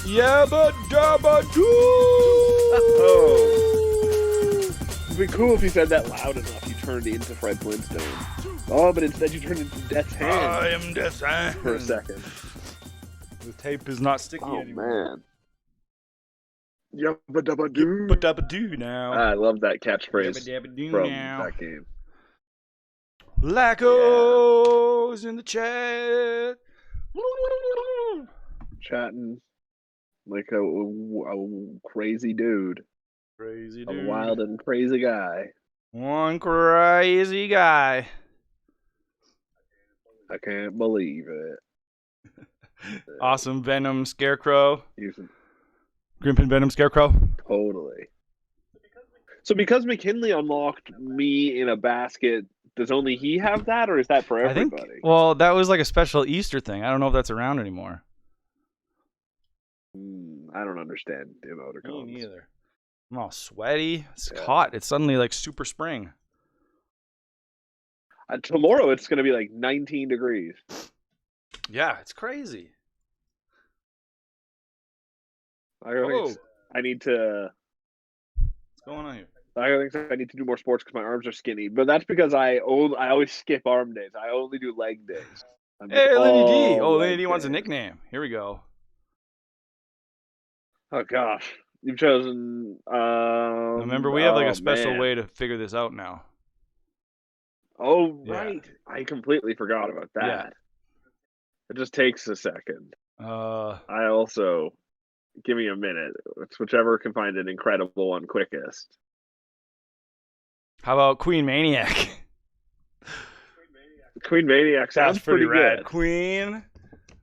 Yabba dabba doo! Oh. It'd be cool if you said that loud enough. You turned into Fred Flintstone. Oh, but instead you turned into Death's Hand. I am Death's Hand. For a second. The tape is not sticky Man. anymore. Yabba dabba doo. Yabba dabba doo now. I love that catchphrase Yabba dabba doo from now. that game. Lacos in the chat. Chatting like a crazy dude. Crazy dude. A wild and crazy guy. One crazy guy. I can't believe it. Awesome Venom Scarecrow. Using Grimpen Venom Scarecrow. totally. So because McKinley unlocked me in a basket, does only he have that, or is that for everybody? I think. Well, that was like a special Easter thing. I don't know if that's around anymore. I don't understand emoticons. Me neither. I'm all sweaty. It's hot. It's suddenly like super spring. Tomorrow it's going to be like 19 degrees. Yeah, it's crazy. I need to. What's going on here? I need to do more sports because my arms are skinny. But that's because I always skip arm days. I only do leg days. Hey, Lenny D. Oh, Lenny D wants a nickname. Here we go. Oh gosh, you've chosen. Remember, we have like a special way to figure this out now. Oh right, I completely forgot about that. Yeah. It just takes a second. I also give me a minute. It's whichever can find an incredible one quickest. How about Queen Maniac? Queen Maniac sounds pretty rad. good. Queen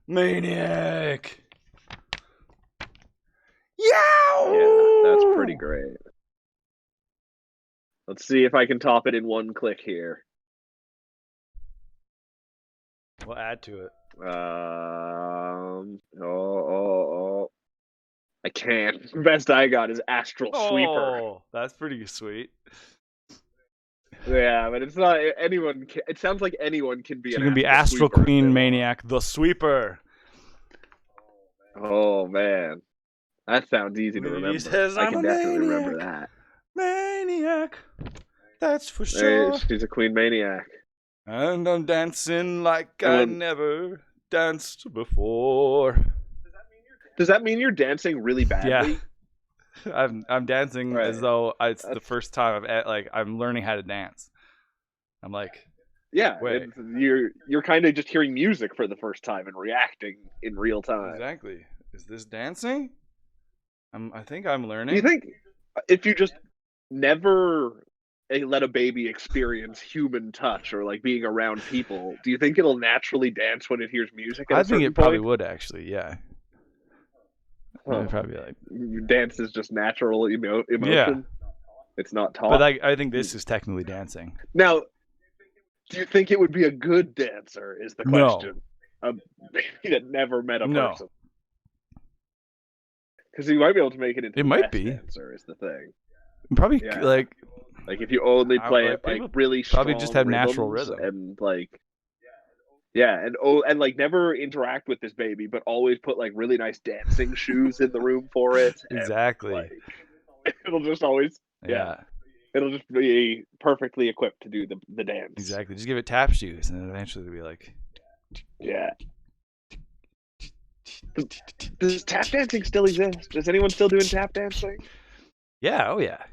Maniac. Yow! Yeah, that's pretty great. Let's see if I can top it in one click here. We'll add to it. I can't. The best I got is Astral Sweeper. Oh, that's pretty sweet. Yeah, but it's not anyone. It sounds like anyone can be. You can be Astral Sweeper Queen Maniac, the Sweeper. Oh man, that sounds easy to remember. Says, I can definitely remember that. Maniac, that's for sure. She's a Queen Maniac. And I'm dancing like I never danced before. Does that mean you're dancing really badly? Yeah. I'm dancing as though it's the first time I'm learning how to dance. I'm like, yeah, wait. You're kind of just hearing music for the first time and reacting in real time. Exactly. Is this dancing? I think I'm learning. Do you think if you just never let a baby experience human touch or like being around people, do you think it'll naturally dance when it hears music? I think it probably would actually. Yeah. I'd probably like dance is just natural emotion. Yeah. It's not taught. But I think this is technically dancing. Now, do you think it would be a good dancer? Is the question. No. A baby that never met a person. Because you might be able to make it into. It might be. Dancer is the thing. Probably like if you only play it like really strong. Probably just have natural rhythm and like. Yeah, and like never interact with this baby, but always put like really nice dancing shoes in the room for it. Exactly. And, like, it'll just always it'll just be perfectly equipped to do the dance. Exactly. Just give it tap shoes, and then eventually it'll be like. Yeah. Does tap dancing still exist? Is anyone still doing tap dancing? Yeah. Oh yeah.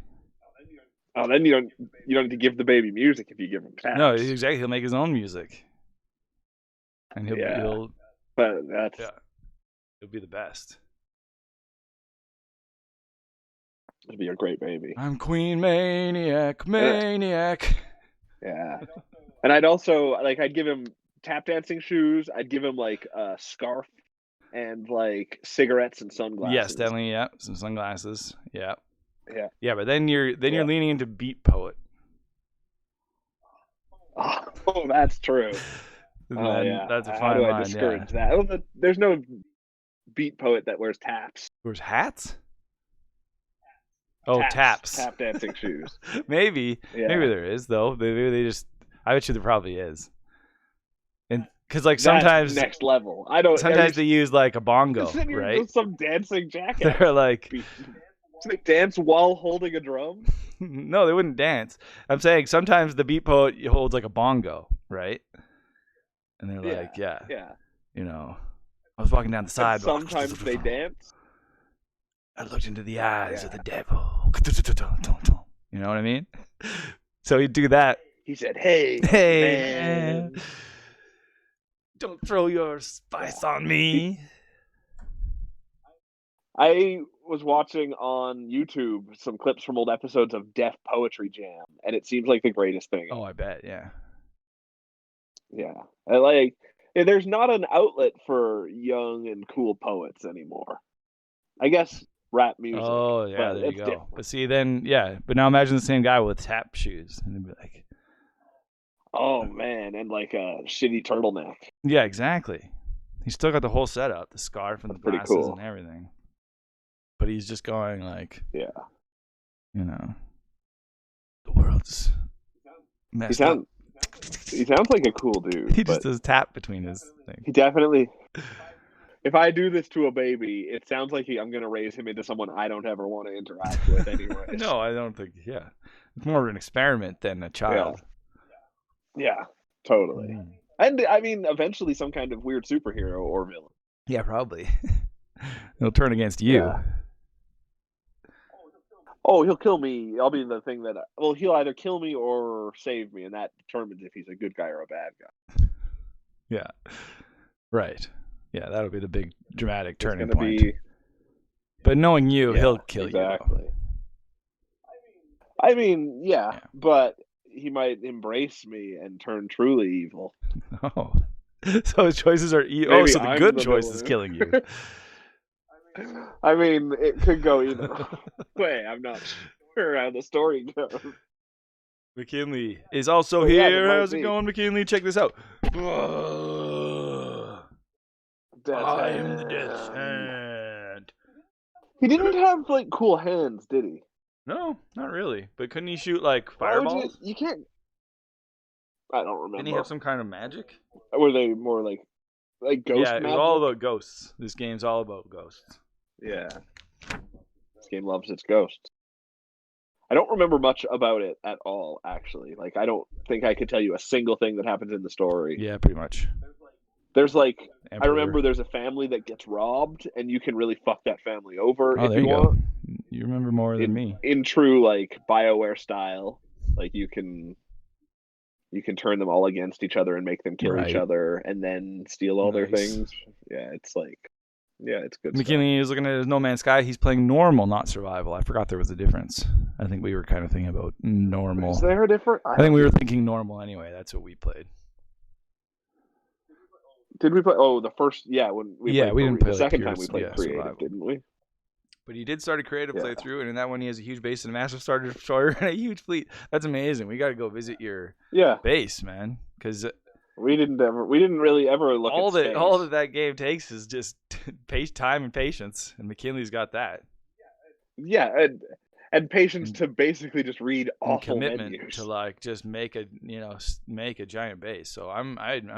Oh, then you don't need to give the baby music if you give him taps. No, exactly. He'll make his own music. And he'll But that's it'll be the best. it'd be a great baby. I'm Queen Maniac. Yeah. And I'd also I'd give him tap dancing shoes. I'd give him like a scarf and like cigarettes and sunglasses. Yes, definitely. Yeah, some sunglasses. Yeah. Yeah. Yeah, but then you're leaning into beat poet. Oh, that's true. Yeah. That's a fine How do I line, discourage that? Oh, there's no beat poet that wears taps. Wears hats? Oh, taps. Tap dancing shoes. Maybe. Yeah. Maybe there is though. Maybe they just. I bet you there probably is. And because like sometimes that's next level. I don't. Sometimes they use like a bongo, right? Some dancing jackass. They're like. Do they dance while holding a drum? No, they wouldn't dance. I'm saying sometimes the beat poet holds like a bongo, right? And they're like, yeah. You know, I was walking down the sidewalk. Sometimes they dance. I looked into the eyes of the devil. You know what I mean? So he'd do that. He said, hey, man. Don't throw your spice on me. I was watching on YouTube some clips from old episodes of Def Poetry Jam, and it seems like the greatest thing. Oh, I bet, yeah. Yeah. There's not an outlet for young and cool poets anymore. I guess rap music. Oh, yeah, there you go. Different. But see, then, but now imagine the same guy with tap shoes. And they'd be like... Oh, man, and like a shitty turtleneck. Yeah, exactly. He's still got the whole setup, the scarf and the glasses and everything. But he's just going like... Yeah. You know... The world's messed up. He sounds like a cool dude. He just does tap between his things. He definitely... If I do this to a baby, it sounds like I'm going to raise him into someone I don't ever want to interact with anyway. No, I don't think... Yeah. It's more of an experiment than a child. Yeah, totally. And, I mean, eventually some kind of weird superhero or villain. Yeah, probably. He'll turn against you. Yeah. Oh, he'll kill me. I'll be the thing that... Well, he'll either kill me or save me, and that determines if he's a good guy or a bad guy. Yeah. Right. Yeah, that'll be the big dramatic turning point. But knowing you, he'll kill you. Exactly. I mean, yeah, but he might embrace me and turn truly evil. Oh. So his choices are evil. Oh, so the good choice is killing you. I mean, it could go either way. I'm not sure how the story goes. McKinley is also here. How's it going, McKinley? Check this out. I'm the Death's Hand. He didn't have like cool hands, did he? No, not really. But couldn't he shoot like fireballs? You can't. I don't remember. Didn't he have some kind of magic? Or were they more like ghost magic? Yeah, it was all about ghosts. This game's all about ghosts. Yeah. This game loves its ghosts. I don't remember much about it at all, actually. Like, I don't think I could tell you a single thing that happens in the story. Yeah, pretty much. There's like, Emperor. I remember there's a family that gets robbed, and you can really fuck that family over if you want. You remember more than me. In true, like, BioWare style. Like, you can turn them all against each other and make them kill each other, and then steal all their things. Yeah, it's like... Yeah, it's good. McKinley is looking at his No Man's Sky. He's playing normal, not survival. I forgot there was a difference. I think we were kind of thinking about normal. Is there a difference? I think we were thinking normal anyway. That's what we played. Did we play? Oh, the first, when we played. We didn't play the second time we played creative, survival. Didn't we? But he did start a creative playthrough, and in that one he has a huge base and a massive Star Destroyer and a huge fleet. That's amazing. We got to go visit your base, man, because. We didn't really ever look at space. All that game takes is just time and patience, and McKinley's got that. Yeah, and patience to basically just read awful commitment menus. To like just make a giant base. So I'm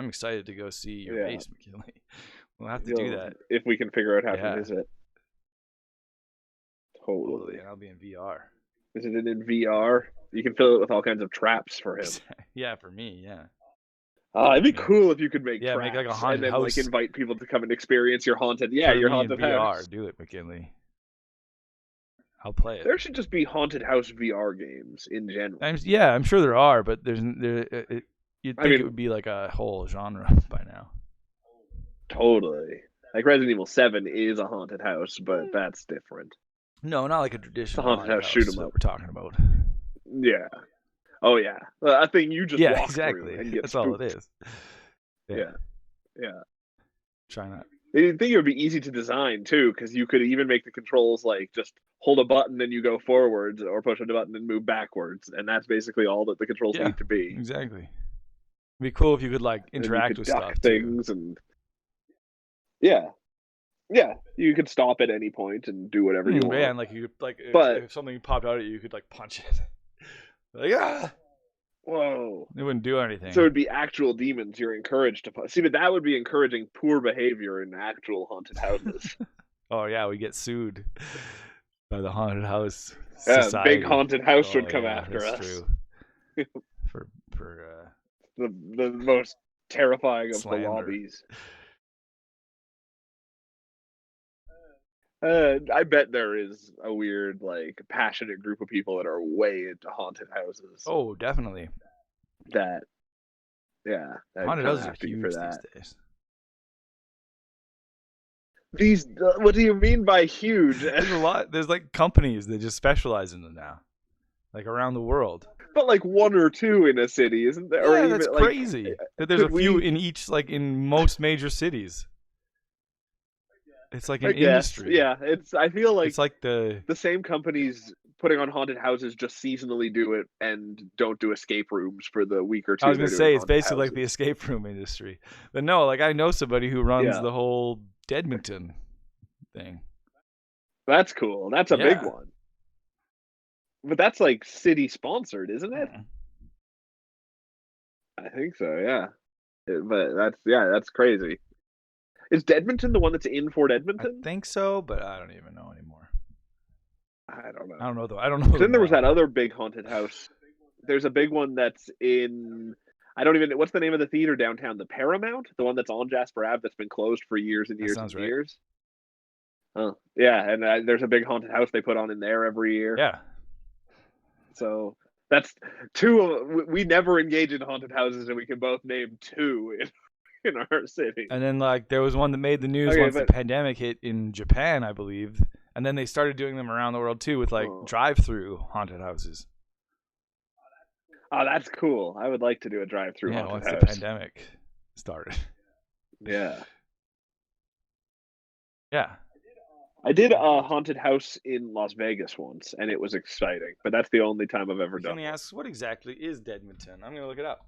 excited to go see your base, McKinley. We'll have to do that if we can figure out how to visit. Totally, and I'll be in VR. Is it in VR? You can fill it with all kinds of traps for him. Yeah, for me, yeah. It'd be cool if you could make traps make like a haunted and then house. Like invite people to come and experience your haunted. Yeah, your haunted house. Do it, McKinley. I'll play it. There should just be haunted house VR games in general. I'm sure there are, but you'd think it would be like a whole genre by now. Totally. Like Resident Evil 7 is a haunted house, but that's different. No, not like a It's a traditional haunted house shoot 'em that up. we're talking about. Yeah. Oh yeah. A thing you just walk exactly. through and get That's spooked. all it is. Yeah. Yeah. Try not. I think it would be easy to design too, because you could even make the controls like just hold a button and you go forwards, or push a button and move backwards, and that's basically all that the controls need to be. Exactly. It'd be cool if you could like interact with stuff things too. And yeah, you could stop at any point and do whatever you want. Yeah, and like you like, if something popped out at you, you could like punch it. Like whoa! It wouldn't do anything. So it'd be actual demons you're encouraged to see, but that would be encouraging poor behavior in actual haunted houses. Oh yeah, we get sued by the haunted house society. Big haunted house would come after us. True. for the most terrifying of slander. The lobbies. I bet there is a weird, like, passionate group of people that are way into haunted houses. Oh, definitely. Haunted houses are huge these days. What do you mean by huge? There's a lot. There's like companies that just specialize in them now, like around the world. But like one or two in a city, isn't there? Yeah, that's crazy. That there's a few in each, like in most major cities. It's like an industry. Yeah, I feel like it's like the same companies putting on haunted houses just seasonally do it and don't do escape rooms for the week or two. I was gonna say it's basically like the escape room industry, but no, like I know somebody who runs the whole Deadmonton thing. That's cool. That's a big one. But that's like city sponsored, isn't it? I think so. Yeah, but that's crazy. Is Deadmonton the one that's in Fort Edmonton? I think so, but I don't even know anymore. I don't know. I don't know though. I don't know. Then there was that other big haunted house. There's a big one that's in. I don't even. What's the name of the theater downtown? The Paramount, the one that's on Jasper Ave, that's been closed for years and years and years. Oh yeah, and there's a big haunted house they put on in there every year. Yeah. So that's two. We never engage in haunted houses, and we can both name two in our city. And then like there was one that made the news once the pandemic hit in Japan, I believe. And then they started doing them around the world too with like drive-through haunted houses. Oh, that's cool. I would like to do a drive-through haunted house. Once the pandemic started. Yeah. Yeah. I did a haunted house in Las Vegas once, and it was exciting. But that's the only time I've ever done it. Let me ask, what exactly is Deadmonton? I'm going to look it up.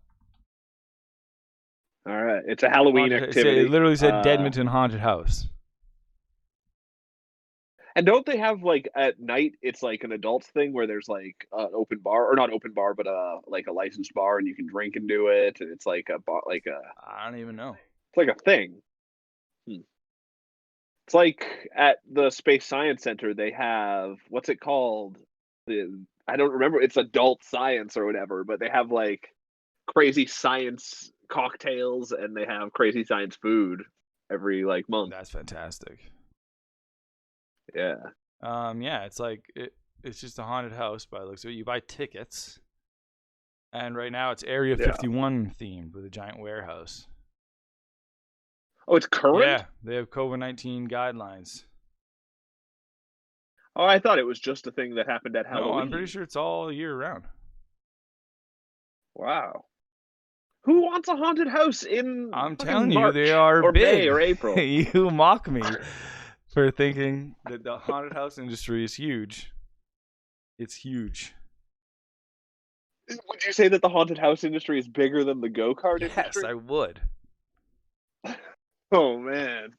All right. It's a Halloween activity. It literally said Deadmonton Haunted House. And don't they have, like, at night, it's like an adults thing where there's, like, an open bar, or not open bar, but, like a licensed bar, and you can drink and do it, and it's like a bar, like a... I don't even know. It's like a thing. It's like at the Space Science Center, they have, what's it called? I don't remember, it's adult science or whatever, but they have, like, crazy science cocktails, and they have crazy science food every, like, month. That's fantastic. Yeah. Yeah, it's like it's just a haunted house by the looks of it. You buy tickets, and right now it's Area 51 themed with a giant warehouse. Oh, it's current? Yeah, they have COVID-19 guidelines. Oh, I thought it was just a thing that happened at Halloween. No, I'm pretty sure it's all year round. Wow. Who wants a haunted house in I'm telling you, March they are or big. May or April. You mock me for thinking that the haunted house industry is huge. It's huge. Would you say that the haunted house industry is bigger than the go-kart industry? Yes, I would. Oh, man.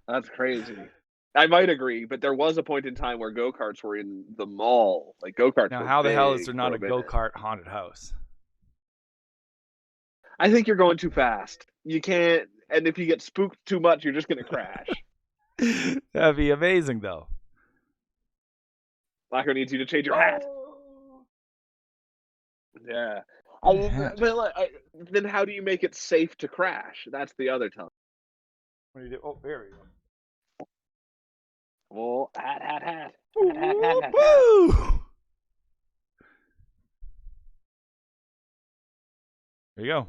That's crazy. I might agree, but there was a point in time where go-karts were in the mall. Like, go-karts Now, were how the big hell is there not for a go-kart haunted house? I think you're going too fast. You can't, and if you get spooked too much, you're just going to crash. That'd be amazing, though. Flacco needs you to change your hat. Yeah. Then how do you make it safe to crash? That's the other time. What do you do? Oh, there we go. Well, hat. Woo! There you go.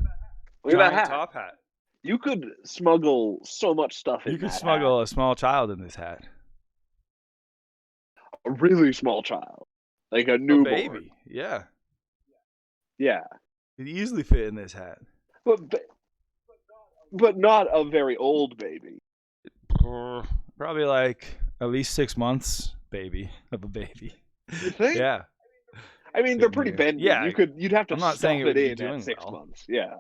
Look at that hat. Top hat. You could smuggle so much stuff in You could that smuggle hat. a small child in this hat. A really small child. Like a newborn. A baby, yeah. Yeah. You'd easily fit in this hat. But not a very old baby. Probably like at least 6 months baby of a baby. You think? Yeah. I mean, they're pretty bendy. Yeah. You'd have to stuff it in at 6 months. Yeah.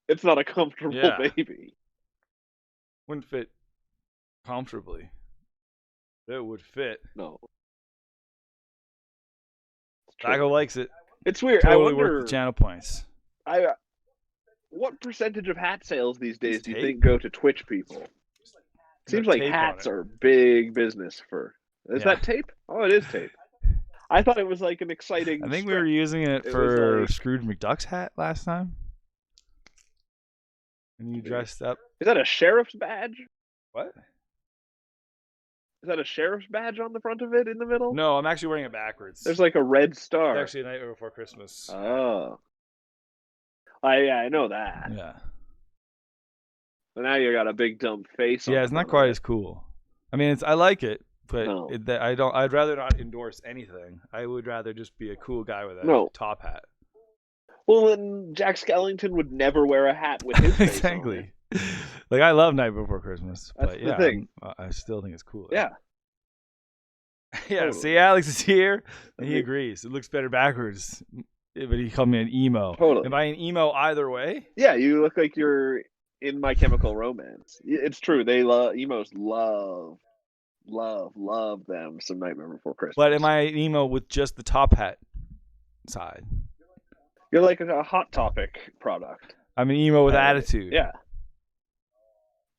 It's not a comfortable baby. Wouldn't fit comfortably. It would fit. No. Taco likes it. It's weird. Totally I wonder, worth the channel points. What percentage of hat sales these days do you think go to Twitch people? Seems like hats are big business for. Is that tape? Oh, it is tape. I thought it was like an exciting. I think we were using it for like... Scrooge McDuck's hat last time. And you dressed up. Is that a sheriff's badge? What? Is that a sheriff's badge on the front of it in the middle? No, I'm actually wearing it backwards. There's like a red star. It's actually a Nightmare Before Christmas. Oh. I know that. Yeah. So now you got a big dumb face. Yeah, it's not quite as cool. I mean, I like it, but I'd rather not endorse anything. I would rather just be a cool guy with a top hat. Well, then Jack Skellington would never wear a hat with his face exactly. On it. Like I love Night Before Christmas, but the thing. I still think it's cool. Yeah. Yeah. Totally. See, Alex is here, and he agrees. It looks better backwards, but he called me an emo. Totally. Am I an emo either way? Yeah, you look like you're in My Chemical Romance. It's true. They emos love them some Nightmare Before Christmas. But am I an emo with just the top hat side? You're like a Hot Topic product. I'm an emo with attitude. Yeah.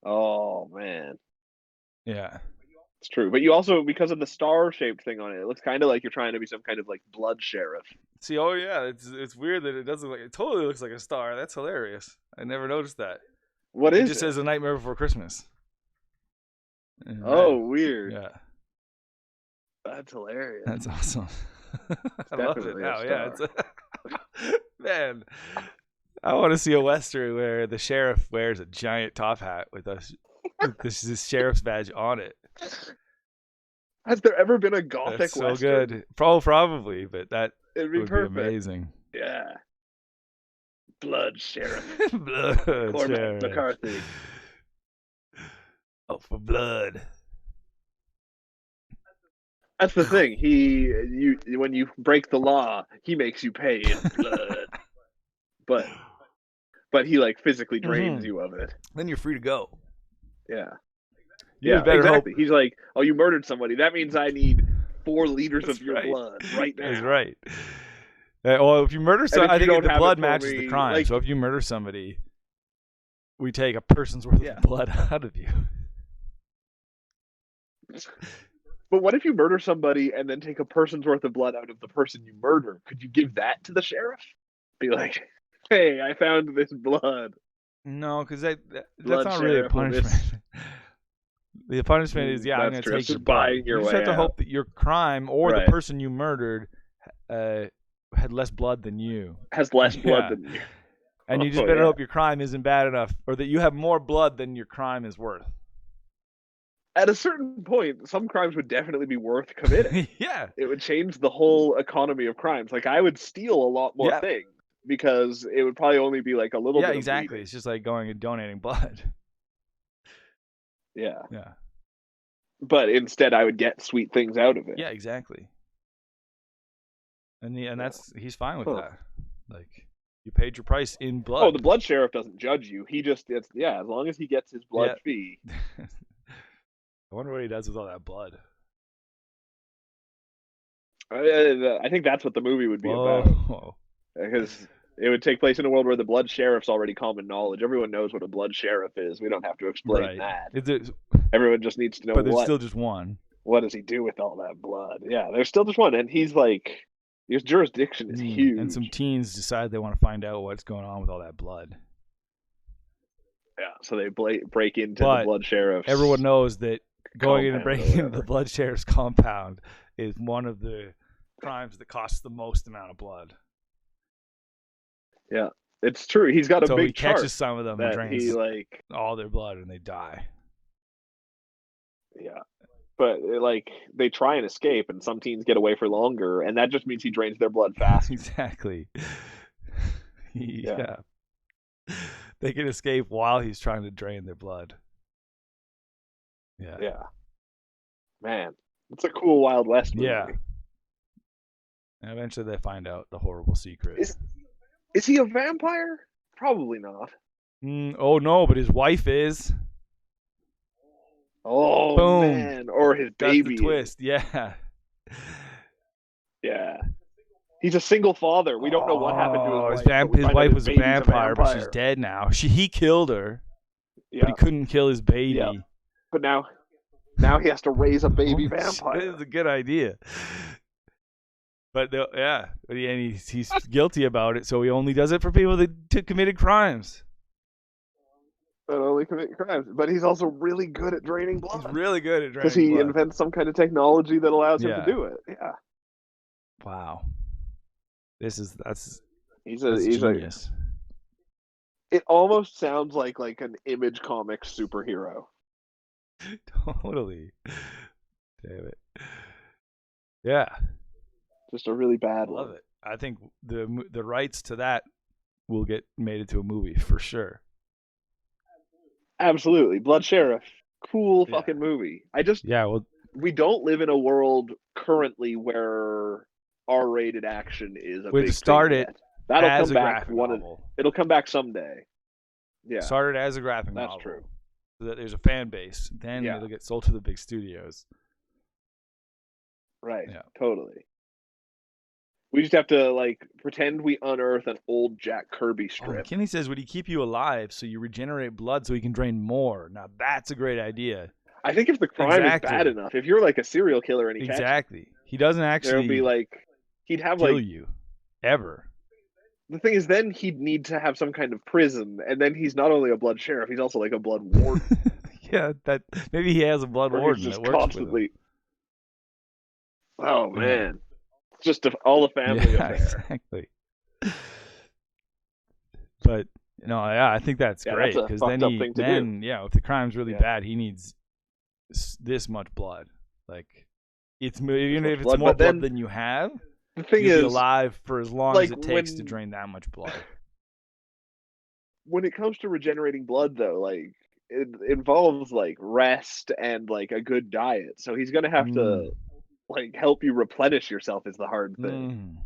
Oh, man. Yeah. It's true. But you also, because of the star-shaped thing on it, it looks kind of like you're trying to be some kind of like blood sheriff. See, oh yeah, it's weird that it doesn't look, it totally looks like a star. That's hilarious. I never noticed that. What is it? It just says A Nightmare Before Christmas. Oh, weird. Yeah. That's hilarious. That's awesome. I love it now. Yeah. Man, I want to see a Western where the sheriff wears a giant top hat with this sheriff's badge on it. Has there ever been a gothic That's so Western? Good. Probably, but would be amazing. Yeah. Blood Sheriff. Blood Cormac Sheriff. McCarthy. Oh, for blood. That's the thing. When you break the law, he makes you pay in blood. but he like physically drains you of it. Then you're free to go. Yeah. Yeah, exactly. He's like, oh, you murdered somebody. That means I need 4 liters of your blood right now. That's right. Well, if you murder somebody, I think the blood matches the crime. Like, so if you murder somebody, we take a person's worth of blood out of you. But what if you murder somebody and then take a person's worth of blood out of the person you murder? Could you give that to the sheriff? Be like, hey, I found this blood. No, because that's not really a punishment. The punishment is, I'm going to take your blood. You just have to hope that your crime or the person you murdered had less blood than you. Has less blood than you. And you just better hope your crime isn't bad enough, or that you have more blood than your crime is worth. At a certain point, some crimes would definitely be worth committing. Yeah. It would change the whole economy of crimes. Like, I would steal a lot more things because it would probably only be like a little bit of exactly. It's just like going and donating blood. Yeah. Yeah. But instead, I would get sweet things out of it. Yeah, exactly. And he's fine with that. Like, you paid your price in blood. Oh, the blood sheriff doesn't judge you. He just, as long as he gets his blood fee. I wonder what he does with all that blood. I think that's what the movie would be about. Because it would take place in a world where the blood sheriff's already common knowledge. Everyone knows what a blood sheriff is. We don't have to explain that. Everyone just needs to know. But there's still just one. What does he do with all that blood? Yeah, there's still just one, and he's like, his jurisdiction is huge. And some teens decide they want to find out what's going on with all that blood. Yeah, so they break into the blood sheriff's. Everyone knows that going in and breaking into the blood sheriff's compound is one of the crimes that costs the most amount of blood. Yeah. It's true. He's got a so big he chart catches some of them and that drains he like all their blood and they die. Yeah. But like they try and escape, and some teens get away for longer, and that just means he drains their blood faster. Exactly. Yeah. They can escape while he's trying to drain their blood. Yeah. Yeah. Man, it's a cool Wild West movie. Yeah. And eventually they find out the horrible secret. Is he a vampire? Probably not. Oh no, but his wife is. Oh Boom. Man, or his baby. That's the twist. Yeah. Yeah. He's a single father. We don't know what happened to his wife. His wife was a vampire, but she's dead now. He killed her, but he couldn't kill his baby. Yeah. But now he has to raise a baby vampire. This is a good idea. But he's guilty about it, so he only does it for people that committed crimes. That only commit crimes, but he's also really good at draining blood. He's really good at draining blood because he invents some kind of technology that allows him to do it. Yeah. Wow. That's he's genius. It almost sounds like an Image Comics superhero. Totally. Damn it. Yeah. Just a really bad one. Love it. I think the rights to that will get made into a movie for sure. Absolutely. Blood Sheriff. Cool fucking movie. We don't live in a world currently where R-rated action is a big thing yet. That'll come back it'll come back someday. Yeah. Started as a graphic novel. That's true. So that there's a fan base. Then it'll get sold to the big studios. Right. Yeah. Totally. We just have to pretend we unearth an old Jack Kirby strip. Kenny says, would he keep you alive so you regenerate blood so he can drain more? Now that's a great idea. I think if the crime is bad enough, if you're like a serial killer and he doesn't actually there'll be he'd have kill you ever. The thing is, then he'd need to have some kind of prison, and then he's not only a blood sheriff, he's also like a blood warden. Yeah, that maybe he has a blood warden just that works constantly. With him. Oh man, it's just all a family affair. Exactly. But I think that's great because then if the crime's really bad, he needs this much blood. Even if it's more blood than you have. The thing you'll is, be alive for as long as it takes to drain that much blood. When it comes to regenerating blood, though, it involves rest and a good diet. So he's gonna have to help you replenish yourself is the hard thing.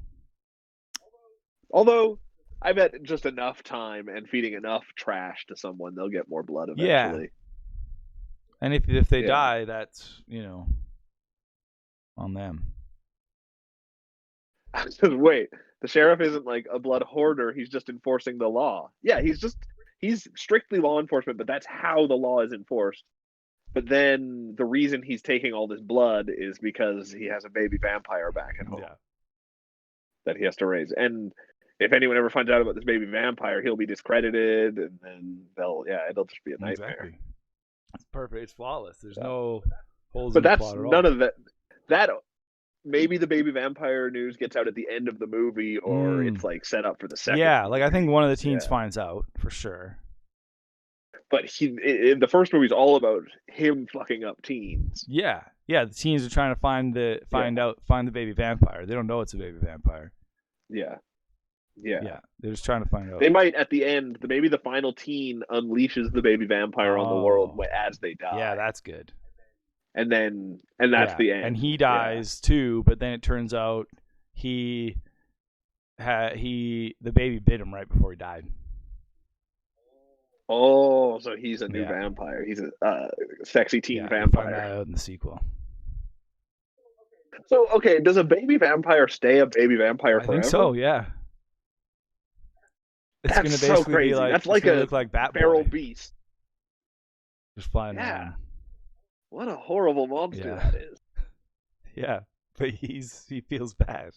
Although I bet just enough time and feeding enough trash to someone, they'll get more blood eventually. Yeah. And if they die, that's on them. Wait, the sheriff isn't a blood hoarder, he's just enforcing the law. Yeah, he's strictly law enforcement, but that's how the law is enforced. But then the reason he's taking all this blood is because he has a baby vampire back at home that he has to raise. And if anyone ever finds out about this baby vampire, he'll be discredited, and then it'll just be a nightmare. Exactly. It's perfect. It's flawless. There's no holes in the plot at all. None of that. That maybe the baby vampire news gets out at the end of the movie, or it's set up for the second. Yeah, movie. I think one of the teens finds out for sure. But the first movie's all about him fucking up teens. Yeah. The teens are trying to find the baby vampire. They don't know it's a baby vampire. Yeah. They're just trying to find out. They might at the end. Maybe the final teen unleashes the baby vampire on the world as they die. Yeah, that's good. And that's the end. And he dies too, but then it turns out the baby bit him right before he died. Oh, so he's a new vampire. He's a sexy teen vampire. Find that out in the sequel. So, okay, does a baby vampire stay a baby vampire forever? I think so, yeah. It's going to basically be that's look like Bat feral beast. Just flying around. What a horrible monster that is. Yeah, but he feels bad.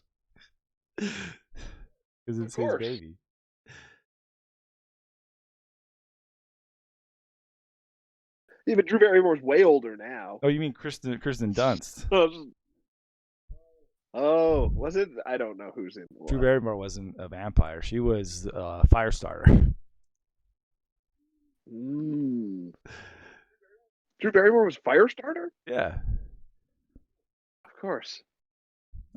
Because it's his baby. Yeah, but Drew Barrymore's way older now. Oh, you mean Kristen Dunst? Oh, was it? I don't know who's in Drew what. Barrymore wasn't a vampire. She was a fire starter. Drew Barrymore was Firestarter? Yeah. Of course.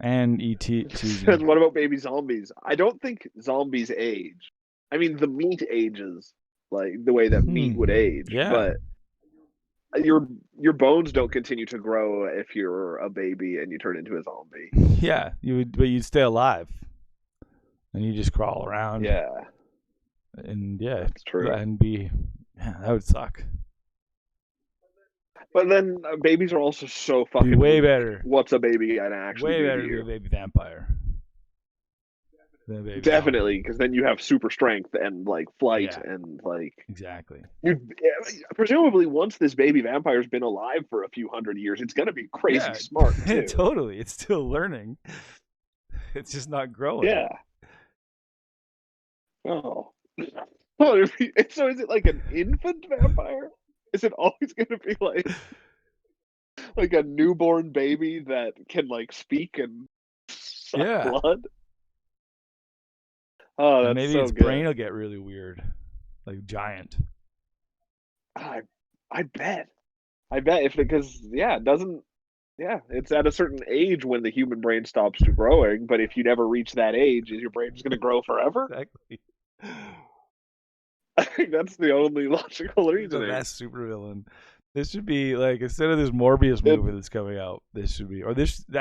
And E.T. And what about baby zombies? I don't think zombies age. I mean, the meat ages like the way that meat would age, Yeah. but your bones don't continue to grow if you're a baby and you turn into a zombie. Yeah, but you'd stay alive, and you just crawl around. Yeah, and yeah, that's true. And that would suck. But then babies are also so fucking way weak. Better. What's a baby gonna actually way do better to be you? a baby vampire. Definitely, because then you have super strength and like flight and like exactly. Presumably, once this baby vampire's been alive for a few hundred years, it's gonna be crazy smart too. Totally, it's still learning. It's just not growing. Yeah. Oh. So is it like an infant vampire? Is it always gonna be like a newborn baby that can like speak and suck blood? Oh, that's maybe so its good. brain will get really weird, like giant. I bet if because it doesn't. Yeah, it's at a certain age when the human brain stops growing. But if you never reach that age, is your brain just going to grow forever? Exactly. I think that's the only logical reason. The best supervillain. This should be like instead of this Morbius movie that's coming out, that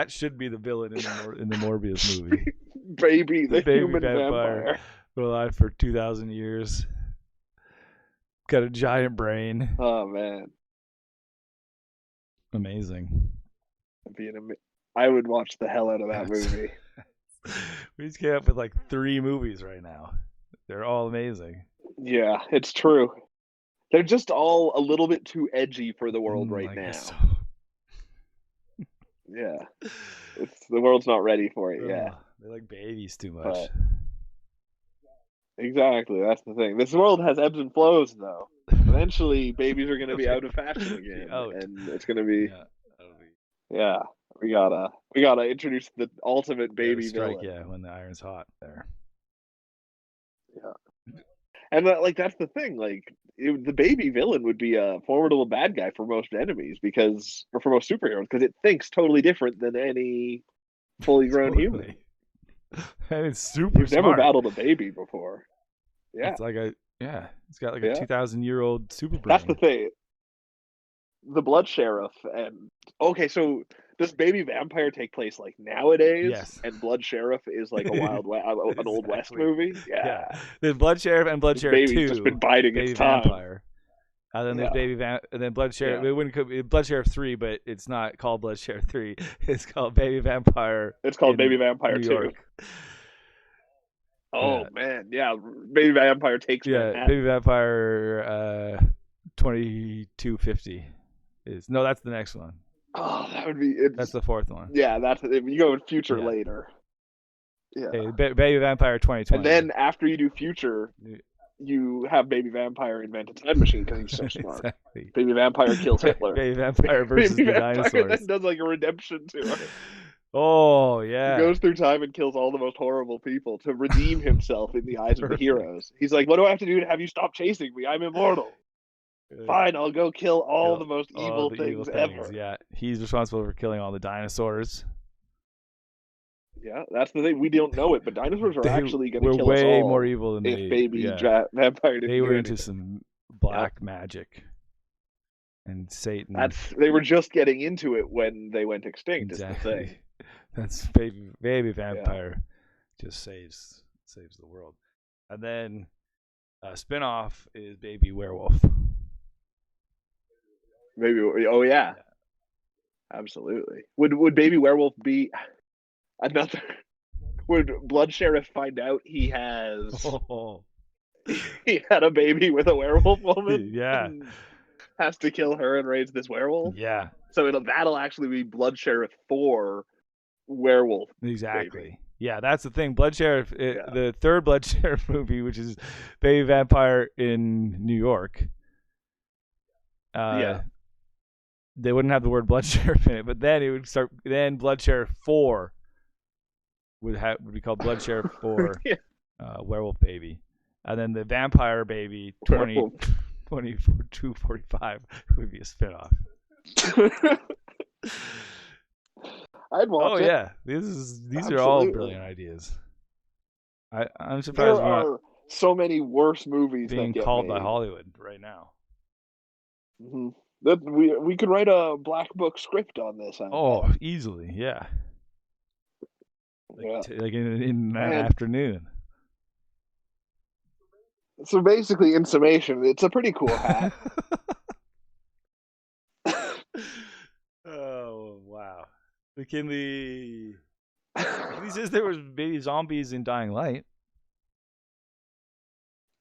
should be the villain in the Morbius movie. Baby, the baby human vampire. Been alive for 2,000 years. Got a giant brain. Oh man, amazing. I would watch the hell out of that movie. We just came up with like 3 movies right now. They're all amazing. Yeah, it's true. They're just all a little bit too edgy for the world right now. So. Yeah, the world's not ready for it yet. They're like babies too much. But exactly, that's the thing. This world has ebbs and flows, though. Eventually, babies are going to be out of fashion again, and it's going to be. Yeah, we gotta introduce the ultimate baby villain. Yeah, when the iron's hot there. Yeah, and that's the thing. The baby villain would be a formidable bad guy for most enemies or for most superheroes because it thinks totally different than any fully grown human. And it's super. You've never battled a baby before. Yeah, it's like it's got like a 2,000-year-old super brain. That's the thing. The Blood Sheriff okay, so does Baby Vampire take place like nowadays? Yes. And Blood Sheriff is like a an Old West movie. Yeah. There's Blood Sheriff and Blood Sheriff 2. Just been biding its time. Vampire. And then there's and then Blood Sheriff. It wouldn't be Blood Sheriff 3, but it's not called Blood Sheriff 3. It's called Baby Vampire. It's called Baby Vampire 2. Oh man, Baby Vampire takes Manhattan. Baby Vampire 2250 is that's the next one. Oh, that would be. That's the 4th one. Yeah, you go in Future later. Yeah, Baby Vampire 2020. And then after you do Future, you have Baby Vampire invent a time machine because he's so smart. Exactly. Baby Vampire kills Hitler. Baby Vampire versus Baby the Vampire dinosaurs. Then does like a redemption to it. Oh yeah. He goes through time and kills all the most horrible people to redeem himself in the eyes of the heroes. He's like, "What do I have to do to have you stop chasing me? I'm immortal." Fine, I'll go kill all the most evil things ever. Yeah, he's responsible for killing all the dinosaurs. Yeah, that's the thing. We don't know it, but dinosaurs are actually going to kill us all. We're way more evil than Baby Vampire didn't. They were into some black magic and Satan. They were just getting into it when they went extinct. Exactly. Is the thing. That's Baby Vampire just saves the world, and then a spin-off is Baby Werewolf. Absolutely. Would Baby Werewolf be another? Would Blood Sheriff find out he has he had a baby with a werewolf woman? Yeah, has to kill her and raise this werewolf. Yeah. So that'll actually be Blood Sheriff 4 werewolf. Exactly. Baby. Yeah, that's the thing. Blood Sheriff, the 3rd Blood Sheriff movie, which is Baby Vampire in New York. They wouldn't have the word Blood Sheriff in it, but then it would start. Then Blood Sheriff 4 would be called Blood Sheriff for Werewolf Baby, and then the Vampire Baby 245 would be a spinoff. I'd watch it. Oh yeah, these are all brilliant ideas. I'm surprised there are so many worse movies being that get called made by Hollywood right now. Mm-hmm. That we could write a black book script on this. Easily, yeah. Yeah. Like in an afternoon. So basically, in summation, it's a pretty cool hat. Oh wow! He says there was baby zombies in Dying Light.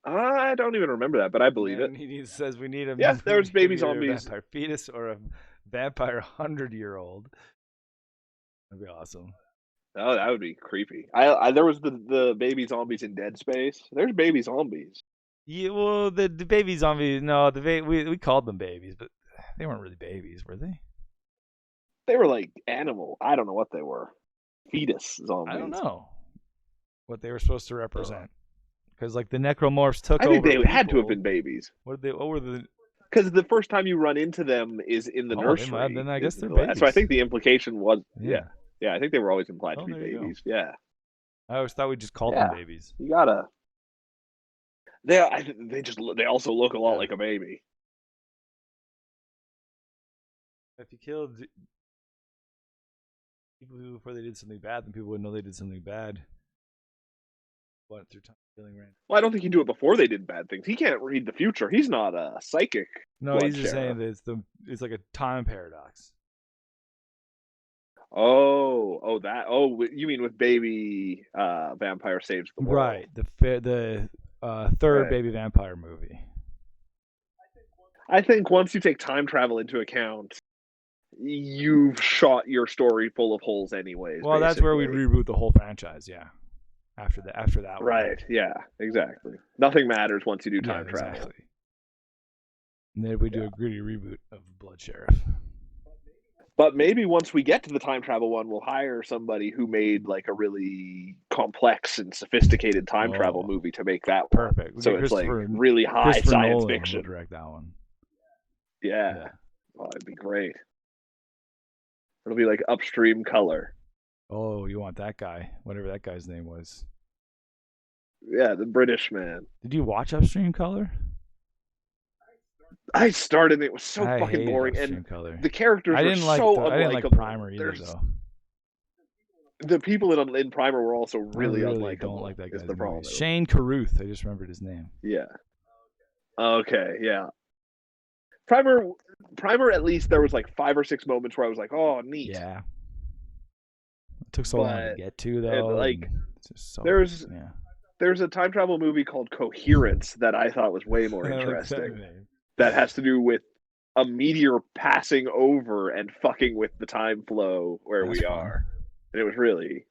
I don't even remember that, but I believe it. He says we need a there's baby zombies, a vampire fetus or a vampire 100-year-old. That'd be awesome. Oh, that would be creepy. There was the baby zombies in Dead Space. There's baby zombies. Yeah, well, the baby zombies. No, we called them babies, but they weren't really babies, were they? They were like animal. I don't know what they were. Fetus zombies. I don't know what they were supposed to represent. Because like the necromorphs took over. I think they people. had to have been babies. What were the? Because the first time you run into them is in the nursery. Then I guess they're babies. So I think the implication was yeah. I think they were always implied to be babies. Yeah. I always thought we just called them babies. You gotta. They also look a lot like a baby. If you killed people before they did something bad, then people would know they did something bad. Went through time killing random. Well, I don't think you do it before they did bad things. He can't read the future. He's not a psychic. No, he's just saying that it's like a time paradox. You mean with baby vampire saves the world? Right, the third baby vampire movie. I think once you take time travel into account, you've shot your story full of holes anyways. Well, that's where we'd reboot the whole franchise, yeah. After that right, one. Yeah, exactly. Nothing matters once you do time travel. Exactly. And then we do a gritty reboot of Blood Sheriff. But maybe once we get to the time travel one, we'll hire somebody who made like a really complex and sophisticated time travel movie to make that one. Perfect. So it's like really high science Nolan fiction. Will direct that one. Yeah. Oh, it'd be great. It'll be like Upstream Color. Oh, you want that guy? Whatever that guy's name was. Yeah, the British man. Did you watch Upstream Color? I started. It was so fucking boring, and the characters were so unlikable. I didn't like Primer either, though. The people in Primer were also really unlikable. I don't like that guy. The problem. Shane Carruth. I just remembered his name. Yeah. Okay. Yeah. Primer. At least there was like 5 or 6 moments where I was like, "Oh, neat." Yeah. It took so long to get to, though. Like, there's a time travel movie called Coherence that I thought was way more interesting. That has to do with a meteor passing over and fucking with the time flow where we are. And it was really,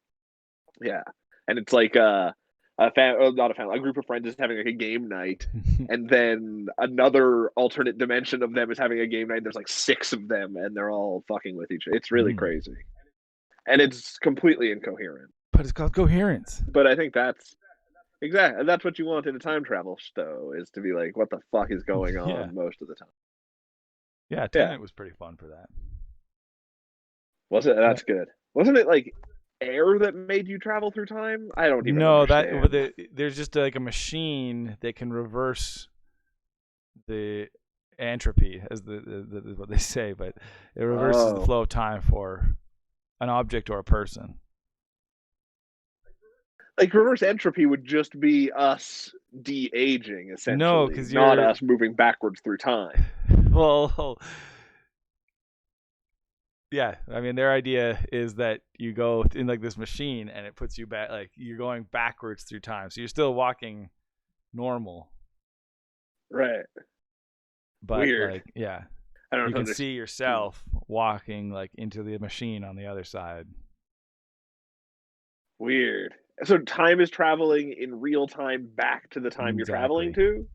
and it's like a group of friends is having like a game night, and then another alternate dimension of them is having a game night. There's like 6 of them, and they're all fucking with each other. It's really crazy, and it's completely incoherent. But it's called Coherence. But I think that's what you want in a time travel show, is to be like, what the fuck is going on most of the time. Yeah, Tenet was pretty fun for that. Was it? That's good. Wasn't it like air that made you travel through time? I don't even know. There's just like a machine that can reverse the entropy, as the what they say, but it reverses the flow of time for an object or a person. Like reverse entropy would just be us de-aging, essentially. No, because not us moving backwards through time. Well, yeah. I mean, their idea is that you go in like this machine, and it puts you back, like you're going backwards through time. So you're still walking normal, right? But weird. Like, yeah, I don't you can see yourself walking like into the machine on the other side. Weird. So time is traveling in real time back to the time you're traveling to?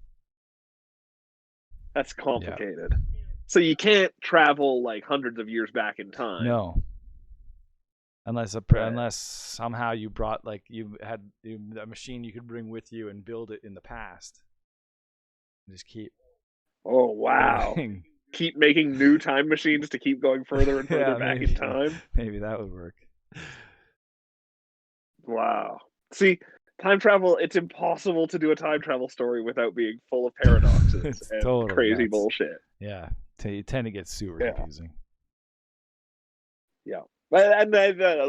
That's complicated. Yeah. So you can't travel like hundreds of years back in time. No. Unless somehow you brought like you had a machine you could bring with you and build it in the past. Just keep. Oh wow! Keep making new time machines to keep going further and further back in time. Maybe that would work. Wow. See, time travel, it's impossible to do a time travel story without being full of paradoxes and totally crazy nuts. Bullshit. Yeah. You tend to get super confusing. Yeah. And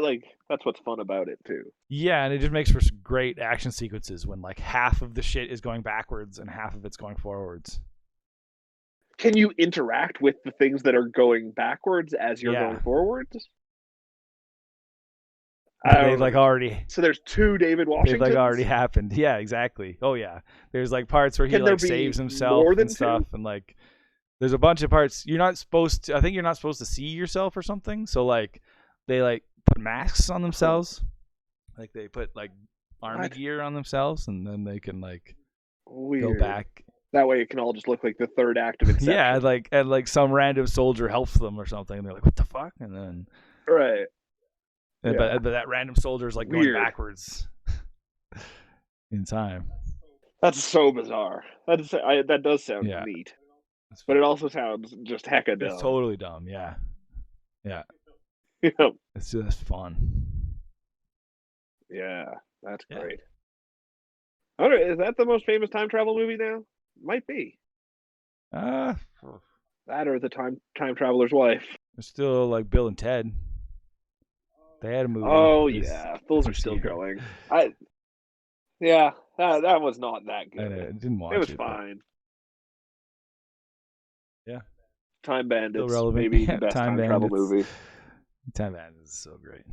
like, that's what's fun about it, too. Yeah, and it just makes for some great action sequences when, like, half of the shit is going backwards and half of it's going forwards. Can you interact with the things that are going backwards as you're going forwards? They like already. So there's 2 David Washingtons. They like already happened. Yeah, exactly. Oh yeah. There's like parts where he like saves himself and stuff, and like there's a bunch of parts you're not supposed to. I think you're not supposed to see yourself or something. So like they like put masks on themselves, like they put like army gear on themselves, and then they can like go back. That way it can all just look like the third act of Inception. Yeah, and like some random soldier helps them or something. And they're like, what the fuck? And then right. Yeah. But that random soldier is like going backwards in time. That's so bizarre. That does sound neat. But it also sounds just hecka dumb. It's totally dumb, yeah. Yeah. It's just fun. Yeah, that's great. I wonder, is that the most famous time travel movie now? Might be. That or The Time Traveler's Wife. There's still like Bill and Ted. They had a movie. Oh yeah, those are still going. That was not that good. I didn't watch it. It was fine. Yeah. Time Bandits, maybe the best time travel movie. Time Bandits is so great.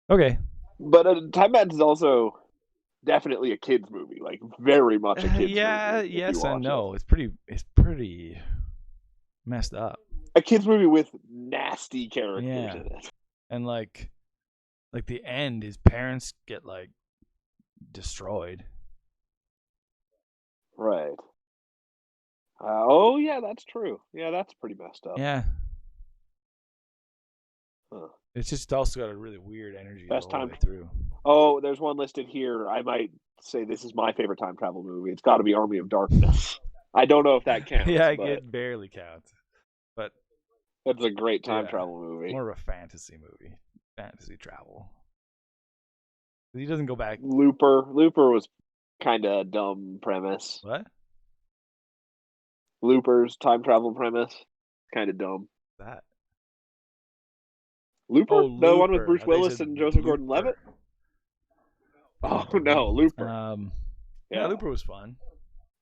Okay. But Time Bandits is also definitely a kids movie, like very much a kids movie. Yes and no. It's pretty messed up. A kids movie with nasty characters in it. And like the end, his parents get like destroyed. Right. Oh yeah, that's true. Yeah, that's pretty messed up. Yeah. Huh. It's just also got a really weird energy best the whole time way through. Oh, there's one listed here. I might say this is my favorite time travel movie. It's got to be Army of Darkness. I don't know if that counts. It barely counts. But it's a great time travel movie. More of a fantasy movie. Fantasy travel. He doesn't go back. Looper was kind of a dumb premise. What? Looper's time travel premise. Kind of dumb. That? Looper? The one with Bruce Willis and Joseph Gordon-Levitt? Oh, no. Looper. Yeah, Looper was fun.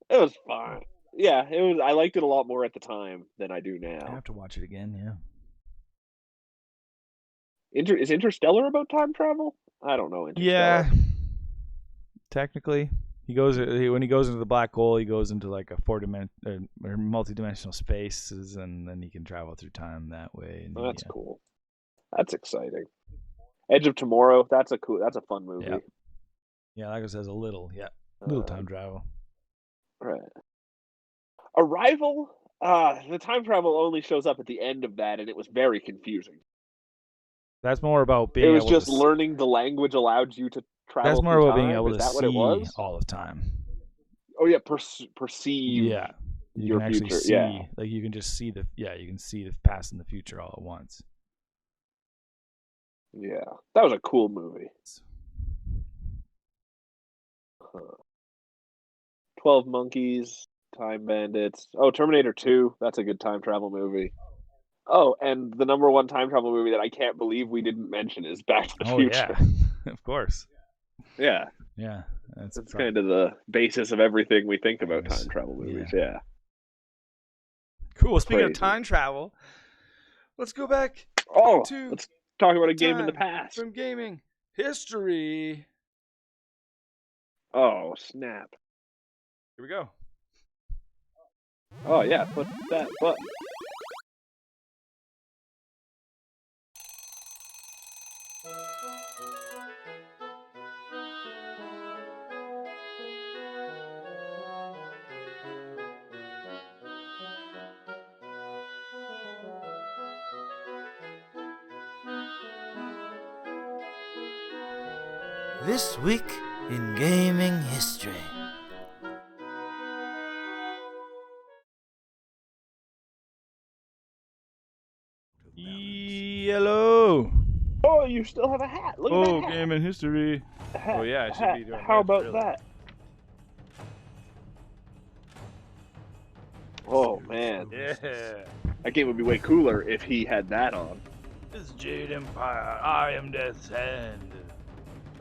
It was fun. Yeah, it was. I liked it a lot more at the time than I do now. I have to watch it again, yeah. Is Interstellar about time travel? I don't know. Yeah, technically, when he goes into the black hole, he goes into like a or multi-dimensional spaces, and then he can travel through time that way. And that's cool. That's exciting. Edge of Tomorrow. That's a fun movie. Yeah, like I says, a little time travel. Right. Arrival. The time travel only shows up at the end of that, and it was very confusing. That's more about being. It was just learning the language allowed you to travel. That's more about being able to see all of time. Oh yeah, perceive. Yeah, you can actually future. see. Like you can just see you can see the past and the future all at once. Yeah, that was a cool movie. 12 Monkeys, Time Bandits. Oh, Terminator 2. That's a good time travel movie. Oh, and the number one time travel movie that I can't believe we didn't mention is Back to the Future. Yeah, of course. Yeah. Yeah. That's kind of the basis of everything we think about time travel movies. Yeah. Cool. Speaking of time travel, let's go back to let's talk about a game in the past. From gaming history. Oh, snap. Here we go. Oh, yeah. Put that button. This week in gaming history. Hello. Oh, you still have a hat. Look at that hat. Gaming history. Hat, Oh yeah, I should be doing How this, about really. that? Oh man. Yeah. That game would be way cooler if he had that on. This is Jade Empire. I am Death's Hand.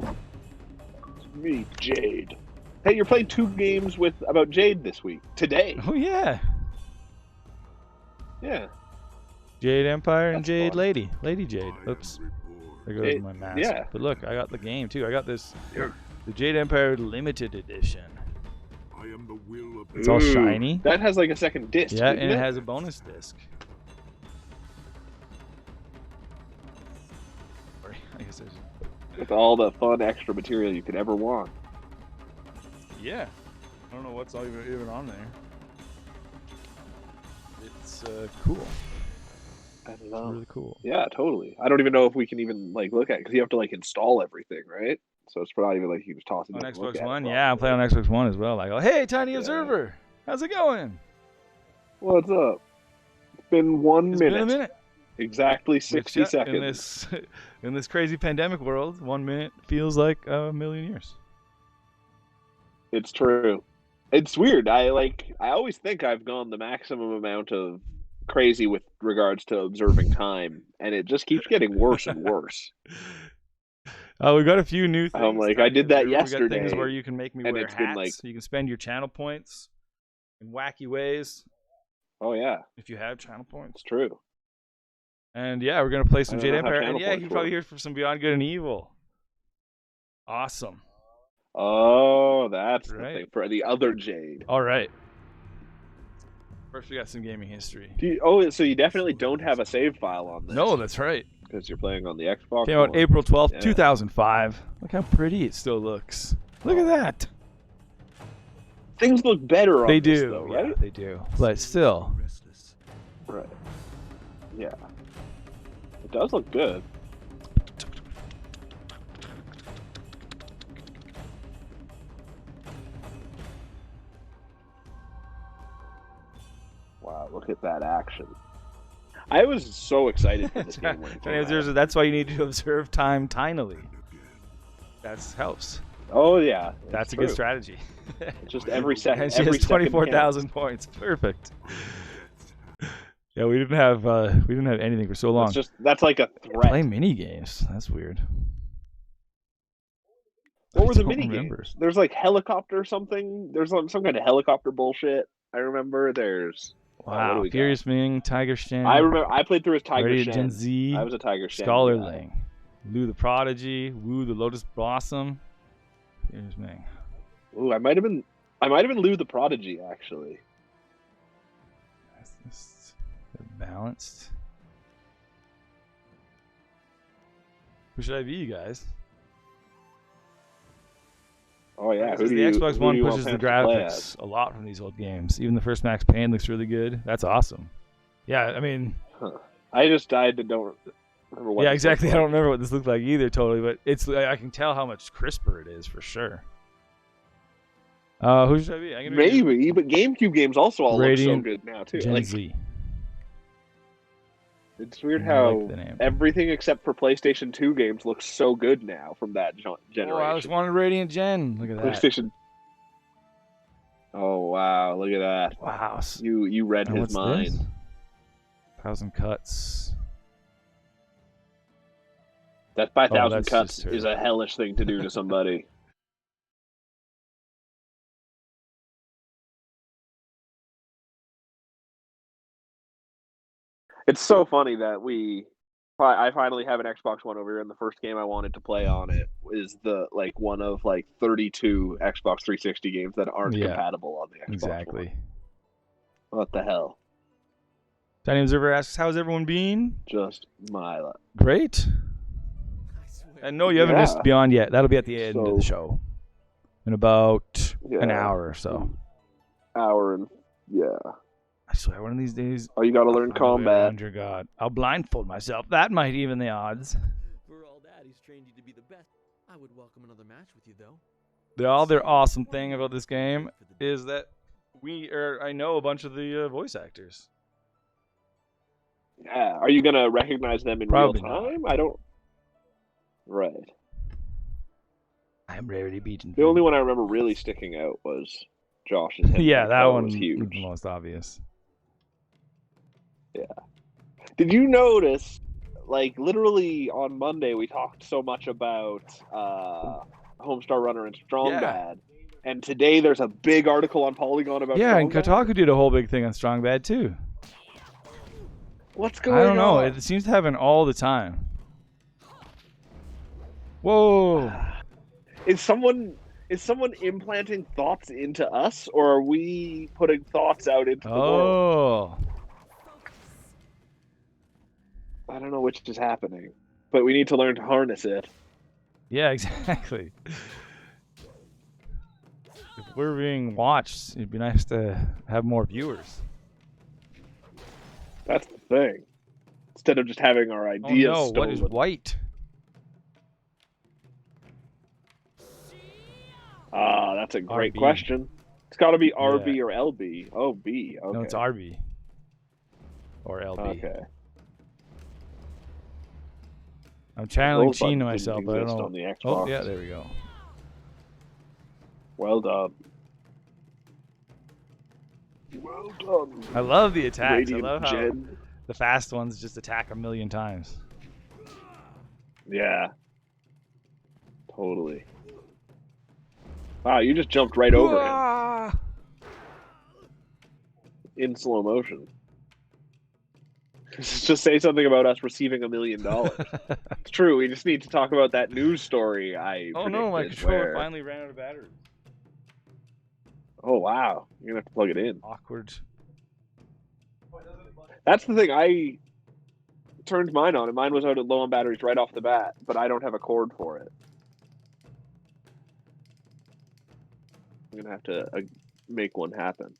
It's me, Jade. Hey, you're playing 2 games about Jade this week. Today. Oh yeah. Yeah. Jade Empire and That's Jade fun. Lady Jade. Oops. There goes my mask. Yeah. But look, I got the game too. I got this, the Jade Empire Limited Edition. I am the will of It's all shiny. That has like a second disc. Yeah, doesn't and it has a bonus disc. Or, I guess there's. With all the fun extra material you could ever want. Yeah. I don't know what's all even on there. It's cool. I don't know. It's really cool. Yeah, totally. I don't even know if we can even like look at it because you have to like install everything, right? So it's not even like you can just toss it On in and look Xbox at One, it. yeah, I'm playing on Xbox One as well. I go, hey, Tiny Observer, how's it going? What's up? It's been 1 minute. It's been a minute. Exactly 60 Which, yeah, seconds. In this crazy pandemic world, 1 minute feels like a million years. It's true. It's weird. I always think I've gone the maximum amount of crazy with regards to observing time, and it just keeps getting worse and worse. We got a few new things. I'm like, I did that We got yesterday, things where you can make me and wear it's hats. been like- You can spend your channel points in wacky ways Oh yeah, if you have channel points. it's true. And yeah, we're gonna play some I Jade don't have Empire. And channel yeah, points you're for probably it. here for some Beyond Good and Evil. Awesome. Oh, that's Right. the thing for the other Jade. All right. First, we got some gaming history. So you definitely don't have a save file on this. No, that's right. because you're playing on the Xbox. Came out One. April 12th, Yeah. 2005. Look how pretty it still looks. Look at that. Things look better on They this, do, though, yeah, right? they do. But still, Right. Yeah. It does look good. Wow, look at that action. I was so excited for this game when it came out. that's why you need to observe time tinily. That helps. Oh yeah, That's a true. good strategy. Just every second. And she every has 24,000 points. Perfect. Yeah, we didn't have anything for so long. That's like a threat. Play mini games. That's weird. What were the don't mini remember. games? There's like helicopter something. There's some kind of helicopter bullshit. I remember. There's what do Wow, we got? Furious Ming, Tiger Shen. I remember. I played through as Tiger Ready Shen. Gen Z. I was a Tiger Shen. Scholarling, Lou the Prodigy, Wu the Lotus Blossom. Furious Ming. Ooh, I might have been Lou the Prodigy actually. That's balanced. Who should I be, you guys? Oh yeah, Because the Xbox One pushes the graphics a lot from these old games. Even the first Max Payne looks really good. That's awesome. Yeah, I mean, I just died and don't remember what. yeah, this exactly. looked I don't like. remember what this looked like either, totally. But I can tell how much crisper it is for sure. Who should I be? I'm gonna be Maybe, but GameCube games also all Radiant look so good now too. Gen Like, Z. it's weird I how like the name. everything except for PlayStation 2 games looks so good now from that generation. Oh, I just wanted Radiant Gen. Look at that. PlayStation. Oh wow! Look at that. Wow. You read And his what's mind. this? 1,000 cuts. That 5,000 that's cuts just her. is a hellish thing to do to somebody. It's so funny that I finally have an Xbox One over here, and the first game I wanted to play on it is one of 32 Xbox 360 games that aren't compatible on the Xbox Exactly. One. What the hell? Tiny Observer asks, how's everyone been? Just my luck. Great. And no, you haven't missed Beyond yet. That'll be at the end of the show. In about an hour or so. Hour and I swear, one of these days. Oh, you got to learn combat. Dear God, I'll blindfold myself. That might even the odds. For all that, he's trained you to be the best. I would welcome another match with you, though. The other awesome thing about this game is that I know a bunch of the voice actors. Yeah, are you gonna recognize them in Probably real time? I don't. Right. I'm rarely beaten. The only one I remember really sticking out was Josh's head. Yeah, that one was huge. was the most obvious. Yeah. Did you notice, like, literally on Monday we talked so much about Homestar Runner and Strong Bad, and today there's a big article on Polygon about Strong and Kotaku did a whole big thing on Strong Bad too. What's going on? I don't know. It seems to happen all the time. Whoa. Is someone implanting thoughts into us, or are we putting thoughts out into the world? I don't know which is happening, but we need to learn to harness it. Yeah, exactly. If we're being watched, it'd be nice to have more viewers. That's the thing. Instead of just having our ideas stolen. What is white? That's a great question. It's got to be RB or LB. Oh, B. Okay. No, it's RB. Or LB. Okay. I'm channeling Sheen to myself, but I don't know. On the Xbox. Oh, yeah, there we go. Well done. Well done. I love the attacks. Radiant I love how Gen. the fast ones just attack a million times. Yeah. Totally. Wow, you just jumped right over him. In slow motion. Just say something about us receiving $1 million. It's true, we just need to talk about that news story Oh no, my controller finally ran out of battery. Oh wow, you're gonna have to plug it in. Awkward. That's the thing, I turned mine on, and mine was out at low on batteries right off the bat, but I don't have a cord for it. I'm gonna have to make one happen.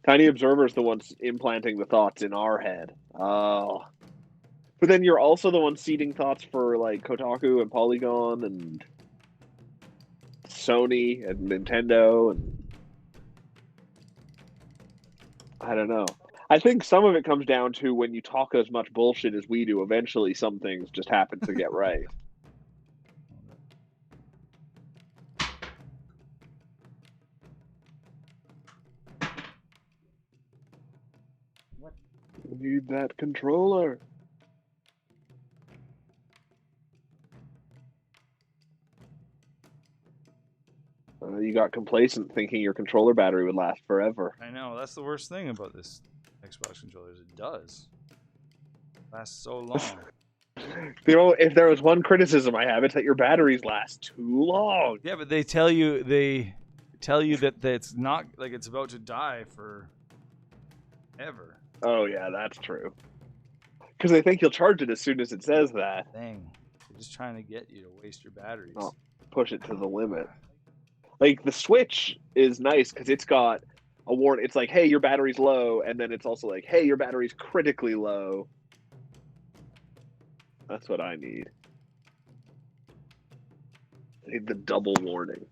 Tiny Observer's the ones implanting the thoughts in our head. Oh. But then you're also the one seeding thoughts for like Kotaku and Polygon and Sony and Nintendo and I don't know. I think some of it comes down to when you talk as much bullshit as we do, eventually some things just happen to get right. Need that controller. You got complacent thinking your controller battery would last forever. I know, that's the worst thing about this Xbox controller is it does. Lasts so long. You know, if there was one criticism I have, it's that your batteries last too long. Yeah, but they tell you that it's not like it's about to die for ever. Oh yeah, that's true. Because they think you'll charge it as soon as it says that. Dang. They're just trying to get you to waste your batteries. Oh, push it to the limit. Like, the Switch is nice because it's got a warning. It's like, hey, your battery's low. And then it's also like, hey, your battery's critically low. That's what I need. I need the double warning.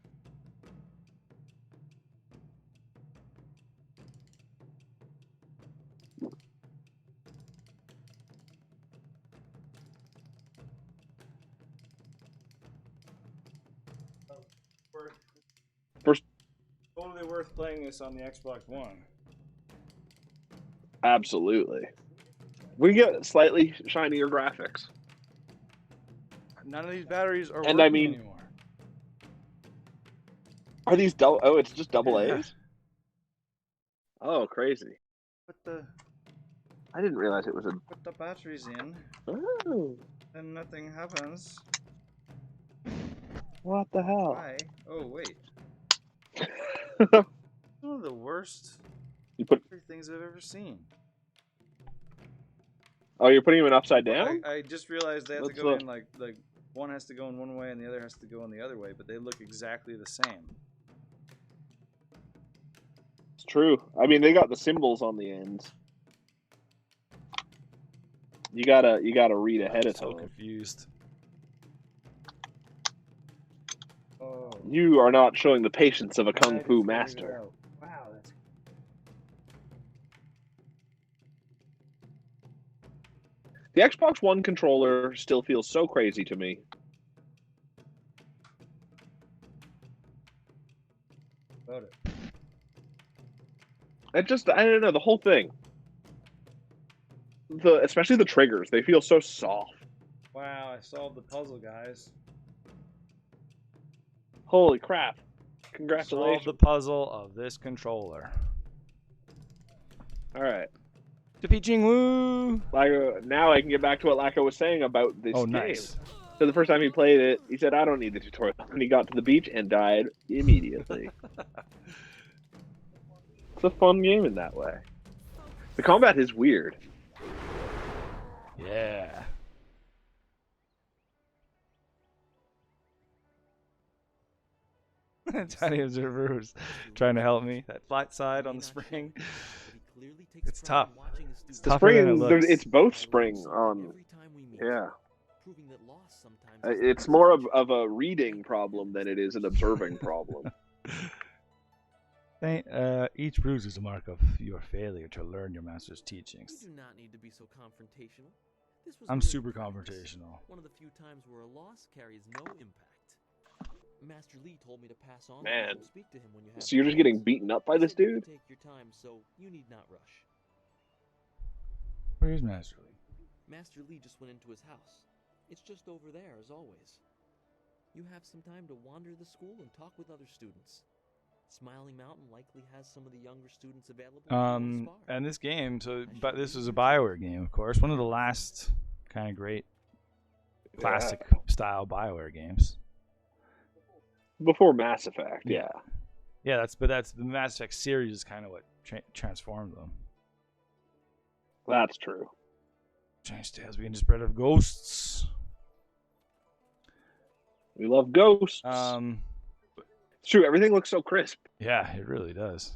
Totally worth playing this on the Xbox One. Absolutely. We get slightly shinier graphics. None of these batteries are working anymore. Are these double? Oh, it's just double A's? Oh, crazy. Put the... I didn't realize it was a... Put the batteries in. Oh. And nothing happens. What the hell? Why? Oh, wait. One of the worst things I've ever seen. Oh, you're putting them upside down? I just realized they have to go in like one has to go in one way and the other has to go in the other way, but they look exactly the same. It's true. I mean, they got the symbols on the ends. You gotta read ahead of time. So confused. You are not showing the patience of a kung fu master. Wow, that's... The Xbox One controller still feels so crazy to me. About it. I don't know, the whole thing. Especially the triggers, they feel so soft. Wow, I solved the puzzle, guys. Holy crap. Congratulations. Solved the puzzle of this controller. Alright. Defeat Jingwu! Now I can get back to what Lacko was saying about this game. Nice. So the first time he played it, he said, I don't need the tutorial. And he got to the beach and died immediately. It's a fun game in that way. The combat is weird. Yeah. Tiny Observer was trying to help me. That flat side on the spring. It's tough. It's The tougher than it spring, looks. it's both spring on. Yeah. It's more of a reading problem than it is an observing problem. Each bruise is a mark of your failure to learn your master's teachings. You do not need to be so confrontational. This was I'm mere super practice. confrontational. One of the few times where a loss carries no impact. Master Lee told me to pass on. Man. and speak to him when you have So you're just getting beaten up by this dude? Take your time, so you need not rush. Where's Master Lee? Master Lee just went into his house. It's just over there, as always. You have some time to wander the school and talk with other students. Smiling Mountain likely has some of the younger students available. And this game, but this was a BioWare game, of course. One of the last kind of great classic style BioWare games. Before Mass Effect, yeah. Yeah, that's the Mass Effect series is kind of what transformed them. That's true. Change tales begin to spread of ghosts. We love ghosts. It's true, everything looks so crisp. Yeah, it really does.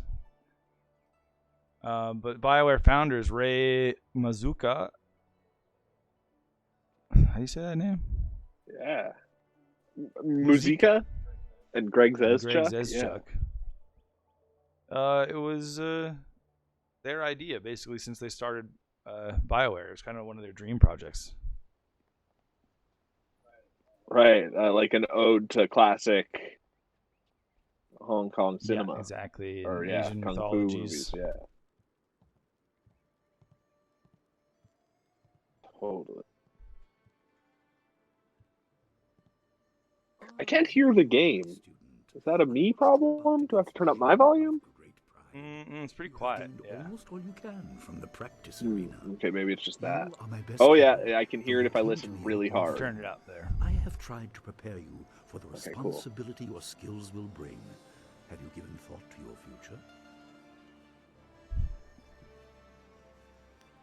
But BioWare founders Ray Mazuka. How do you say that name? Yeah. Muzika and Greg Zeschuk. It was their idea, basically, since they started BioWare. It was kind of one of their dream projects. Right, like an ode to classic Hong Kong cinema. Yeah, exactly. Or Asian Kung Fu mythologies. movies, yeah. Totally. I can't hear the game. Is that a me problem? Do I have to turn up my volume? It's pretty quiet. Yeah. Almost all you can from the practice arena. Okay, maybe it's just that. You are my best Oh yeah, friend. I can hear it if I listen really hard. Turn it up there. I have tried to prepare you for the Okay, cool. responsibility your skills will bring. Have you given thought to your future?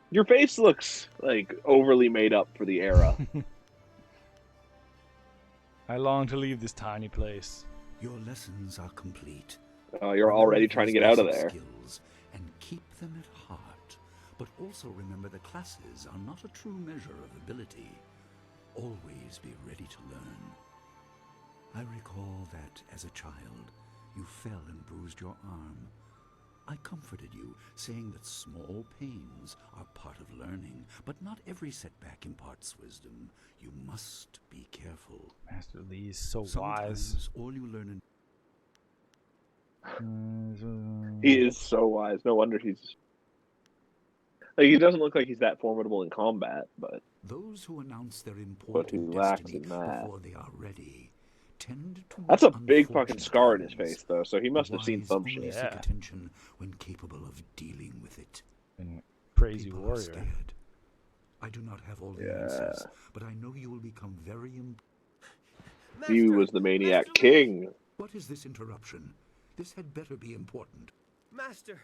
Your face looks like overly made up for the era. I long to leave this tiny place. Your lessons are complete. You're already trying to get out of there. Skills and keep them at heart. But also remember the classes are not a true measure of ability. Always be ready to learn. I recall that as a child, you fell and bruised your arm. I comforted you, saying that small pains are part of learning, but not every setback imparts wisdom. You must be careful. Master Lee is so Sometimes wise. all you learn He is so wise. No wonder he's... Like, he doesn't look like he's that formidable in combat, but... Those who announce their important lacks destiny in that. before they are ready tend to That's a miss big fucking unfortunate scar in his things. face, though, so he must have The seen wise some only shit. seek Yeah. attention when capable of dealing with it. And crazy People are warrior. scared. I do not have all the Yeah. answers, but I know you will become very He was the Maniac King. What is this interruption? This had better be important. Master,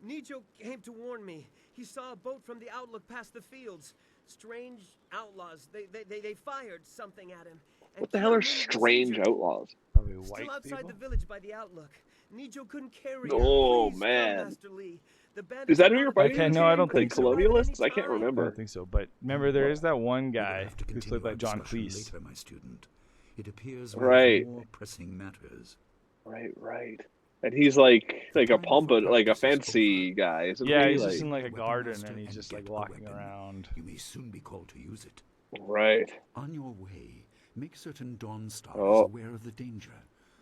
Nijo came to warn me. He saw a boat from the outlook past the fields. Strange outlaws. They fired something at him. And What the hell are Kira was strange injured. outlaws? Probably Still white outside people. the village by the outlook. Nijo couldn't carry her. Oh, Please come, man. Master Lee. The bandits Is that who are you're on fighting? Okay, no, I don't Like think so. colonialists? I can't Anytime. I remember. don't think so. But remember, there is that one We will guy have to who's continue played by our John discussion Cleese. later, my student. It appears we Right. have more pressing matters. Right. And he's like a fancy guy, isn't he? Yeah, he's like, just in like a Weapon garden master and he's and just like get a walking weapon. around. You may soon be called to use it. Right. On your way, make certain Dawnstar is Oh. aware of the danger.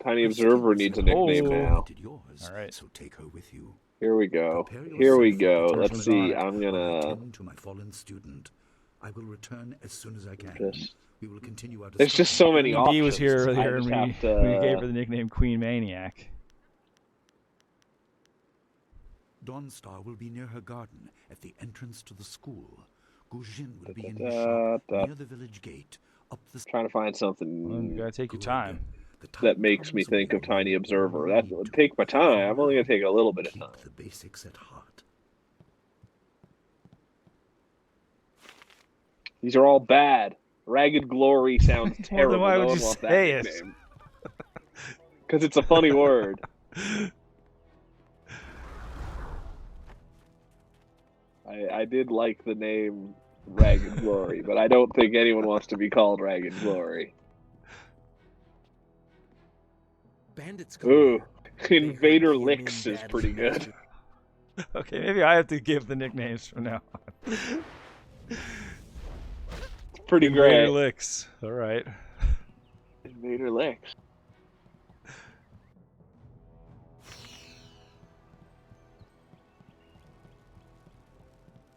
Tiny Her Observer skills needs a have nickname always now. complemented yours, All right. so take her with you. Here we go. Prepare Here we yourself for go. the Let's see. judgment. I'm I'll gonna attend to my fallen student. I will return as soon as I can. just. We will continue our There's just so many Queen Bee was options. here I earlier just and have to. we gave her the nickname Queen Maniac. Dawnstar will be near her garden at the entrance to the school. Gujin will be in his shop near the village gate. Up the Trying to find Well, something you gotta take your Good. time. The time that makes me comes think when of you Tiny will Observer. all That need would to. take my time. I'm For only gonna now, take a little bit of keep time. the basics at heart. These are all bad. Ragged Glory sounds Well, terrible. then why No would one you wants that say it? nickname. Because it's a funny word. I did like the name Ragged Glory, but I don't think anyone wants to be called Ragged Glory. Bandits come Ooh, here. Invader They hurt Licks P&E is badly, pretty good. Master. Okay, maybe I have to give the nicknames from now on. Pretty Invader great. Licks. All right. Invader Licks.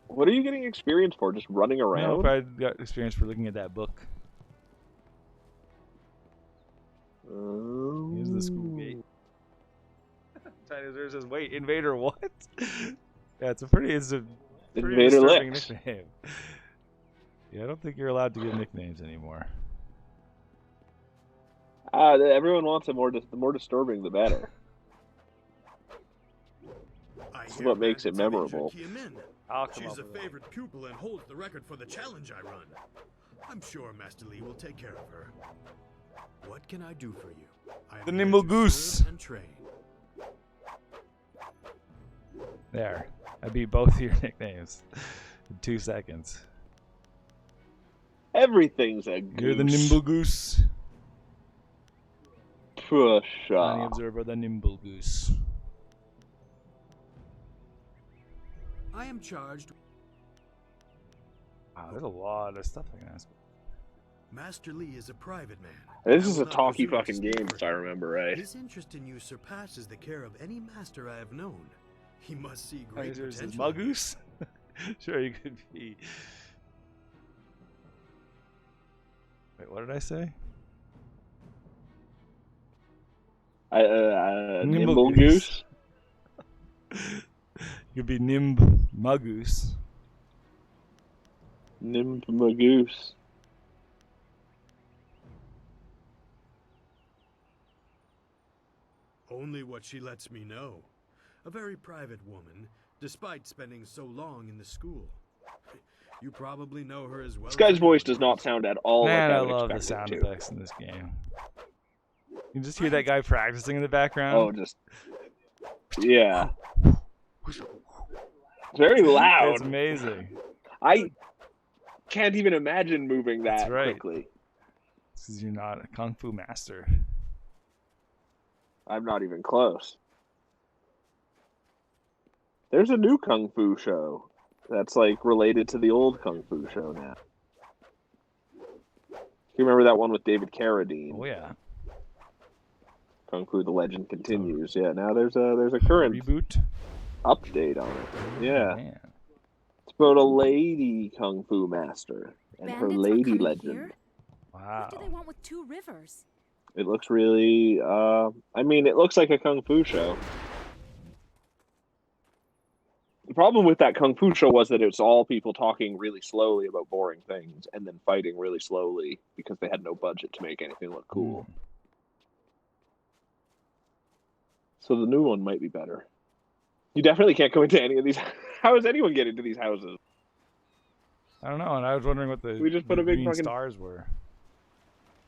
What are you getting experience for? Just running around? No, but I got experience for looking at that book. Here's the school gate. Tiny Observer says, "Wait, Invader what?" Yeah, it's a pretty Invader disturbing Licks. nickname. Yeah, I don't think you're allowed to give nicknames anymore. Everyone wants it more. The more disturbing, the better. That's what makes it memorable. I'll come She's up a with it. favorite pupil and holds the record for the challenge I run. I'm sure Master Lee will take care of her. What can I do for you? I am The here Nimble to Goose. serve and train. There, I beat both of your nicknames in 2 seconds. Everything's a goose. You're the Nimble Goose. Push Tiny off. Observer, the Nimble Goose. I am charged. Wow, there's a lot of stuff I can ask. Master Lee is a private man. This I is will a not talky presume to fucking speak game, for if I him. remember right. His interest in you surpasses the care of any master I have known. He must see Tiny great Observer says, potential. in you. Muggoose? Sure, you could be. Wait, what did I say? Nimble Goose. You could be Nimb Muggoose. Nimble Goose. Only what she lets me know. A very private woman, despite spending so long in the school. You probably know her as well. This as guy's voice anyone does not else. sound at all Man, like I I would love the expect sound it to. effects in this game. You just hear that guy practicing in the background. Oh, just yeah. It's very loud. It's amazing. I can't even imagine moving that That's right. quickly. Because you're not a kung fu master. I'm not even close. There's a new kung fu show that's like related to the old kung fu show now. You remember that one with David Carradine? Oh yeah. Kung Fu: The Legend Continues. Yeah, now there's a current Reboot. update on it. Yeah, Man. it's about a lady kung fu master and her Bandits are lady coming legend. here? Wow. What do they want with 2 rivers? It looks really. I mean, it looks like a kung fu show. The problem with that kung fu show was that it's all people talking really slowly about boring things and then fighting really slowly because they had no budget to make anything look cool. So the new one might be better. You definitely can't go into any of these. How does anyone get into these houses? I don't know, and I was wondering what the, We just put the a big green fucking- stars were.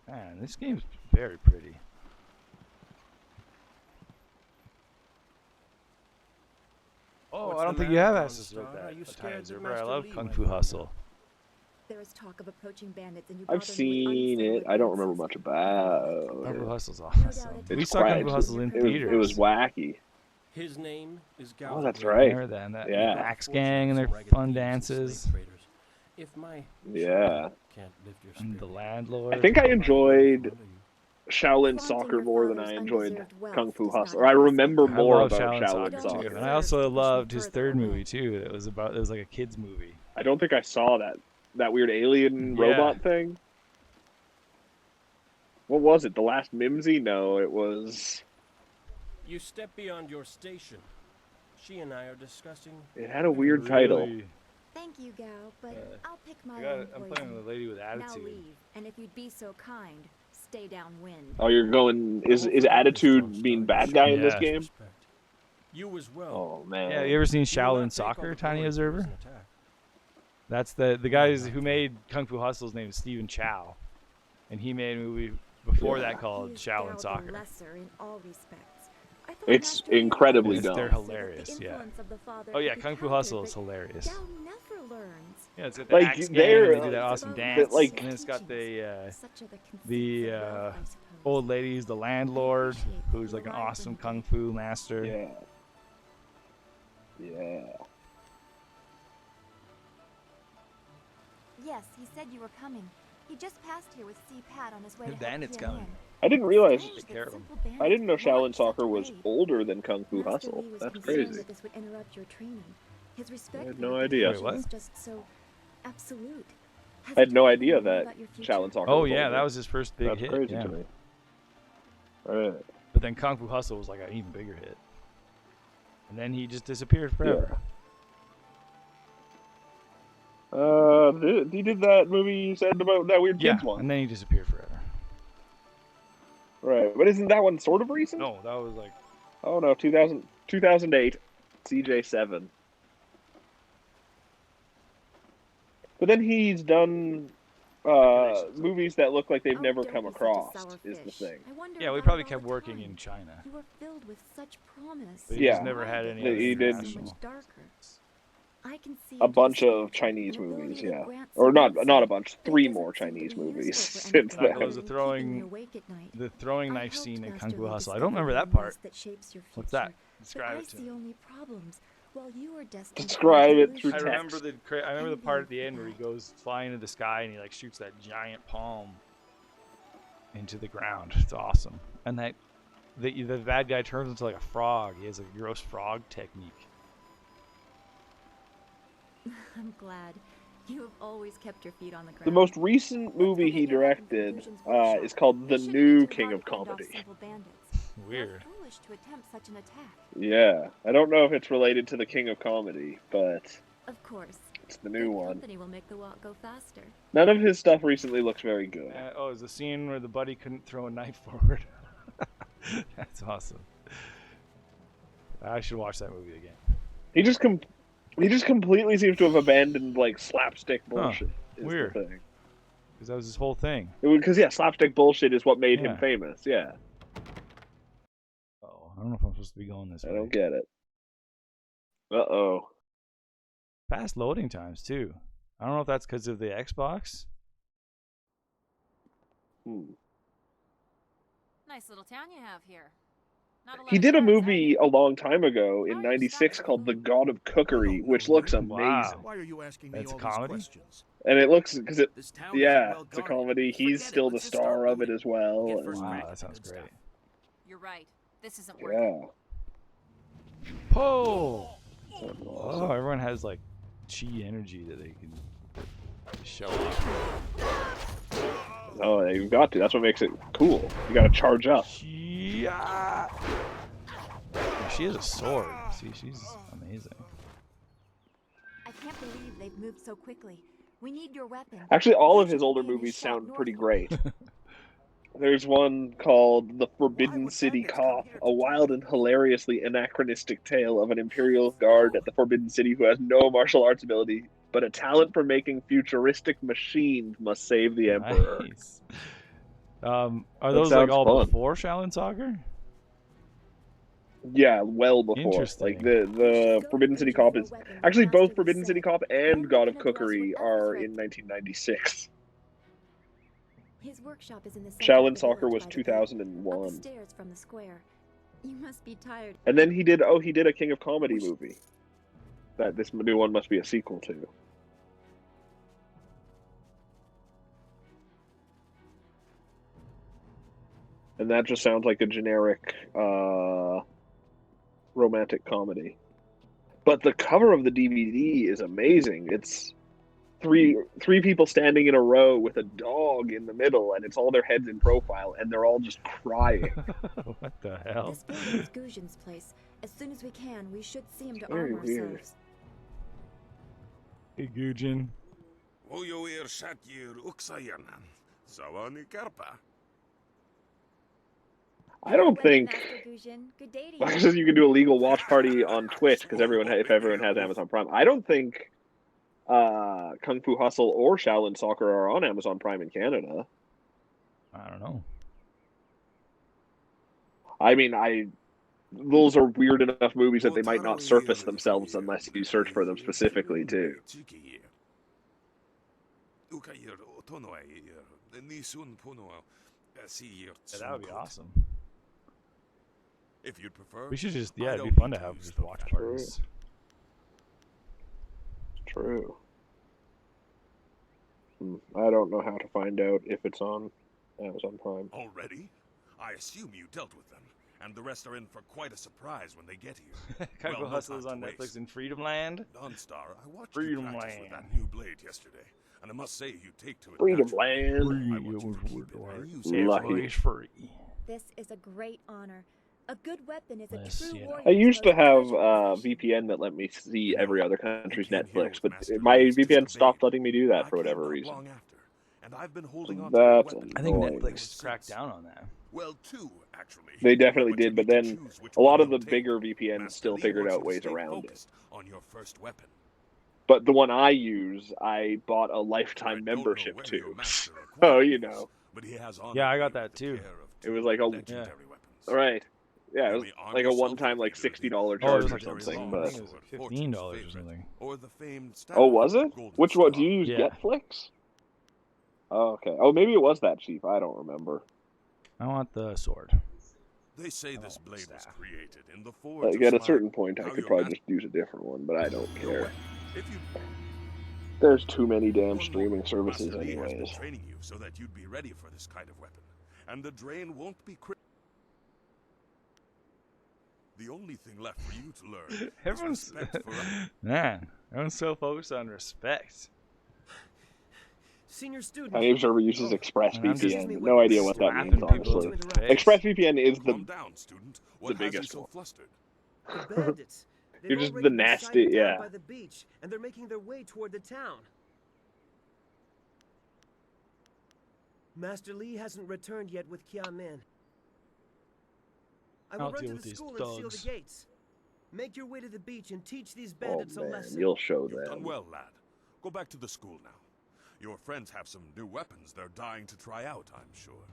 Man, this game's very pretty. Oh, What's I don't the think you have matter, access to Dawnstar? that. Are you a scared Times that River. I Master love Lee Kung might Fu find Hustle. there is talk of approaching bandits and you I've seen it. I don't remember much about Kung Fu it. Hustle's awesome. We saw Kung Fu Hustle in theaters. It was wacky. His name is Oh, that's right. That yeah. The Axe Gang and their fun dances. If my yeah. Can't lift your and the landlord. I think I enjoyed Shaolin Soccer more than I enjoyed Kung Fu Hustle. Or I remember more about Shaolin Soccer. And I also loved his third movie too. It was like a kids movie. I don't think I saw that weird alien robot thing. What was it? The Last Mimsy? No, it was. You step beyond your station. She and I are discussing. It had a weird title. Thank you, Gao, but I'll pick my own I'm poison. playing with a lady with attitude. Now leave, and if you'd be so kind, stay downwind. Oh, you're going. Is attitude being bad guy in this game? You as well. Oh man. Yeah, you ever seen Shaolin Soccer, Tiny Observer? That's the guys who made Kung Fu Hustle's name is Stephen Chow, and he made a movie before that called Shaolin Soccer. Lesser in all respects. It's incredibly dumb. They're hilarious, yeah. Oh yeah, Kung Fu Hustle is hilarious. Gao never learns. Yeah, it's got the Like, Axe Gang, they're- and they do that awesome dance, like- and it's got the old lady who's the landlord, who's like an awesome Kung Fu master. Yeah. Yeah. Yes, he said you were coming. He just passed here with C-Pat on his way The to bandits help coming. I didn't realize. Take care of 'em. I didn't know Shaolin Soccer was older than Kung Fu Hustle. That's crazy. That this would interrupt your training. His respect I had for no your idea. profession Wait, is what? just so absolute. I had no idea that Shaolin Soccer. Oh was yeah, older. that was his first big That's hit. crazy Yeah. to me. Right. But then Kung Fu Hustle was like an even bigger hit, and then he just disappeared forever. He did that movie you said about that weird Yeah, kids one. and then he disappeared forever. Right, but isn't that one sort of recent? No, that was like. Oh no, 2008, CJ7. But then he's done movies that look like they've never come across. Is the thing. Yeah, we probably kept working in China. You were filled with such promise. But he just never had any. He did I can see a bunch of Chinese movies, yeah, or not a bunch, 3 more Chinese movies since then. There was the throwing knife scene in Kung Fu Hustle. I don't remember that part. What's that? Describe it to me. Describe it through I text. remember the part at the end where he goes flying into the sky and he like shoots that giant palm into the ground. It's awesome. And that the bad guy turns into like a frog. He has a gross frog technique. I'm glad. You have always kept your feet on the ground. The most recent movie he directed is called The New King of Comedy. Weird. Foolish to attempt such an attack. Yeah, I don't know if it's related to The King of Comedy, but Of course. it's the new one. Company will make the walk go faster. None of his stuff recently looks very good. Oh, it's a scene where the buddy couldn't throw a knife forward. That's awesome. I should watch that movie again. He just completely seems to have abandoned like slapstick bullshit. Is Weird. The thing. Because that was his whole thing. Because slapstick bullshit is what made him famous. Yeah. Oh, I don't know if I'm supposed to be going this way. I don't get it. Uh-oh. Fast loading times too. I don't know if that's because of the Xbox. Nice little town you have here. He did a movie a long time ago in '96 called The God of Cookery, which looks amazing. Wow. Why are you asking me That's all a comedy? these questions? And it looks it's a well comedy. He's still the star of it as well. and- Wow, that sounds great. You're right. This isn't working. Yeah. Oh, everyone has like chi energy that they can show off. Oh, you've got to. That's what makes it cool. You got to charge up. Yeah. She has a sword. See, she's amazing. I can't believe they've moved so quickly. We need your weapon. Actually, all of his older movies sound pretty great. There's one called The Forbidden City Cop, a wild and hilariously anachronistic tale of an Imperial guard at the Forbidden City who has no martial arts ability, but a talent for making futuristic machines must save the Emperor. Nice. Are those like all fun. before Shaolin Soccer? Yeah, well before. Like the Forbidden City Cop is actually both Forbidden City Cop and God of Cookery are in 1996. His workshop is in the Shaolin Soccer was 2001. Stairs from the square. You must be tired. And then he did a King of Comedy movie that this new one must be a sequel to. And that just sounds like a generic romantic comedy. But the cover of the DVD is amazing. It's three people standing in a row with a dog in the middle, and it's all their heads in profile, and they're all just crying. What the hell? This building is Gujin's place. As soon as we can, we should see him to arm ourselves. Hey, Gujin. I don't think because you can do a legal watch party on Twitch because if everyone has Amazon Prime. I don't think Kung Fu Hustle or Shaolin Soccer are on Amazon Prime in Canada. I don't know. I mean, those are weird enough movies that they might not surface themselves unless you search for them specifically too. Yeah, that would be awesome. If you'd prefer, we should just it'd be fun to have just watch parties. True. I don't know how to find out if it's on Amazon Prime. Already? I assume you dealt with them, and the rest are in for quite a surprise when they get here. Kung Fu Hustle is on Netflix in Freedom Land. Non-Star, I watched Freedom you practice Land with that new blade yesterday, and I must say you take to it. Freedom naturally. Land. This is a great honor. A good weapon is a true warrior. I used to have VPN that let me see every other country's Netflix, but my VPN stopped letting me do that for whatever reason. And I've been holding on That's I think Netflix cracked down on that. Well, two, actually. They definitely did, but then a lot of the bigger VPNs still figured out ways around it. On your first weapon. But the one I use, I bought a lifetime membership to. So, you know. Yeah, I got that too. It was like right. Yeah, it was like a one-time like $60 charge or something. But $15 or something. Oh, was it? Which one? Do you use Netflix? Oh, okay. Oh, maybe it was that cheap. I don't remember. I want the sword. They say this blade was created in the forge. Like at a certain point, I could probably just use a different one, but I don't care. There's too many damn streaming services, anyways. Training you so that you'd be ready for this kind of weapon, and the drain won't be. The only thing left for you to learn. Everyone's everyone's so focused on respect. Senior student. My name server uses ExpressVPN. No idea what that means, honestly. ExpressVPN is the biggest one. The bandits. You're just the nasty, yeah. By the beach, and they're making their way toward the town. Master Li hasn't returned yet with Kia Min. I will run to the school and seal the gates. Make your way to the beach and teach these bandits a lesson. You'll show them. You've done well, lad. Go back to the school now. Your friends have some new weapons they're dying to try out, I'm sure.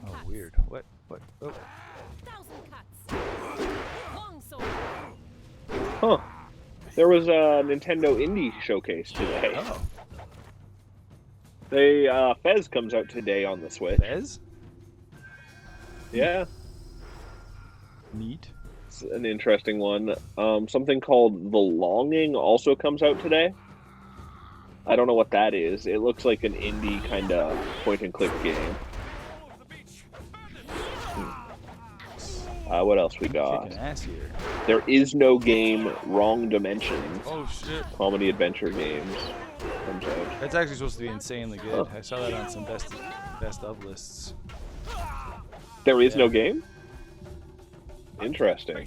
Oh, weird. What? Oh. 1,000 cuts. Long sword. Huh. There was a Nintendo Indie Showcase today. Oh. Fez comes out today on the Switch. Fez? Yeah. Neat. It's an interesting one. Something called The Longing also comes out today. I don't know what that is. It looks like an indie kind of point-and-click game. What else we got? Kicking ass here. There is no game. Wrong Dimensions. Oh shit! Comedy adventure games comes out. That's actually supposed to be insanely good. I saw that on some best of lists. There is no game? Interesting.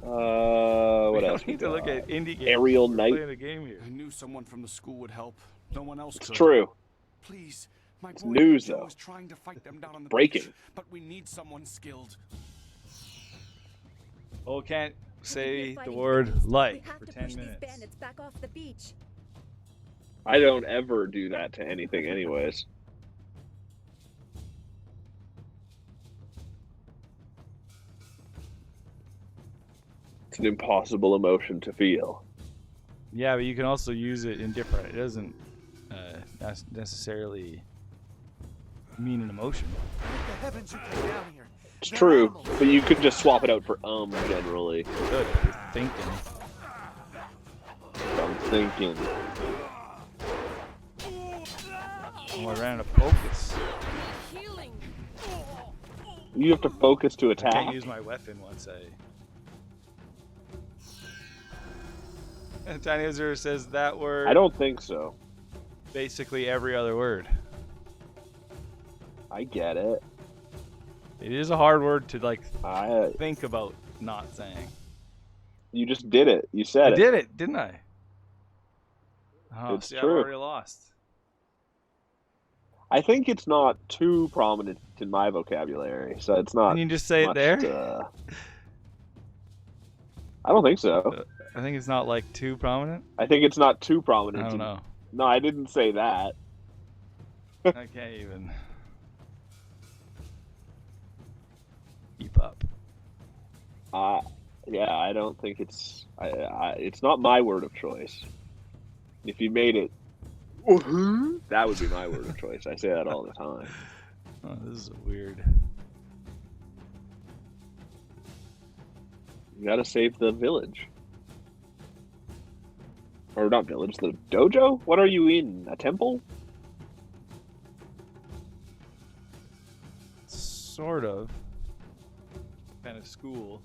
What else? We need to look at indie games. Aerial Knight. Playing a game here. I knew someone from the school would help. No one else could. It's true. Please, my it's boy news Joe though. is trying to fight them down on the breaking. Beach, but we need someone skilled. Oh, can't say the word like for 10 minutes. Bandits back off the beach. I don't ever do that to anything anyways. It's an impossible emotion to feel. Yeah, but you can also use it in different. It doesn't necessarily mean an emotion. What the heavens you came down here? It's true, but you could just swap it out for generally. Good, if you're thinking. I'm thinking. Oh, I ran out of focus. You have to focus to I attack. can't use my weapon once I. Tiny Observer says that word. I don't think so. Basically every other word. I get it. It is a hard word to like I think about not saying. You just did it. You said it. I did it, didn't I? Oh, It's see, true. I've already lost. I think it's not too prominent in my vocabulary, so it's not. Can you just say much, it there? I don't think so. I think it's not like too prominent. I think it's not too prominent. I don't know. No, I didn't say that. I can't even keep up. Yeah, I don't think it's. It's not my word of choice. If you made it, that would be my word of choice. I say that all the time. Oh, this is weird. You gotta save the village. Or not village, the dojo? What are you in? A temple? Sort of. Kind of school.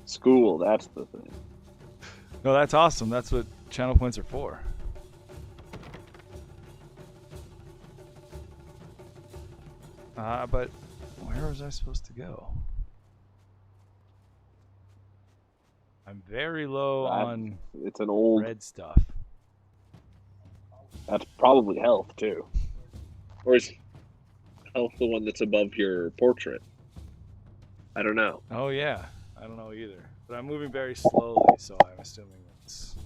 School, that's the thing. No, that's awesome. That's what channel points are for. But where was I supposed to go? I'm very low on it's an old red stuff. That's probably health too. Or is health the one that's above your portrait? I don't know. Oh yeah, I don't know either. But I'm moving very slowly, so I'm assuming it's...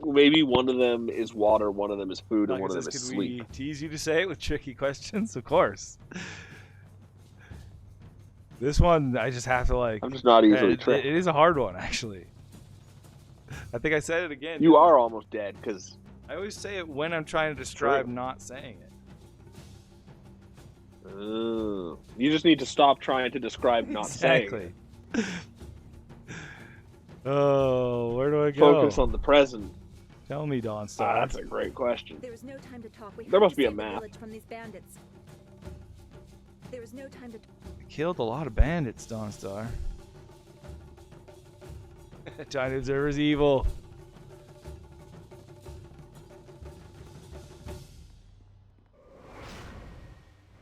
Maybe one of them is water, one of them is food, and Like one of it them is says, sleep. Could we tease you to say it with tricky questions? Of course. This one, I just have to like... I'm just not easily tricked. It is a hard one, actually. I think I said it again. You are almost dead, because... I always say it when I'm trying to describe not saying it. You just need to stop trying to describe not saying it. Oh, where do I go? Focus on the present. Tell me, Dawnstar. That's a great question. There is no time to talk. We There have must to be a save the map. village from these bandits. There is no time to. I killed a lot of bandits, Dawnstar. Tiny Observer's evil.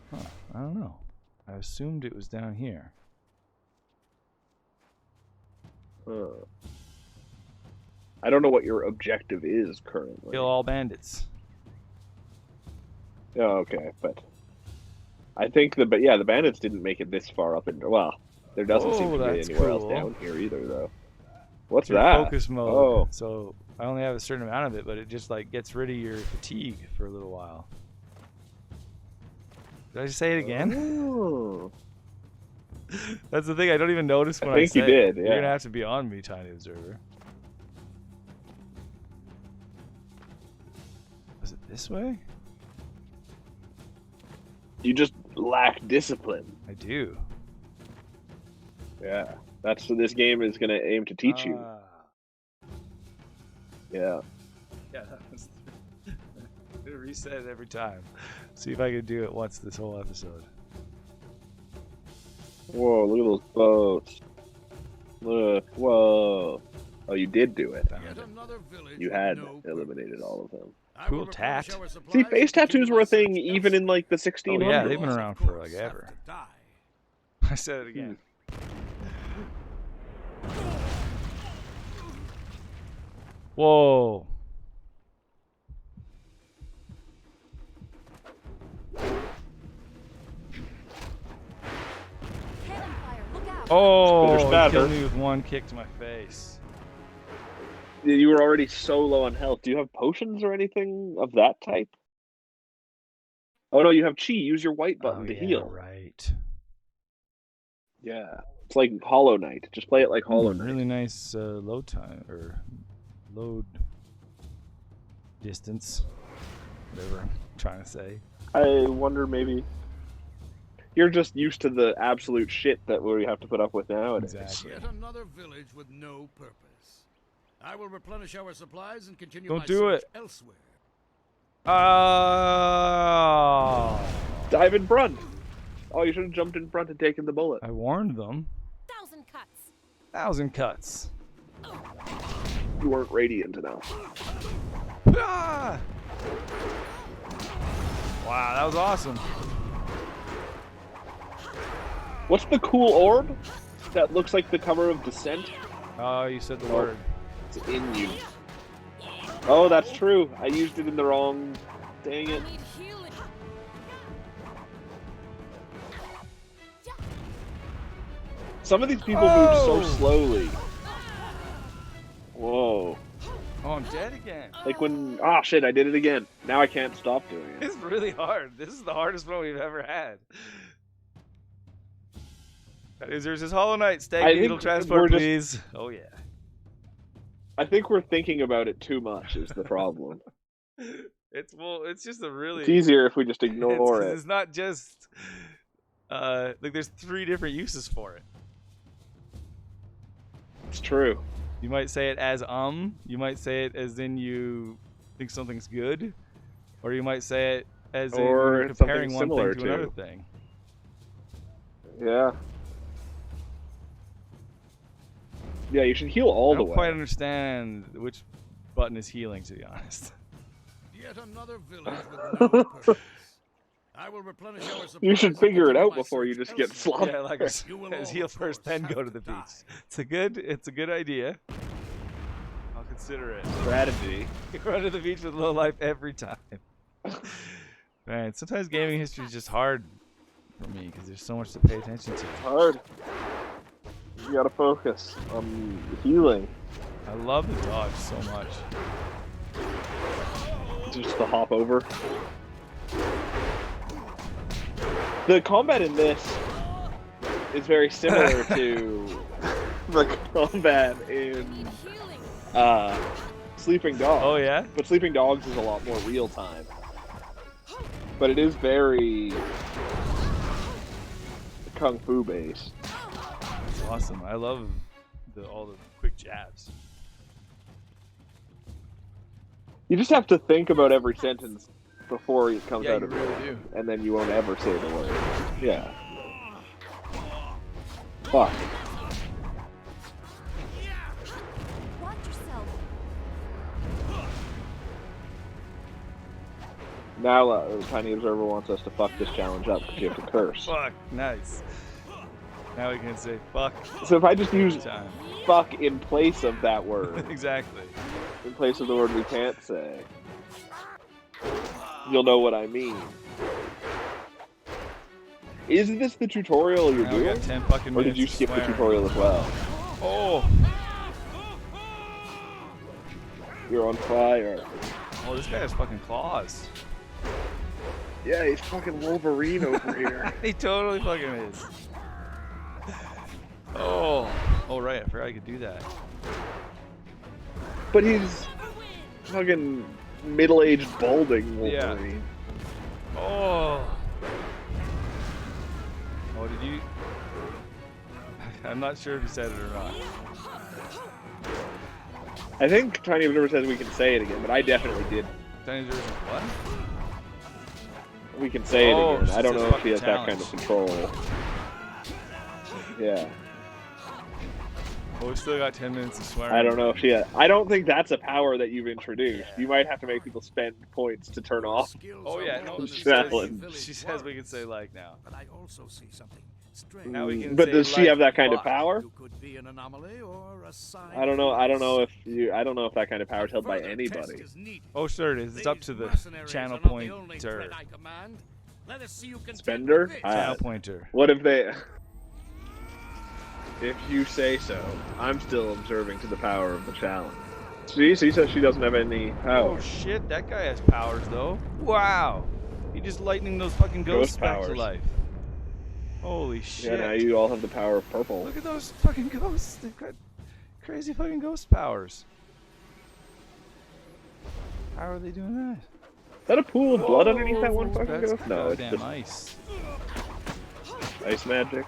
Huh, I don't know. I assumed it was down here. I don't know what your objective is currently. Kill all bandits. Oh, okay, but I think the bandits didn't make it this far up into. Well, there doesn't seem to be that's anywhere else cool. down here either, though. What's Your that? Focus mode. Oh, So I only have a certain amount of it, but it just like gets rid of your fatigue for a little while. Did I just say it again? Oh. That's the thing. I don't even notice when I think say you did. it. Yeah. You're gonna have to be on me, Tiny Observer. Was it this way? You just lack discipline. I do. Yeah, that's what this game is going to aim to teach you. Yeah. Yeah, that was... I'm gonna reset it every time. See if I can do it once this whole episode. Whoa, look at those boats. Look, whoa. Oh, you did do it. You had eliminated all of them. Cool tat. See, face tattoos were a thing even in like the 1600s. Oh yeah, they've been around for like ever. I said it again. Whoa. Oh, he killed me with one kick to my face. You were already so low on health. Do you have potions or anything of that type? Oh no, you have chi. Use your white button to heal. Right. Yeah, it's like Hollow Knight. Just play it like Hollow Knight. Really nice load time or load distance, whatever I'm trying to say. I wonder maybe you're just used to the absolute shit that we have to put up with nowadays. Exactly. Yet another village with no purpose. I will replenish our supplies and continue Don't my do search it. elsewhere. Oh. Dive in front. Oh, you should have jumped in front and taken the bullet. I warned them. 1,000 cuts. 1,000 cuts. You weren't radiant enough. Ah! Wow, that was awesome. What's the cool orb that looks like the cover of Descent? Oh, you said the word. It's in you. Oh, that's true. I used it in the wrong. Dang it. Some of these people move so slowly. Whoa. Oh, I'm dead again. Like when... Ah, shit, I did it again. Now I can't stop doing it. It's really hard. This is the hardest one we've ever had. There's this Hollow Knight Stag Beetle Transport, please. Oh, yeah. I think we're thinking about it too much is the problem. It's just a really... It's easier if we just ignore it. It's not just... like, there's 3 different uses for it. It's true. You might say it as you might say it as in you think something's good, or you might say it as in you're comparing one thing to another thing. Yeah. Yeah, you should heal all the way. I don't quite understand which button is healing, to be honest. Yet another village with no purpose. I will replenish our supplies. You should figure it out before you just get sloppy. Yeah, like as heal first, then go to the beach. It's a good idea. I'll consider it. Strategy. Run to the beach with low life every time. Man, sometimes gaming history is just hard for me because there's so much to pay attention to. It's hard. You gotta focus on healing. I love the dodge so much. Just the hop over. The combat in this is very similar to the combat in Sleeping Dogs. Oh yeah? But Sleeping Dogs is a lot more real time. But it is very kung fu based. Awesome. I love all the quick jabs. You just have to think about every sentence before it comes out of you it, really do. and then you won't ever say the word. Yeah. Fuck. Watch yourself. Now, Tiny Observer wants us to fuck this challenge up because you have to curse. Fuck. Nice. Now we can say fuck. So if I just use fuck in place of that word. Exactly. In place of the word we can't say. You'll know what I mean. Is this the tutorial you're doing? Got 10 fucking or did you skip the tutorial as well? Oh! You're on fire. Oh, this guy has fucking claws. Yeah, he's fucking Wolverine over here. He totally fucking is. Oh! Oh, right, I forgot I could do that. But he's fucking middle-aged balding Wolverine. Yeah. Oh! Oh, did you... I'm not sure if you said it or not. I think Tiny Observer says we can say it again, but I definitely did. Tiny Observer what? We can say it again. I don't know if she has challenge. that kind of control. Yeah. Well, we still got 10 minutes of swearing. I don't know if she has. I don't think that's a power that you've introduced. You might have to make people spend points to turn off. Oh yeah, no, she says we can say like now. But I also see something strange. Now we can But say does she like have that kind of fuck. power? Could be an anomaly or a sign. I don't know. I don't know if that kind of power is held by anybody. Oh sure it is. It's up to the channel pointer. Let us see you Spender? Channel pointer. What if they... If you say so, I'm still observing to the power of the challenge. See, she says she doesn't have any power. Oh shit, that guy has powers though. Wow. He just lightning those fucking ghosts back to life. Holy shit. Yeah, now you all have the power of purple. Look at those fucking ghosts. They've got crazy fucking ghost powers. How are they doing that? Is that a pool of blood underneath that one fucking ghost? No, it's just ice. Ice magic.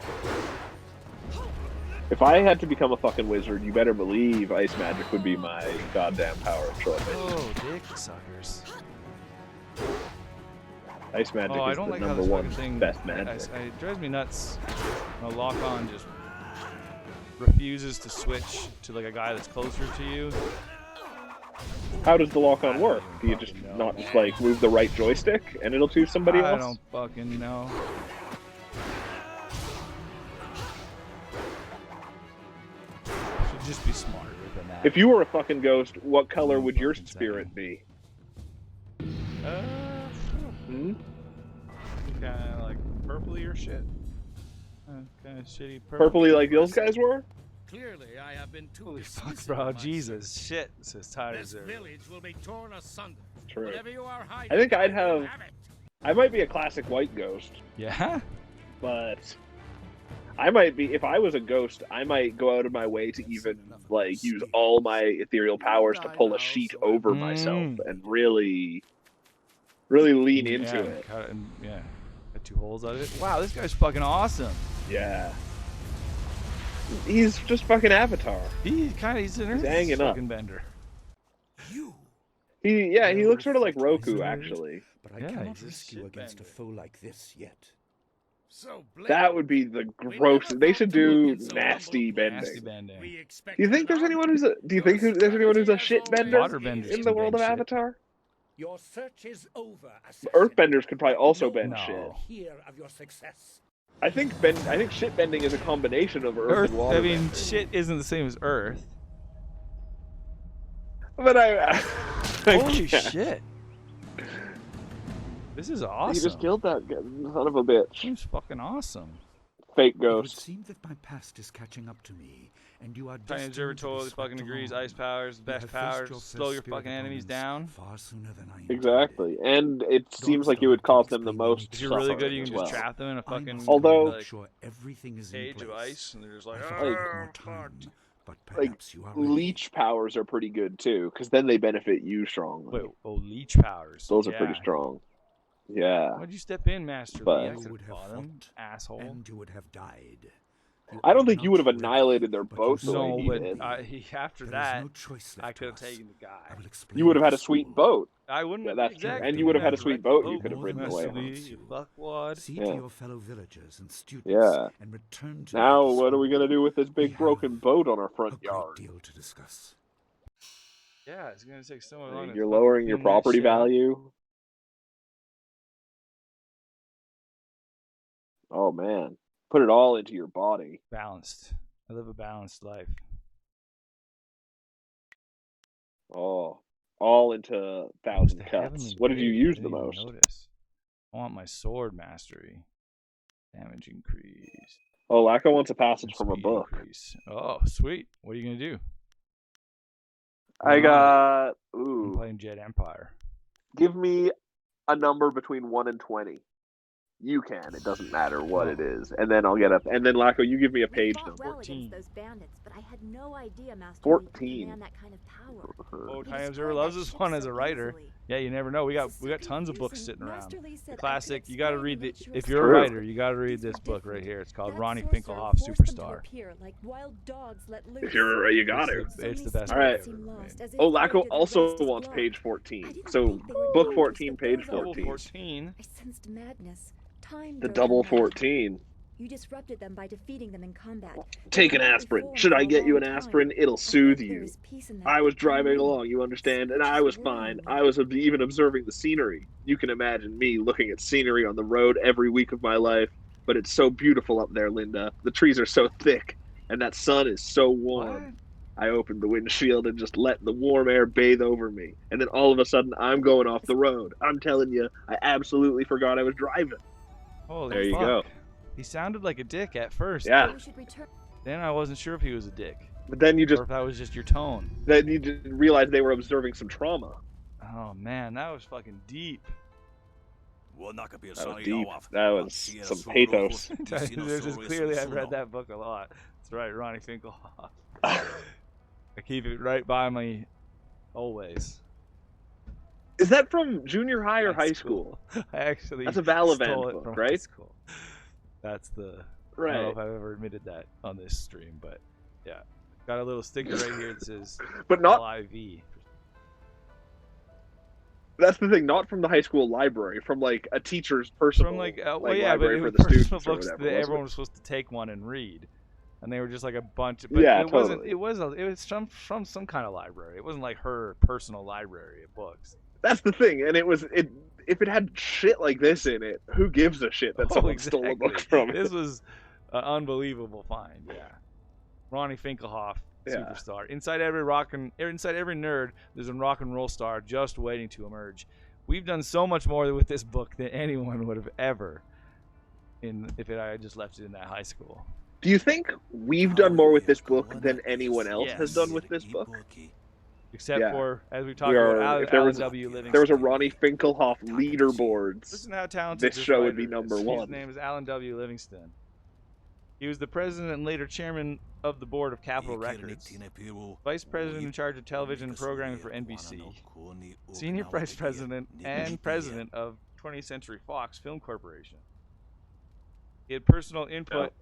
If I had to become a fucking wizard, you better believe ice magic would be my goddamn power of choice. Oh, dick suckers. Ice magic is the like number one best magic. It drives me nuts. A lock-on just refuses to switch to like a guy that's closer to you. How does the lock-on work? Do you just not just like move the right joystick and it'll choose somebody else? I don't fucking know. Should just be smarter than that. If you were a fucking ghost, what color would your spirit be? Kind of like purpley or shit. Kind of shitty purple. Purpley like those guys were? Clearly, I have been too Holy fuck, bro. Jesus. Shit. Says tires there. This village will be torn asunder. True. Whatever you are hiding, I think I'd have... I might be a classic white ghost. Yeah? But... I might be... If I was a ghost, I might go out of my way to even, like, use all my ethereal powers to pull a sheet over myself and really lean into it. Yeah. Got 2 holes out of it. Wow, this guy's fucking awesome. Yeah. He's just fucking Avatar. He's hanging up. Fucking bender. He looks sort of like Roku, actually. But I cannot risk you against a foe like this yet. That would be the gross. They should do nasty bending. Do you think there's anyone who's a shit bender in the world of Avatar? Your search is over. Earthbenders could probably also bend shit. Hear of your success. I think shit bending is a combination of earth and water. I mean, bending. Shit isn't the same as earth. But holy shit! This is awesome. You just killed that son of a bitch. Seems fucking awesome. Fake ghost. It would seem that my past is catching up to me, and you are Tiny Observer totally fucking agrees. Ice powers, best powers, slow your fucking enemies down. Far sooner than I exactly, and it seems like it would cause them the most. If you're really good, you can just trap them in a fucking cage of ice, and they're just like leech powers are pretty good too, because then they benefit you strongly. Wait, leech powers. Those are pretty strong. Yeah. Why'd you step in, Master Lee? I could have fought him, asshole. And you would have died. I don't think you would have annihilated their boat the way he did. After that, I could have taken the guy. You would have had a sweet boat. I wouldn't. Yeah, that's exactly. True. And you would have had a sweet boat you could have ridden away on. You fuckwad. See to your fellow villagers and students. Yeah. And return to now, what are we gonna do with this big broken boat on our front yard? Deal to discuss. Yeah, it's gonna take so long. You're lowering your property value. Oh man, put it all into your body. Balanced. I live a balanced life. Oh, all into 1,000 cuts. What did you use the most? Notice. I want my sword mastery. Damage increase. Oh, Lacko wants a passage from a book. Increase. Oh, sweet. What are you gonna do? I got. I'm playing Jade Empire. Give me a number between 1 and 20. You can. It doesn't matter what it is. And then I'll get up. And then, Lacko, you give me a page number. 14. Those bandits, but I had no idea Master 14. That kind of power. Oh, Tiny Observer loves this one as a writer. Yeah, you never know. We got tons of books sitting around. The classic. You got to read the. If you're a writer, you got to read this book right here. It's called Ronnie Finkelhoff Superstar. If you're, you got to. It's the best. All right. Oh, Lacko also wants page 14. So book 14, page 14. 14. I sensed madness. The double 14. You disrupted them by defeating them in combat. Take an aspirin. Should I get you an aspirin? It'll soothe you. I was driving along, you understand, and I was fine. I was even observing the scenery. You can imagine me looking at scenery on the road every week of my life, but it's so beautiful up there, Linda. The trees are so thick, and that sun is so warm. What? I opened the windshield and just let the warm air bathe over me. And then all of a sudden, I'm going off the road. I'm telling you, I absolutely forgot I was driving. Holy there you fuck. go. He sounded like a dick at first. Yeah. Then I wasn't sure if he was a dick. But then you just... Or if that was just your tone. Then you just realized they were observing some trauma. Oh, man, that was fucking deep. That was deep. That was some pathos. There's just clearly I've read that book a lot. That's right, Ronnie Finkelhoff. I keep it right by me always. Is that from junior high or high school? I actually That's a Valivand stole it book, from right? high school. That's the... Right. I don't know if I've ever admitted that on this stream, but yeah. Got a little sticker right here that says but not LIV. That's the thing, not from the high school library, from like a teacher's personal library for the students or whatever. Everyone was supposed to take one and read, and they were just like a bunch. But yeah, it totally. wasn't. It was from some kind of library. It wasn't like her personal library of books. That's the thing, and if it had shit like this in it, who gives a shit that someone stole a book from it? This was an unbelievable find. Yeah, Ronnie Finkelhoff. Superstar. Inside every nerd, there's a rock and roll star just waiting to emerge. We've done so much more with this book than anyone would have ever if I had just left it in that high school. Do you think we've done more with this book than anyone else has done with this book? Except for, as we talked about, Alan W. Livingston. There was a Ronnie Finkelhoff leaderboards. Listen to how talented this show would be number one. His name is Alan W. Livingston. He was the president and later chairman of the board of Capitol Records, vice president in charge of television and programming for NBC, senior vice president and president of 20th Century Fox Film Corporation. He had personal input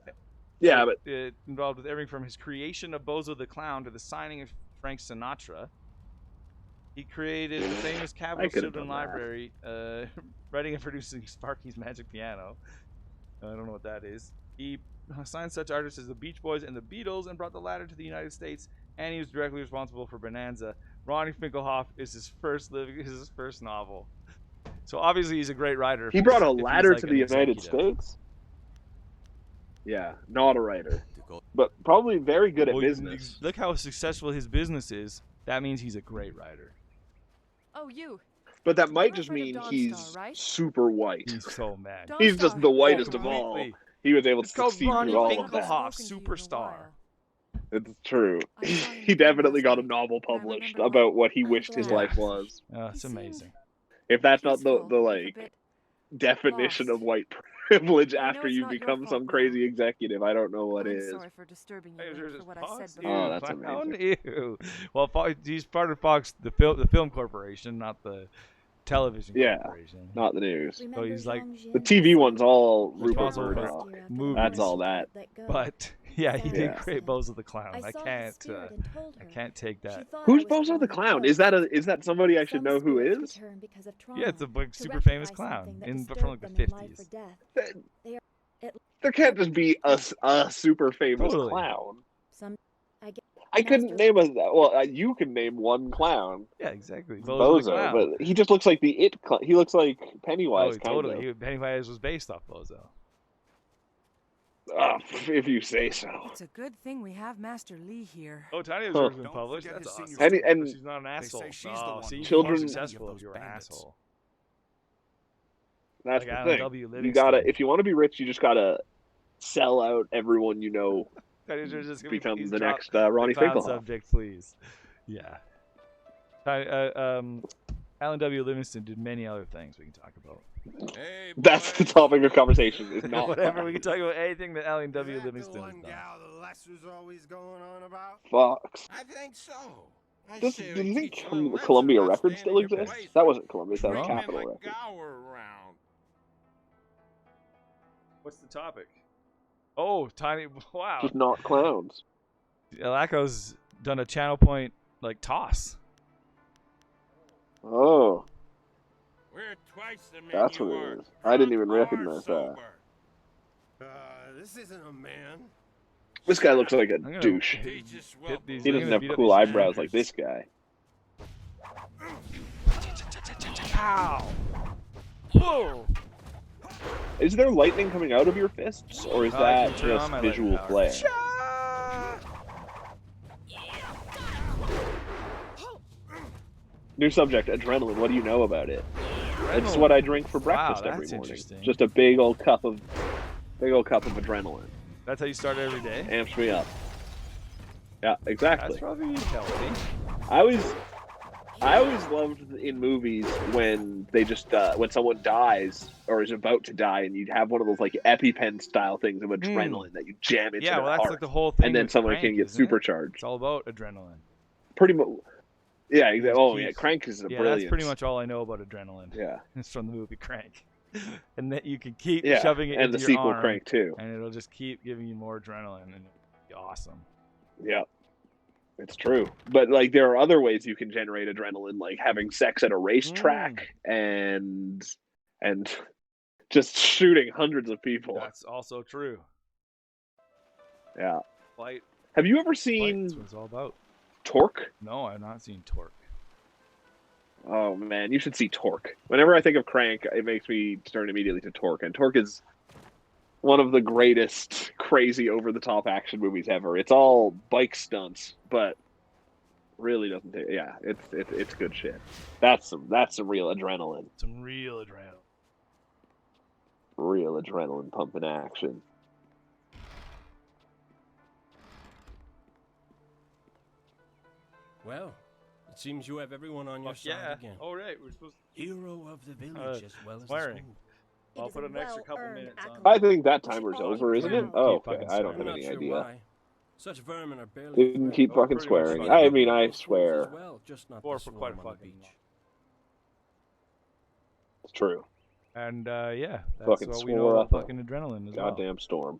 involved with everything from his creation of Bozo the Clown to the signing of Frank Sinatra. He created the famous Capitol Student Library, writing and producing Sparky's Magic Piano. I don't know what that is. He signed such artists as the Beach Boys and the Beatles and brought the latter to the United States, and he was directly responsible for Bonanza. Ronnie Finkelhoff is his first novel. So obviously he's a great writer. He brought a ladder to the United States? Yeah, not a writer. But probably very good at business. Look how successful his business is. That means he's a great writer. Oh, you. But that might just mean he's super white. He's so mad. He's just the whitest of all. He was able to succeed through all of that. Superstar. It's true. He definitely got a novel published about what he wished his life was. It's amazing. If that's not the like definition of white privilege after you become some crazy executive, I don't know what is. Sorry for disturbing you for what I said before. Oh, that's amazing. Well, he's part of Fox, the film corporation, not the television corporation. Not the news. So he's like the TV one's all Rupert Murdoch. Movies. That's all that. But yeah, he did create Bozo the Clown. I can't take that. Who's Bozo the Clown? Is that somebody I should know who is? Yeah, it's a super famous clown from like the 50s. There can't just be a super famous clown. I couldn't name you can name one clown. Yeah, exactly. Bozo, but he just looks like the It clown. He looks like Pennywise. Totally. Pennywise was based off Bozo. If you say so. It's a good thing we have Master Lee here. Oh, Tiny's work's been published. That's awesome. And she's not an asshole. Children successful if you're an asshole. That's the thing. You gotta, if you want to be rich, you just gotta sell out everyone you know. Become the next Ronnie Finkelhoff. Subject, please. Yeah. Alan W. Livingston did many other things we can talk about. Hey, that's the topic of conversation. Is not whatever we can talk about anything that Alan W. Livingston has done. The Lester's always going on about? Fox. I think so. Do you think Columbia Records still exists? That wasn't Columbia. That was Capitol Records. What's the topic? Oh, Tiny! Wow. Just not clowns. Alaco's done a channel point toss. Oh. We're twice the man that's what it is. I didn't even recognize that. This isn't a man. This guy looks like a douche. He doesn't have cool eyebrows like this guy. Ow! Whoa! Is there lightning coming out of your fists, or is that just visual flare? New subject, adrenaline. What do you know about it? It's what I drink for breakfast every morning. Just a big old cup of adrenaline. That's how you start every day? Amps me up. Yeah, exactly. That's probably healthy. I always loved in movies when they just when someone dies or is about to die, and you'd have one of those like EpiPen style things of adrenaline that you jam into their that's heart, like the whole thing. And then someone Crank, can get supercharged. It's all about adrenaline. Pretty much. Yeah. Oh yeah. Crank is brilliant. That's pretty much all I know about adrenaline. Yeah. It's from the movie Crank. And that you can keep shoving it into the your sequel arm, Crank too, and it'll just keep giving you more adrenaline, and it'll be awesome. Yeah, it's true. But like, there are other ways you can generate adrenaline, like having sex at a racetrack and just shooting hundreds of people. That's also true. Yeah. Flight. Have you ever seen? That's what it's all about. Torque? No, I've not seen Torque. Oh man, you should see Torque. Whenever I think of Crank, it makes me turn immediately to Torque, and Torque is one of the greatest crazy over-the-top action movies ever. It's all bike stunts, but really doesn't take. Yeah, it's good shit. That's some real adrenaline. Some real adrenaline. Real adrenaline pumping action. Well, it seems you have everyone on your side again. Oh, right. We're supposed to... Hero of the village as well as swearing. the school. I'll put an extra couple minutes on. I think that timer's over, isn't it? Oh, okay. I don't have any idea. Why. Such vermin are barely. Didn't keep fucking swearing. I mean, I swear. Well, just not for quite a fucking beach. It's true. And yeah, that's fucking what we know about fucking adrenaline as well. Goddamn storm.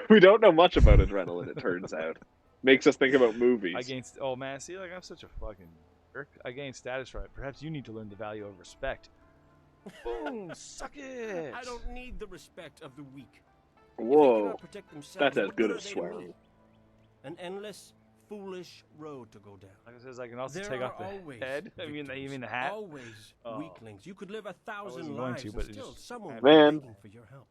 We don't know much about adrenaline, it turns out. Makes us think about movies. Oh man, see, like I'm such a fucking jerk. I gained status right. Perhaps you need to learn the value of respect. Boom, suck it. I don't need the respect of the weak. Whoa, that's as good as swearing. An endless, foolish road to go down. Like I says, I can also take off the head. You mean the hat? Always weaklings. You could live 1,000 lives and still someone man. begging for your help.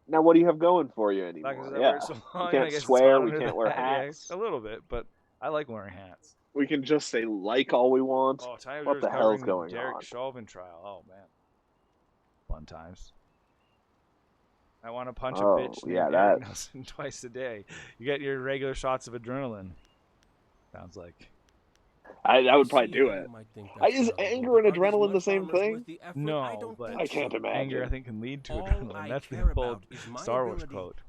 Now, what do you have going for you anymore? We can't swear. We can't wear hats. A little bit, but I like wearing hats. We can just say like all we want. Oh, what the hell's going Derek on? Chauvin trial. Oh man, fun times. I want to punch a bitch named Eric Nelson twice a day. You get your regular shots of adrenaline. Sounds like. I would probably do it. Is anger and adrenaline the same thing? No, but I can't imagine. Anger, I think, can lead to adrenaline. That's the old Star Wars quote.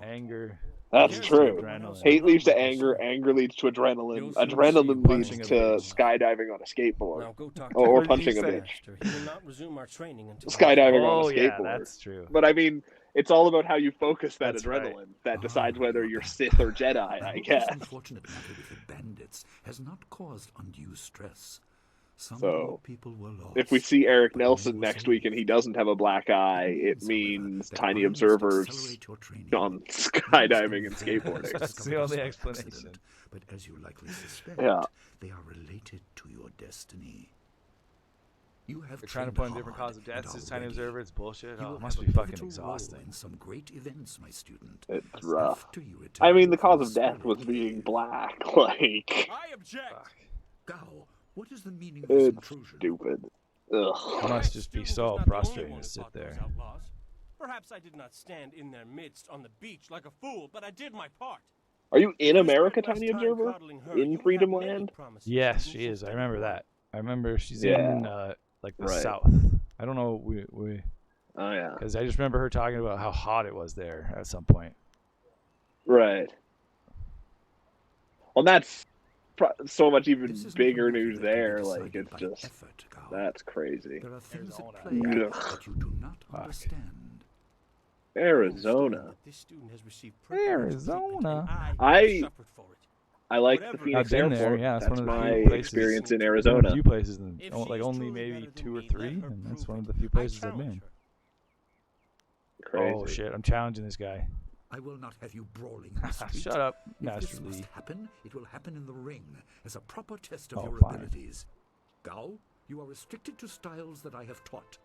Anger. That's true. Adrenaline. Hate leads to anger. Anger leads to adrenaline. Adrenaline leads to skydiving on a skateboard. Or punching a bitch. Skydiving on a skateboard. Yeah, that's true. But I mean, it's all about how you focus that adrenaline that decides whether you're Sith or Jedi, I guess. The unfortunate matter with the bandits has not caused undue stress. So, if we see Eric Nelson next week and he doesn't have a black eye, it means tiny observers on skydiving and skateboarding. That's the only explanation. But as you likely suspect, they are related to your destiny. You have They're trying to put in different cause of death. This tiny observer, it's bullshit. Oh, it must be fucking exhausting. In some great events, my student. It's rough. I mean, the cause of death was being black. Like, I object. Gao, what is the meaning of this intrusion? Stupid. Ugh. It must just be so frustrating to sit there. Perhaps I did not stand in their midst on the beach like a fool, but I did my part. Are you in America, Tiny Observer? In Freedom Land? Yes, she is. I remember that. I remember she's in like the South. I don't know. Oh yeah. Because I just remember her talking about how hot it was there at some point. Right. Well, that's so much even bigger news there. Like, it's just that's crazy. There are things at play that you do not understand. Arizona. Arizona. I like the Phoenix Airport. There, yeah, that's my experience in Arizona. A few places, like only maybe 2 or 3, and that's one of the few places I've been. Crazy. Oh shit! I'm challenging this guy. I will not have you brawling in the street. Shut up, If Master this Lee. must happen, it will happen in the ring as a proper test of Oh, your fine. abilities. Gao, you are restricted to styles that I have taught.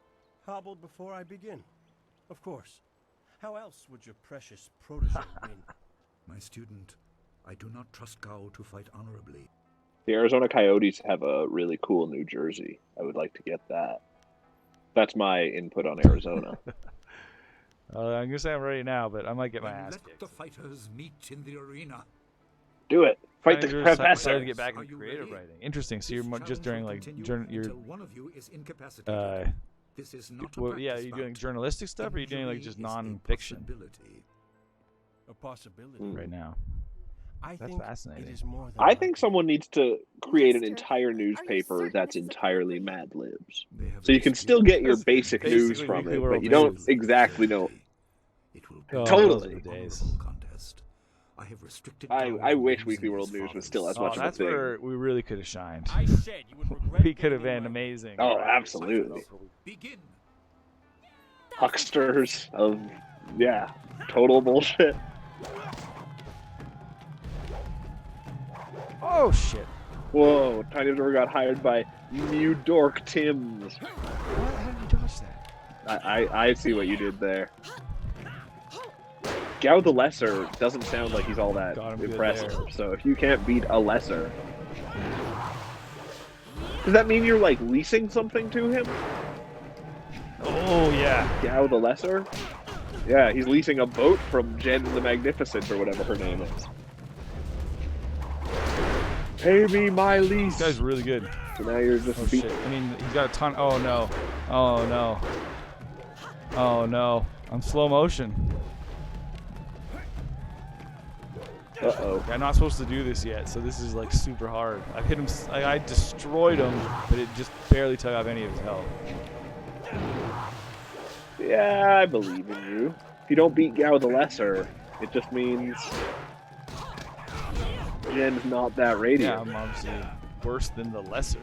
Hobbled before I begin. Of course. How else would your precious protege win? My student, I do not trust Gao to fight honorably. The Arizona Coyotes have a really cool New Jersey. I would like to get that. That's my input on Arizona. I'm gonna say I'm ready now, but I might get my ass Let kicked. the fighters meet in the arena. Do it. Fight the Decided professor. to get back into creative writing. Interesting. So you're just doing like you're one of you is incapacitated. This is not a yeah, are you doing journalistic stuff or are you doing like just non-fiction? A possibility. Right now. That's fascinating. It is more than I think someone needs to create an entire newspaper that's entirely Mad Libs. So you can still get your basic news from it, but you don't exactly know. Totally. I have restricted. I wish Weekly World News was still as much of a thing. Where we really could have shined. I said you would regret. We could have been amazing. Oh, absolutely. Begin. Hucksters of, yeah, total bullshit. Oh shit! Whoa! Tiny Observer got hired by New Dork Timms. What? How did you dodge that? I see what you did there. Gao the Lesser doesn't sound like he's all that impressive. So if you can't beat a lesser, does that mean you're like leasing something to him? Oh yeah, Gao the Lesser. Yeah, he's leasing a boat from Jen the Magnificent or whatever her name is. Pay me my lease. This guy's really good. So now you're just shit. I mean, he's got a ton. Oh no. Oh no. Oh no. I'm slow motion. Uh-oh. Yeah, I'm not supposed to do this yet, so this is like super hard. I've hit him. I destroyed him, but it just barely took off any of his health. Yeah, I believe in you. If you don't beat Gao the Lesser, it just means Jen's not that radiant. Yeah, I'm obviously worse than the lesser.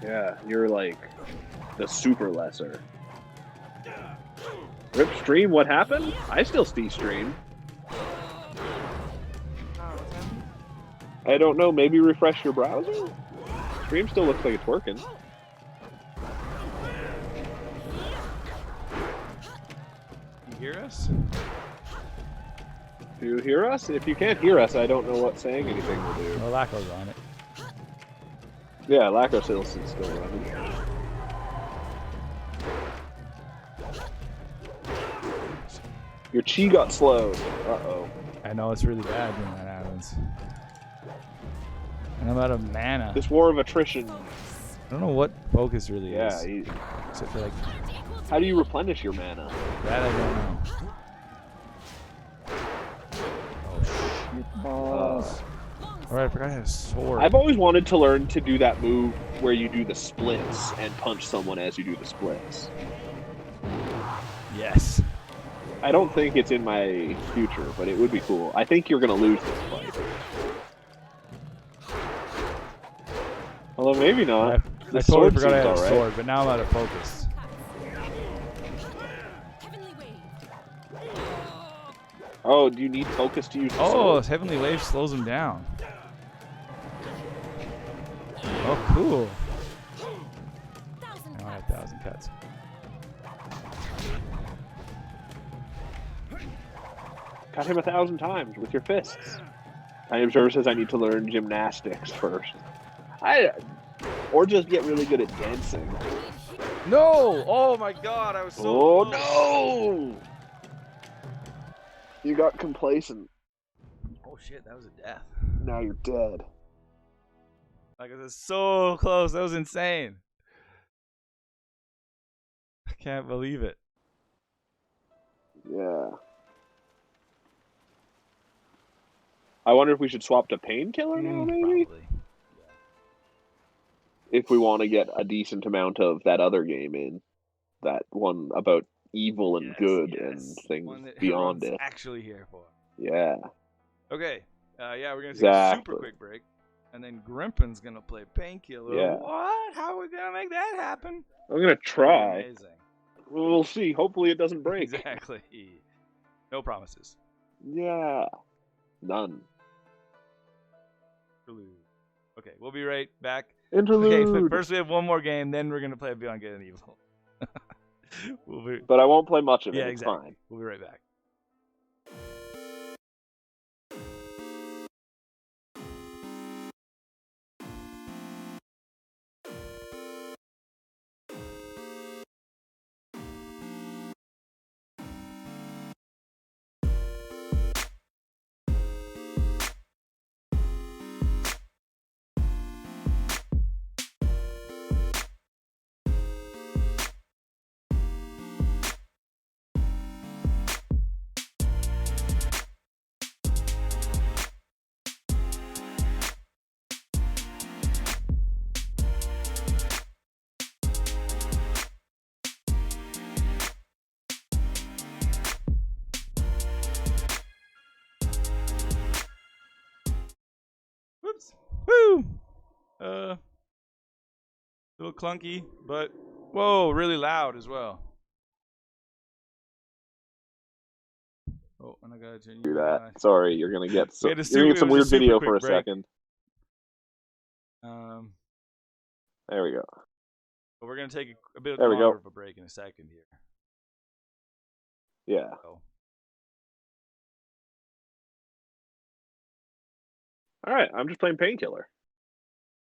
Yeah, you're like the super lesser. Rip stream, what happened? I still see stream. I don't know, maybe refresh your browser? Stream still looks like it's working. You hear us? Do you hear us? If you can't hear us, I don't know what saying anything will do. Well, Laco's on it. Yeah, Laco still running. Your chi got slowed. Uh-oh. I know it's really bad when that happens. And I'm out of mana. This war of attrition. I don't know what focus really is. Yeah, except for like. How do you replenish your mana? That I don't know. Alright, I forgot I had a sword. I've always wanted to learn to do that move where you do the splits and punch someone as you do the splits. Yes. I don't think it's in my future, but it would be cool. I think you're going to lose this fight. Although maybe not. I totally forgot I had a sword, but now I'm out of focus. Oh, do you need focus to use the Oh, sword? Heavenly Wave slows him down. Oh, cool. Now I have 1,000 cuts. Cut him 1,000 times with your fists. Tiny Observer says I need to learn gymnastics first. Or just get really good at dancing. No! Oh my god, I was so Oh close. no! You got complacent. Oh shit, that was a death. Now you're dead. Like, it was so close. That was insane. I can't believe it. Yeah. I wonder if we should swap to Painkiller now, maybe? Probably. If we want to get a decent amount of that other game in. That one about evil and good and things beyond it. Actually here for. Yeah. Okay. Yeah, we're going to take a super quick break. And then Grimpen's going to play Painkiller. Yeah. What? How are we going to make that happen? I'm going to try. Amazing. We'll see. Hopefully it doesn't break. Exactly. No promises. Yeah. None. Interlude. Okay, we'll be right back. Interlude. Okay, first we have one more game, then we're going to play Beyond Good and Evil. But I won't play much of it. Yeah, it's exactly. fine. We'll be right back. A little clunky, but whoa, really loud as well. Oh, and I gotta turn do that. Sorry, you're gonna get some weird video for a second. There we go. But we're gonna take a bit longer of a break in a second here. Yeah. All right, I'm just playing Painkiller.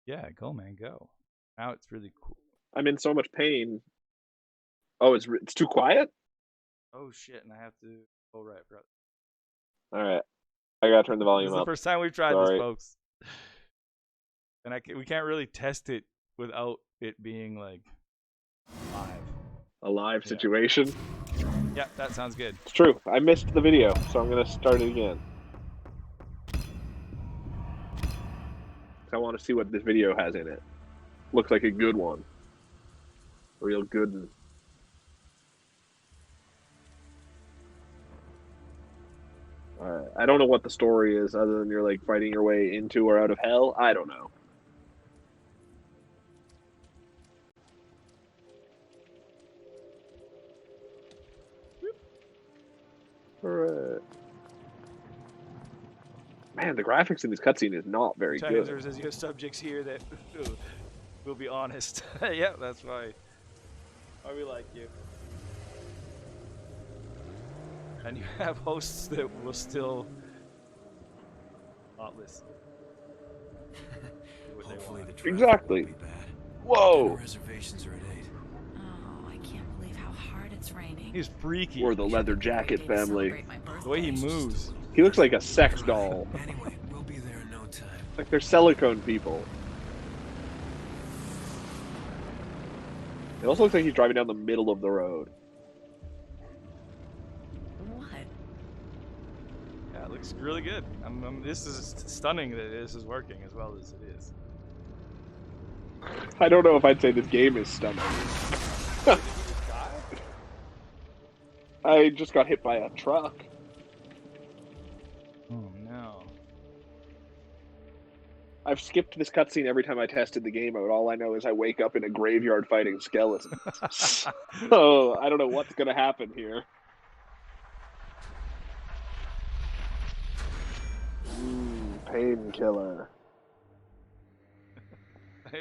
Yeah, go man, go. Now it's really cool. I'm in so much pain. Oh, it's too quiet? Oh shit, and I have to. Oh right, bro. All right, I gotta turn the volume up. This is the first time we've tried this, folks. And we can't really test it without it being like live. A live situation. Yeah, that sounds good. It's true. I missed the video, so I'm gonna start it again. I want to see what this video has in it. Looks like a good one. A real good one. Alright, I don't know what the story is other than you're like fighting your way into or out of hell. I don't know. Alright. Man, the graphics in this cutscene is not very good. There's you have subjects here that will be honest. Yeah, that's why we like you. And you have hosts that will still not listen. Hopefully the exactly. Won't be bad. Whoa! Reservations are at 8. Oh, I can't believe how hard it's raining. He's freaky. We're the leather jacket family. The way he moves. He looks like a sex doll. Anyway, we'll be there in no time. Like they're silicone people. It also looks like he's driving down the middle of the road. What? Yeah, it looks really good. This is stunning that this is working as well as it is. I don't know if I'd say this game is stunning. I just got hit by a truck. Oh no. I've skipped this cutscene every time I tested the game out. All I know is I wake up in a graveyard fighting skeletons. So I don't know what's gonna happen here. Painkiller.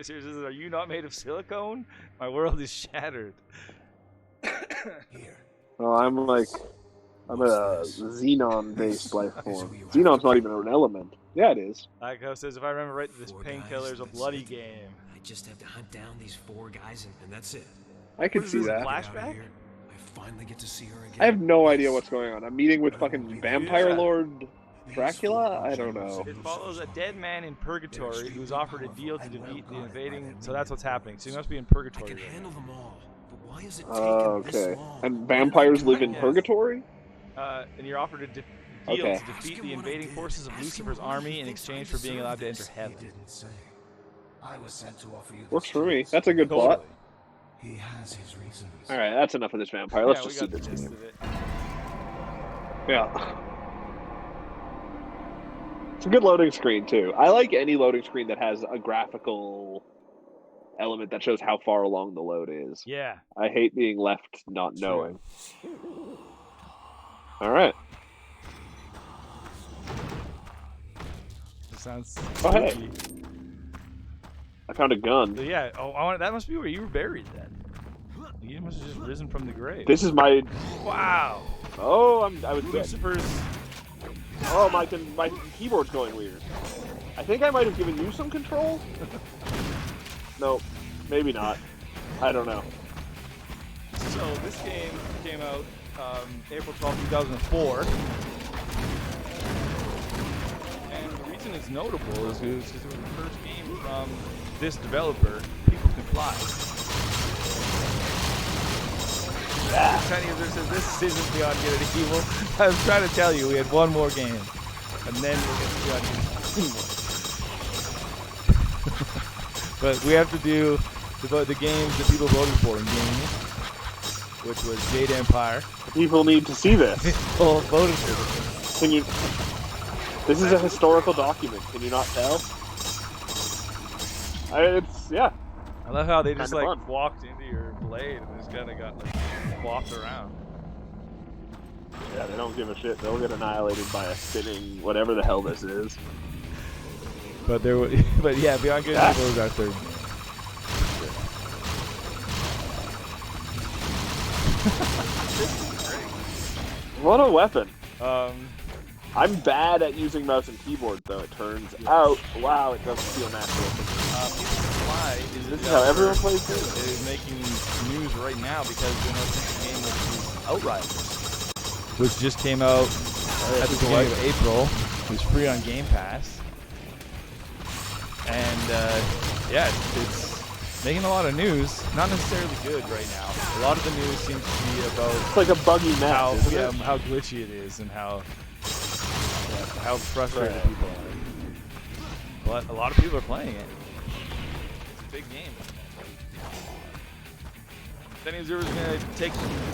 Seriously, are you not made of silicone? My world is shattered. Here. Well, I'm a xenon-based life form. Xenon's not even an element. Yeah, it is. Like I says, if I remember right, this Painkiller's a bloody game. I just have to hunt down these 4 guys and that's it. I could see that. Flashback? I finally get to see her again. I have no idea what's going on. I'm meeting with fucking Vampire Lord Dracula? I don't know. It follows a dead man in purgatory who's offered a deal to defeat the invading. So that's what's happening. So he must be in purgatory. I can handle them all, but why is it taking this okay. long? And vampires live in purgatory? And you're offered a deal to defeat the invading forces of Lucifer's army in exchange for being allowed to enter heaven. I was sent to offer you. Works for me. That's a good plot. He has his reasons. All right, that's enough of this vampire. Let's just see this game. Yeah. It's a good loading screen, too. I like any loading screen that has a graphical element that shows how far along the load is. Yeah. I hate being left not knowing. All right. It sounds oh, hey. I found a gun. So yeah, that must be where you were buried then. You must have just risen from the grave. This is my... Wow. Oh, I was Lucifer's... Oh, my keyboard's going weird. I think I might have given you some control? No, maybe not. I don't know. So this game came out April 12, 2004. And the reason it's notable is because it was the first game from this developer, People Can Fly. Tiny User says this isn't Beyond Good and Evil. I was trying to tell you we had one more game, and then we'll get to Beyond Good and Evil. But we have to do the games that people voted for in gaming, which was Jade Empire. People need to see this. People voted for this. Can you? This is a historical document. Can you not tell? It's yeah. I love how they just Kinda like fun. walked into your blade and just kind of got like flopped around. Yeah, they don't give a shit. They'll get annihilated by a spinning whatever the hell this is. But there, but yeah, Beyond Good and Evil is our third. What a weapon! I'm bad at using mouse and keyboard, though. It turns out. Wow, it doesn't feel natural. This is how everyone plays this. Is making news right now because they're not the game which is Outriders, which just came out at the beginning of April. It was free on Game Pass, and yeah, it's making a lot of news. Not necessarily good right now. A lot of the news seems to be about it's like a buggy mess, how glitchy it is and how frustrated people are. But a lot of people are playing it. It's a big game. Denny Zer's gonna take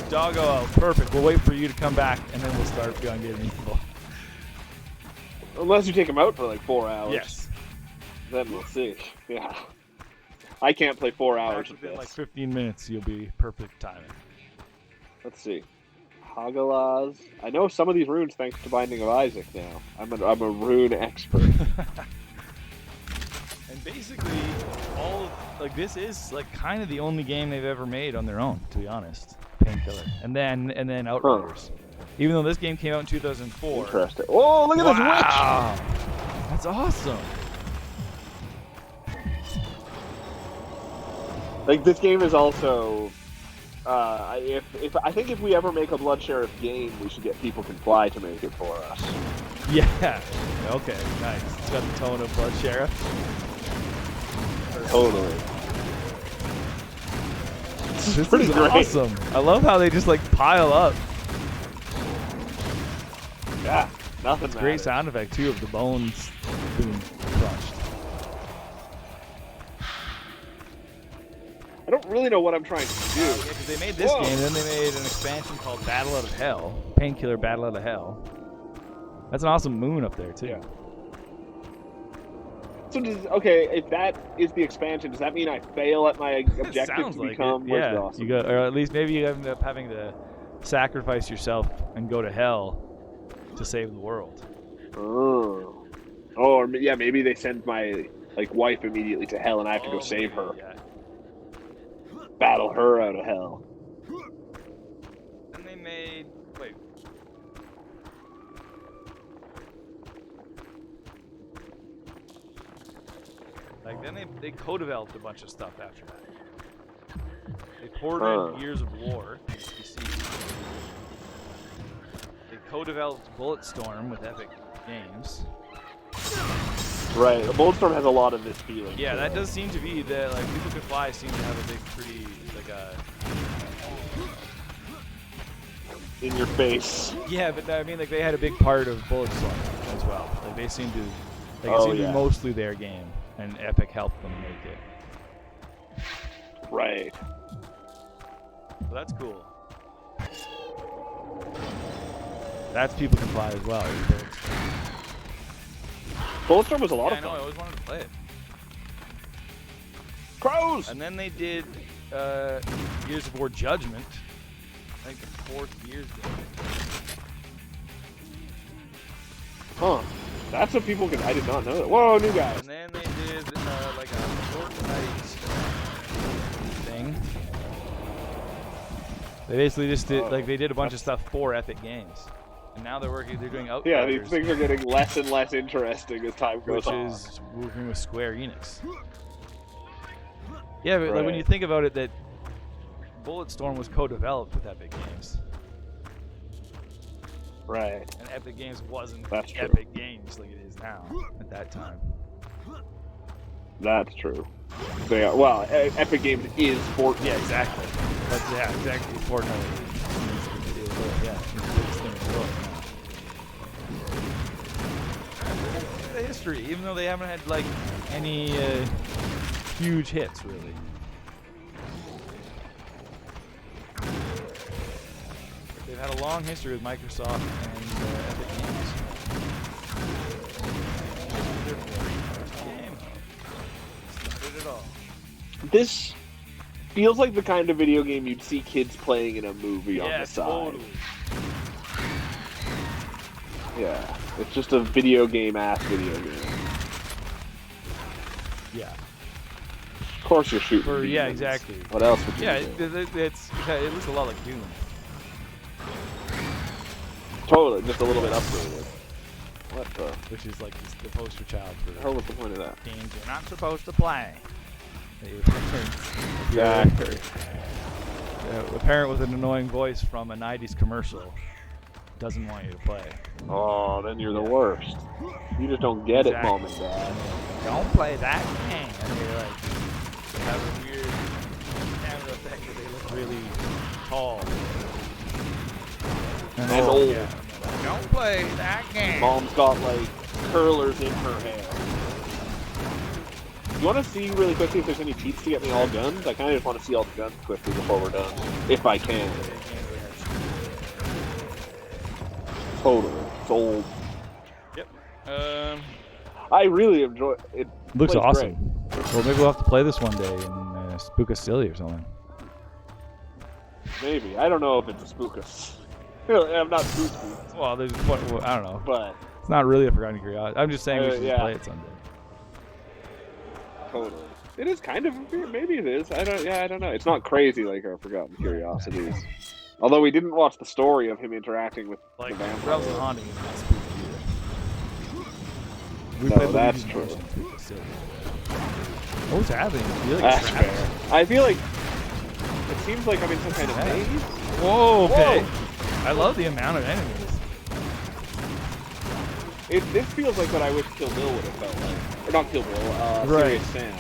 Doggo out. Perfect. We'll wait for you to come back, and then we'll start Beyond Good and Evil. Unless you take him out for like 4 hours. Yes. Then we'll see. Yeah. I can't play 4 hours of Within this. like 15 minutes, you'll be perfect timing. Let's see. Hagalaz. I know some of these runes thanks to Binding of Isaac now. I'm a rune expert. And basically, this is like kind of the only game they've ever made on their own, to be honest. Painkiller, and then Outriders. Even though this game came out in 2004. Interesting. Oh, look at this witch! That's awesome. Like this game is also. I think if we ever make a Blood Sheriff game, we should get People Can Fly to make it for us. Yeah. Okay. Nice. It's got the tone of Blood Sheriff. Totally. This is pretty awesome. I love how they just like pile up. Yeah. Nothing. It's a great sound effect too of the bones being crushed. I don't really know what I'm trying to do. Yeah, because they made this game, then they made an expansion called Battle Out of Hell. Painkiller Battle Out of Hell. That's an awesome moon up there, too. Yeah. So if that is the expansion, does that mean I fail at my objective to become awesome? You got, or at least maybe you end up having to sacrifice yourself and go to hell to save the world. Oh, or yeah, maybe they send my wife immediately to hell, and I have to go save her. Yeah. Battle her out of hell. And they made then they co-developed a bunch of stuff after that. They poured in Gears of War, PC. They co-developed Bulletstorm with Epic Games. Right, Bulletstorm has a lot of this feeling. Yeah, that does seem to be that People Can Fly seem to have a big, pretty in your face. Yeah, but I mean, they had a big part of Bulletstorm as well. They seem to, it seemed to be mostly their game, and Epic helped them make it. Right. So that's cool. That's People Can Fly as well. Bulletstorm was a lot of fun. I know, I always wanted to play it. Crows! And then they did Gears of War Judgment. I think the 4th Gears game. Huh. That's what people can. I did not know that. Whoa, new guys. And then they did a Fortnite thing. They basically just did they did a bunch of stuff for Epic Games. And now they're doing Outriders. Yeah, these things are getting less and less interesting as time goes on. Which is working with Square Enix. Yeah, but when you think about it, that Bulletstorm was co-developed with Epic Games. Right. And Epic Games wasn't That's true. Epic Games like it is now at that time. That's true. They are, well, Epic Games is Fortnite. Yeah, exactly. That's exactly Fortnite. Yeah, it's the biggest thing in the world. The history, even though they haven't had any huge hits really. They've had a long history with Microsoft and Epic Games. This is their very first game. Started it at all. This feels like the kind of video game you'd see kids playing in a movie on the side. Totally. Yeah, it's just a video game-ass video game. Yeah. Of course you're shooting demons. Yeah, exactly. What else would you do? It looks a lot like Doom. Totally, just a little bit upgraded. What the? Which is like the poster child for the hell was the point of that? Games you're not supposed to play. Exactly. A parent with an annoying voice from a 90s commercial doesn't want you to play. Oh, then you're the worst. You just don't get it, Mom and Dad. Don't play that game. And they like have a weird camera effect where they look really tall. And old. Yeah. Don't play that game. Mom's got like curlers in her hair. You want to see really quickly if there's any cheats to get me all guns? I kind of just want to see all the guns quickly before we're done, if I can. Totally. It's old. Yep. I really enjoy it. Looks awesome. Great. Well, maybe we'll have to play this one day in Spookus Silly or something. Maybe. I don't know if it's a Spookus. I'm not spooky. Well, there's I don't know. But it's not really a Forgotten Curiosity. I'm just saying we should just play it someday. Totally. It is kind of maybe it is. I don't know. It's not crazy like our Forgotten Curiosities. Although we didn't watch the story of him interacting with the vampire. Realms of Haunting is not spooky either. No, that's true. What's happening? That's fair. I feel like it seems like I'm in some kind of maze. Whoa, okay. I love the amount of enemies. This feels like what I wish Kill Bill would have felt like. Or not Kill Bill, right. Serious Sam.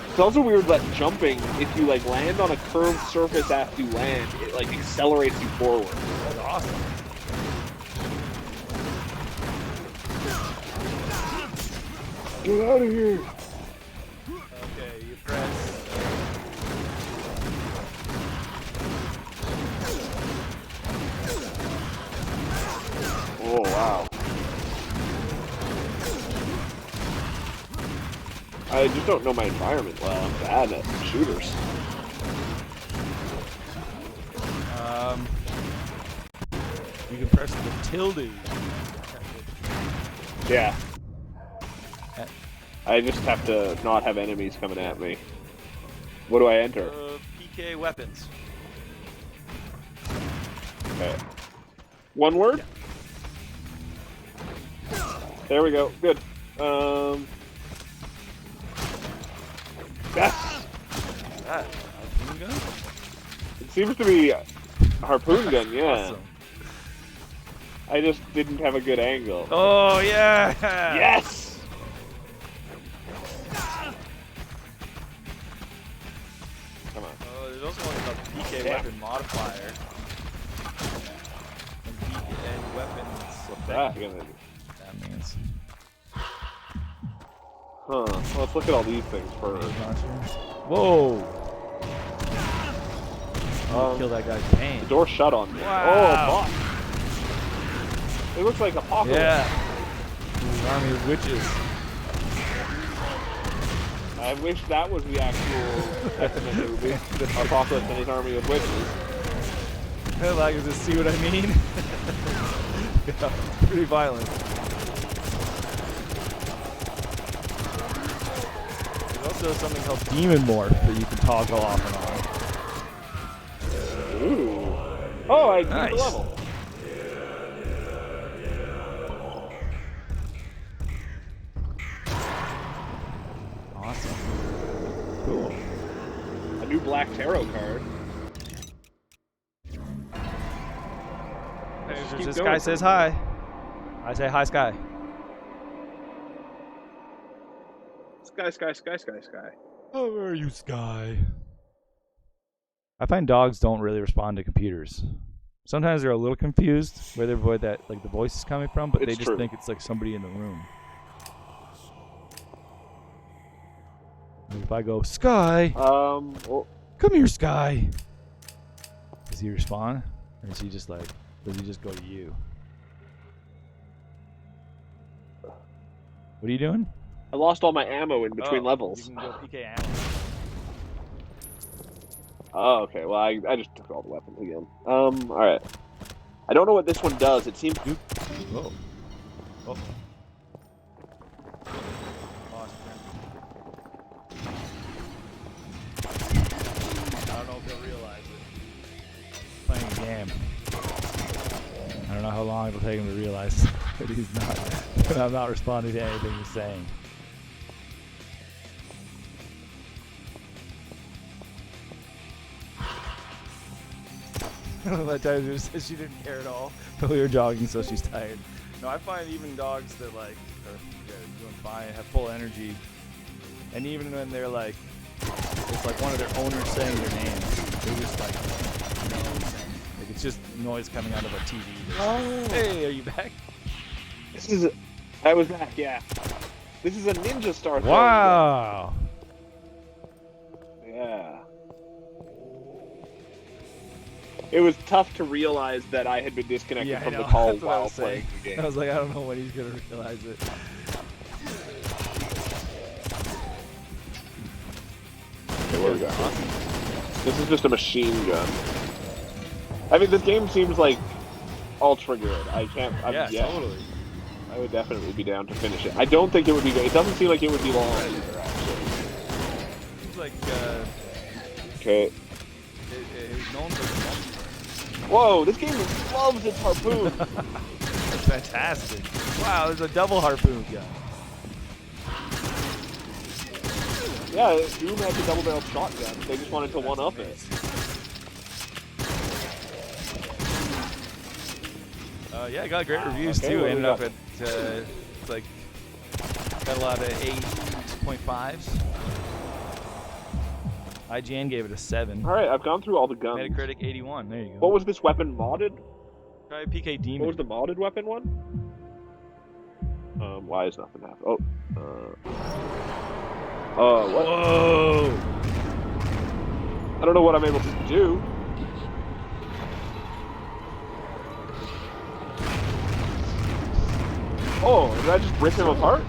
It's also weird that jumping, if you like land on a curved surface after you land, it like accelerates you forward. That's awesome. Get out of here! Okay, you press. Oh, wow. I just don't know my environment well. I'm bad at shooters. You can press the tilde. Yeah. I just have to not have enemies coming at me. What do I enter? PK weapons. Okay. One word? Yeah. There we go. Good. Yes! That harpoon gun? It seems to be a harpoon gun, yeah. Awesome. I just didn't have a good angle. Oh, yeah! Yes! Come on. Oh, there's also one called PK weapon modifier. And PK weapons effect. That means. Huh. Well, let's look at all these things first. Whoa! Kill that guy's pain. The door shut on me. Wow. Oh, boss. It looks like Apocalypse. Yeah. Army of Witches. I wish that was the actual Testament movie. Apocalypse and his army of witches. Like, does this see what I mean? Yeah, pretty violent. There's also something called Demon Morph that you can toggle off and on. Ooh. Oh, I beat Nice. the level. Awesome. Cool. A new Black Tarot card. This guy says hi. I say hi, Sky. Sky. How are you, Sky? I find dogs don't really respond to computers. Sometimes they're a little confused where the voice is coming from, but they just think it's like somebody in the room. If I go, Sky, well, come here, Sky. Does he respond? Or is he just like, does he just go to you? What are you doing? I lost all my ammo in between levels. You can go PK ammo. Oh, okay. Well, I just took all the weapons again. All right. I don't know what this one does. It seems. Whoa. Oh. I don't know if they'll realize it. Playing a game. I don't know how long it'll take him to realize that he's not. I'm not responding to anything he's saying. That time she said she didn't care at all, but we were jogging, so she's tired. No, I find even dogs that like are doing fine, have full energy, and even when they're like, it's like one of their owners saying their names, they're just like, like it's just noise coming out of a TV. Oh. Hey, are you back? I was back, yeah. This is a Ninja Star. Wow. Yeah. It was tough to realize that I had been disconnected from the call while playing the game. I was like, I don't know when he's gonna realize it. Okay, where we go? This is just a machine gun. I mean, this game seems like ultra good. I can't. Yeah, totally. I would definitely be down to finish it. I don't think it would be good. It doesn't seem like it would be long either, actually. Seems like. Okay. It's known for. Whoa! This game loves its harpoon. That's fantastic. Wow, there's a double harpoon gun. Yeah, Doom has a double-barreled shotgun. They just wanted to one-up it. Yeah, I got great reviews too. Ended up at it's like got a lot of 8.5s. IGN gave it a 7. All right, I've gone through all the guns. Metacritic 81. There you go. What was this weapon modded? Try PK Demon. What was the modded weapon one? Why is nothing happening? What? Whoa! I don't know what I'm able to do. Oh, did I just rip him apart?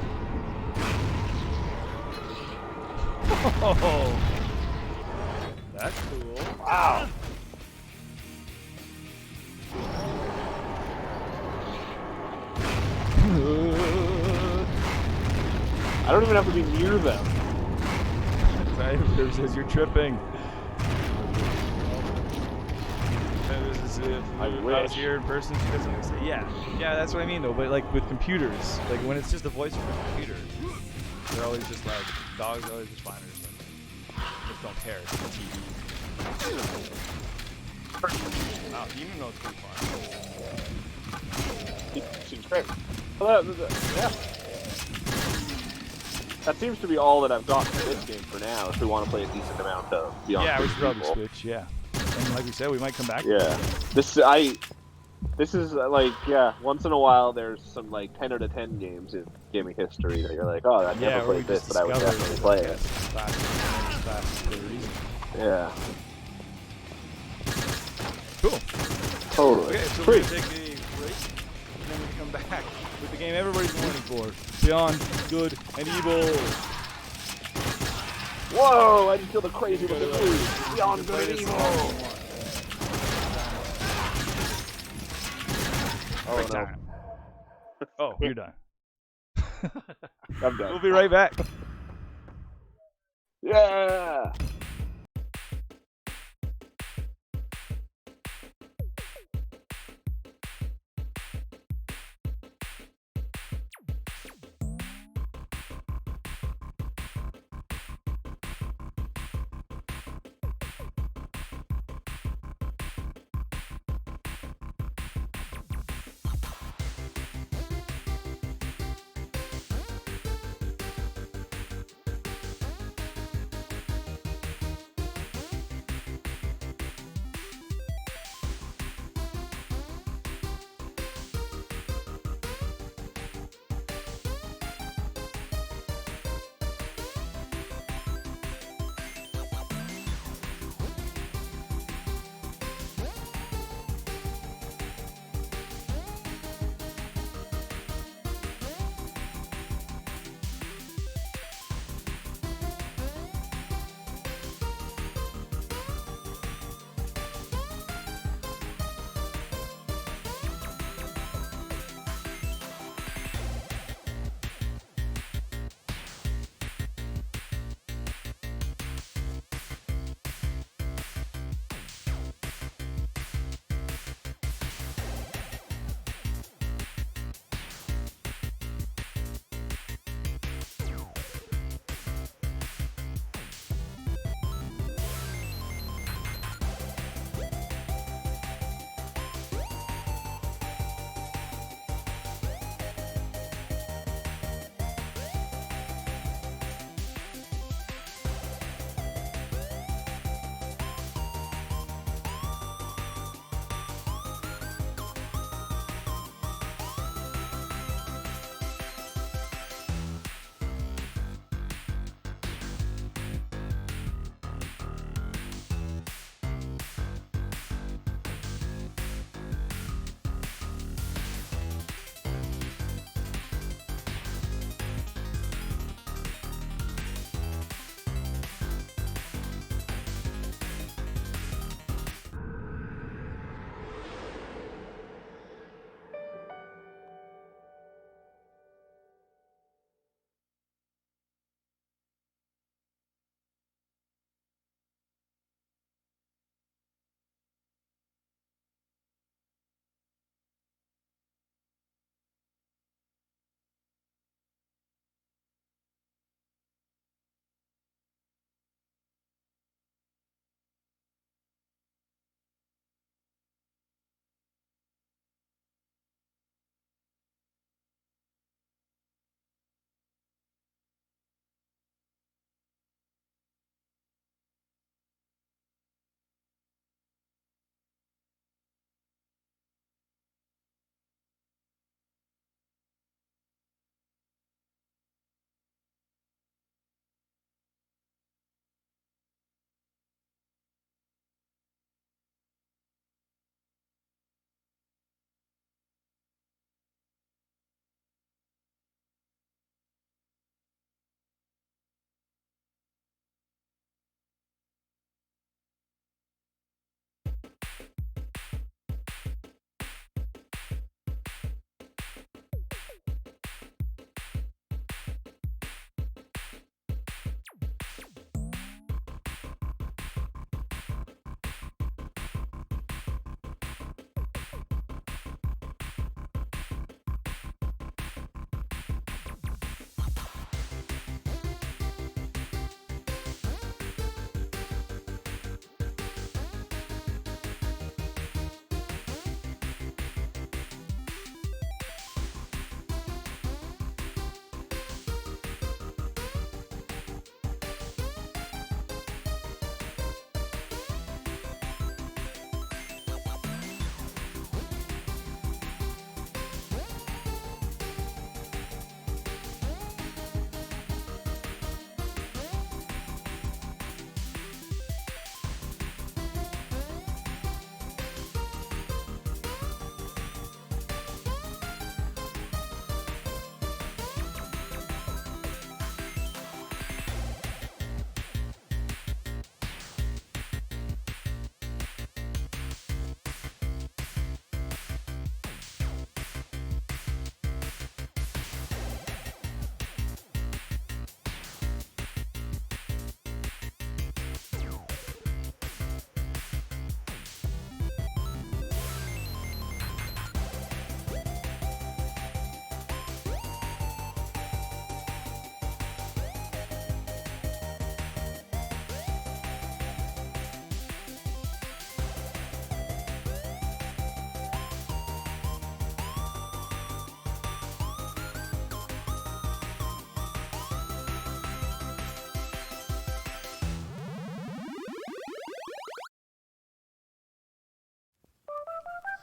Oh, that's cool. Wow. I don't even have to be near them. Tyler says you're tripping. If I was here in person, she doesn't say, yeah, that's what I mean though. But like with computers, like when it's just a voice from a computer, they're always just like dogs always just fine. Just don't care. It's the TV. Wow, Demon knows pretty fun. Seems great. Well, yeah. That seems to be all that I've got for this game for now. If we want to play a decent amount of Beyond. Yeah, we should probably switch. Yeah. And like we said, we might come back. Yeah, this is like, yeah, once in a while there's some like 10 out of 10 games in gaming history that you're like, oh, I've never played this, but I would definitely play it. Yeah. Cool. Totally. Okay, so we're gonna take a break, and then we can come back with the game everybody's waiting for, Beyond Good and Evil. Whoa! I just feel the crazy with the blue. Beyond Good and Evil. Oh no. Oh, you're done. I'm done. We'll be right back. Yeah.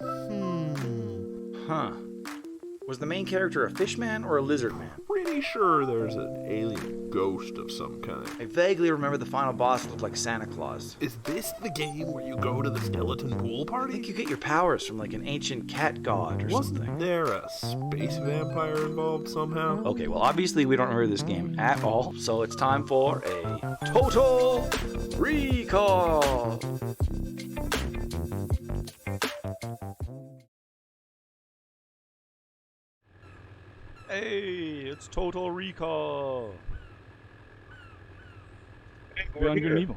Huh. Was the main character a fishman or a lizard man? Pretty sure there's an alien ghost of some kind. I vaguely remember the final boss looked like Santa Claus. Is this the game where you go to the skeleton pool party? I think you get your powers from like an ancient cat god or something. Wasn't there a space vampire involved somehow? Okay, well obviously we don't remember this game at all, so it's time for a Total Recall! Hey, it's Total Recall. Beyond Good and Evil.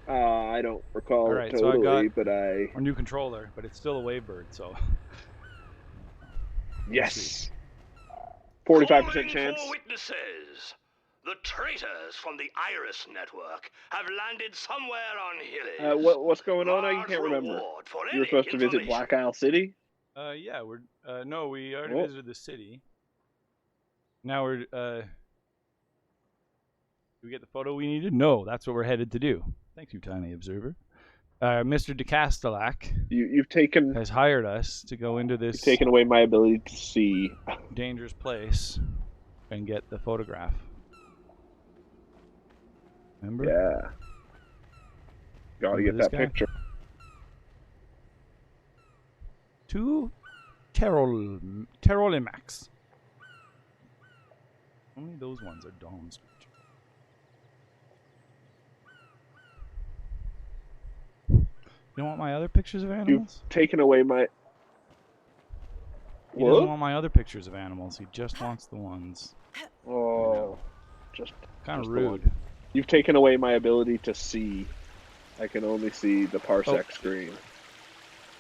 I don't recall Alright, totally, so I got but our new controller, but it's still a Wavebird, so. Yes. 45% chance. For witnesses. The traitors from the Iris Network have landed somewhere on Hilly. What's going on? I can't remember. You were supposed to visit Black Isle City? Yeah, no, we already visited the city. Now we're, did we get the photo we needed? No, that's what we're headed to do. Thank you, Tiny Observer. Mr. DeCastellac you've taken has hired us to go into this. You've taken away my ability to see. Dangerous place and get the photograph. Remember? Yeah. Gotta get that picture. To Terolimax. Only those ones are Dom's picture. You don't want my other pictures of animals? You've taken away my... He doesn't want my other pictures of animals. He just wants the ones. Oh. Just kind of rude. You've taken away my ability to see. I can only see the parsec screen.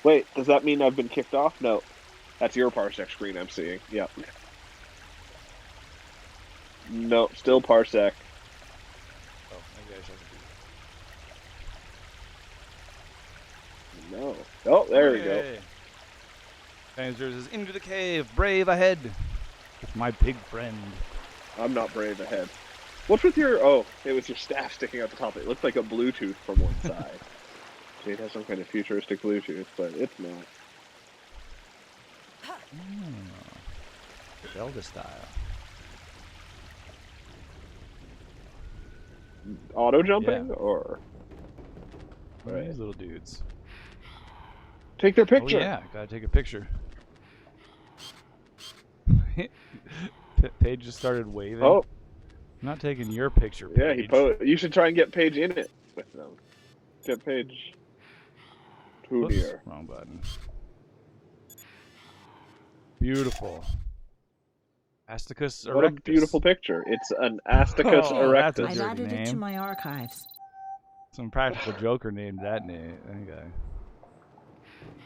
Wait, does that mean I've been kicked off? No. That's your parsec screen I'm seeing. Yep. No, still parsec. Oh, maybe I should No. Oh, there we go. Panzers is into the cave, brave ahead. With my big friend. I'm not brave ahead. What's with your... Oh, it was your staff sticking out the top. It looks like a Bluetooth from one side. Jade has some kind of futuristic Bluetooth, but it's not. Zelda style. Auto jumping or these little dudes. Take their picture. Oh yeah, gotta take a picture. Paige just started waving. Oh, I'm not taking your picture, Paige. Yeah, you should try and get Paige in it with them. Get Paige to here. Wrong button. Beautiful. Asticus erectus. What a beautiful picture. It's an Asticus erectus. I've added it to my archives. Some practical joker named that guy.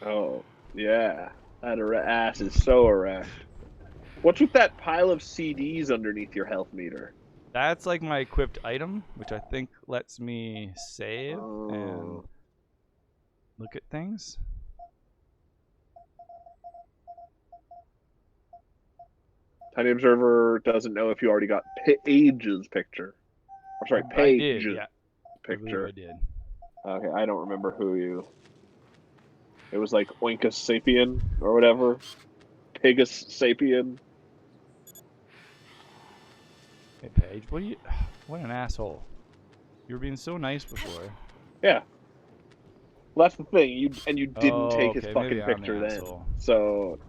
Oh, yeah. That ass is so erect. What's with that pile of CDs underneath your health meter? That's like my equipped item, which I think lets me save and look at things. Tiny Observer doesn't know if you already got Paige's picture. Or sorry, Paige's picture. I did. Okay, I don't remember who you... It was like Oinkus Sapien or whatever. Pigus Sapien. Hey Paige, what an asshole. You were being so nice before. Yeah. Well, that's the thing. You didn't take his fucking maybe picture then. Asshole. So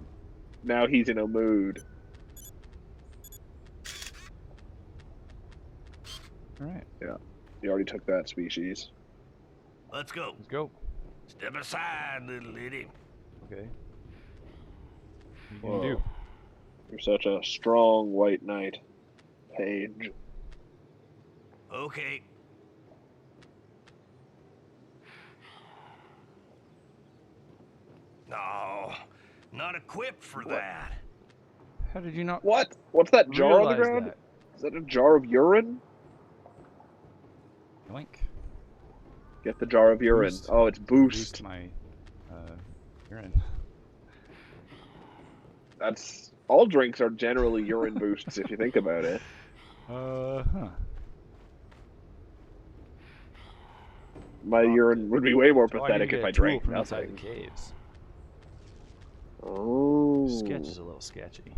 now he's in a mood. Alright. Yeah. You already took that species. Let's go. Let's go. Step aside, little lady. Okay. What are you gonna do? You're such a strong white knight, Paige. Okay. No, not equipped for that. How did you not? What? What's that jar on the realize ground? that? Is that a jar of urine? Yoink. Get the jar of urine. Boost. Oh, it's boost. Boost my urine. That's all drinks are generally urine boosts if you think about it. My urine would be way more pathetic if I drank from inside the nothing. caves. Oh. Sketch is a little sketchy.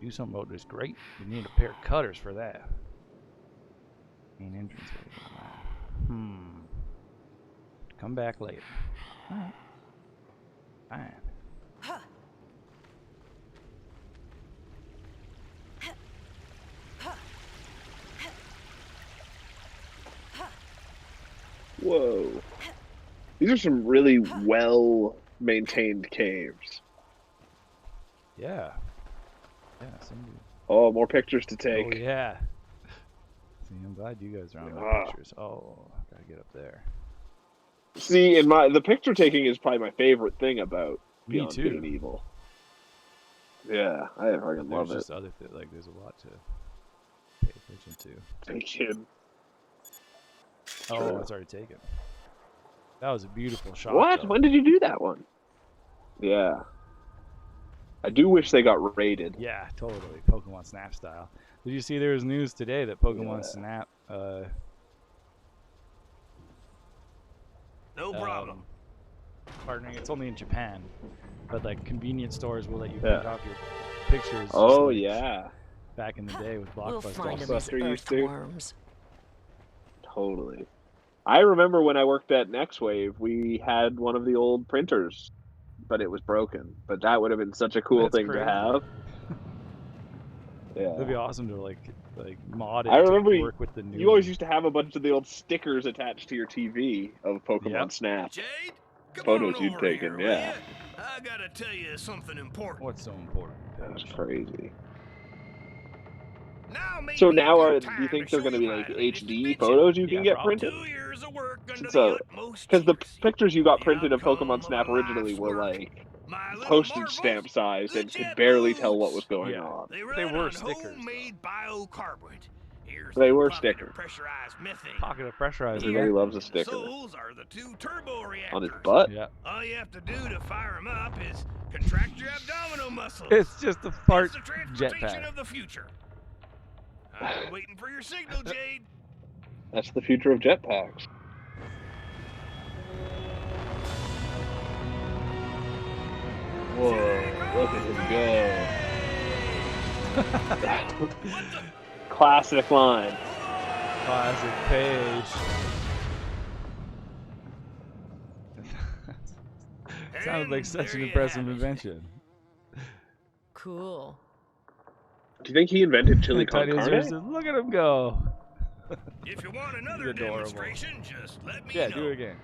Do something about this grate. You need a pair of cutters for that. Main entrance. Come back later. Alright. Fine. Whoa. These are some really well-maintained caves. Yeah. Yeah, Oh, more pictures to take. Oh, yeah. See, I'm glad you guys are on the pictures. Oh, gotta get up there. See, the picture taking is probably my favorite thing about Beyond too. Good and Evil. Yeah, I fucking love it. There's just other things, like there's a lot to pay attention to. Thank you. Oh, it's already taken. That was a beautiful shot. What? Though. When did you do that one? Yeah. I do wish they got raided. Yeah, totally. Pokemon Snap style. Did you see there was news today that Pokemon Snap no problem. Partnering. It's only in Japan, but like convenience stores will let you print off your pictures. Oh like yeah. Back in the day with Blockbuster. We'll find Blockbuster used to. Earthworms. Totally. I remember when I worked at Next Wave, we had one of the old printers, but it was broken. But that would have been such a cool thing to have. Yeah. That'd be awesome to like mod it. I remember to work with the new. You always used to have a bunch of the old stickers attached to your TV of Pokemon Snap. Jade, photos you'd taken, yeah. I gotta tell you something important. What's so important? That's crazy. Now so now, do you think they're going to be like HD photos you can get printed? Because the pictures you got printed of Pokemon Snap originally were like postage stamp sized and could barely tell what was going on. They were stickers. They were stickers. Pocket of pressurized. He really loves a sticker. Are the two turbo reactors. On his butt? Yeah. All you have to do to fire them up is contract your abdominal muscles. It's just a fart It's the transportation jetpack. of the future. I'm waiting for your signal, Jade. That's the future of jetpacks. Whoa, look at him go. Classic line. Classic page. Sounds like such an impressive invention. Cool. Do you think he invented chili con Tiny carne? says, look at him go. If you want another demonstration, just let me know. Yeah, do it again.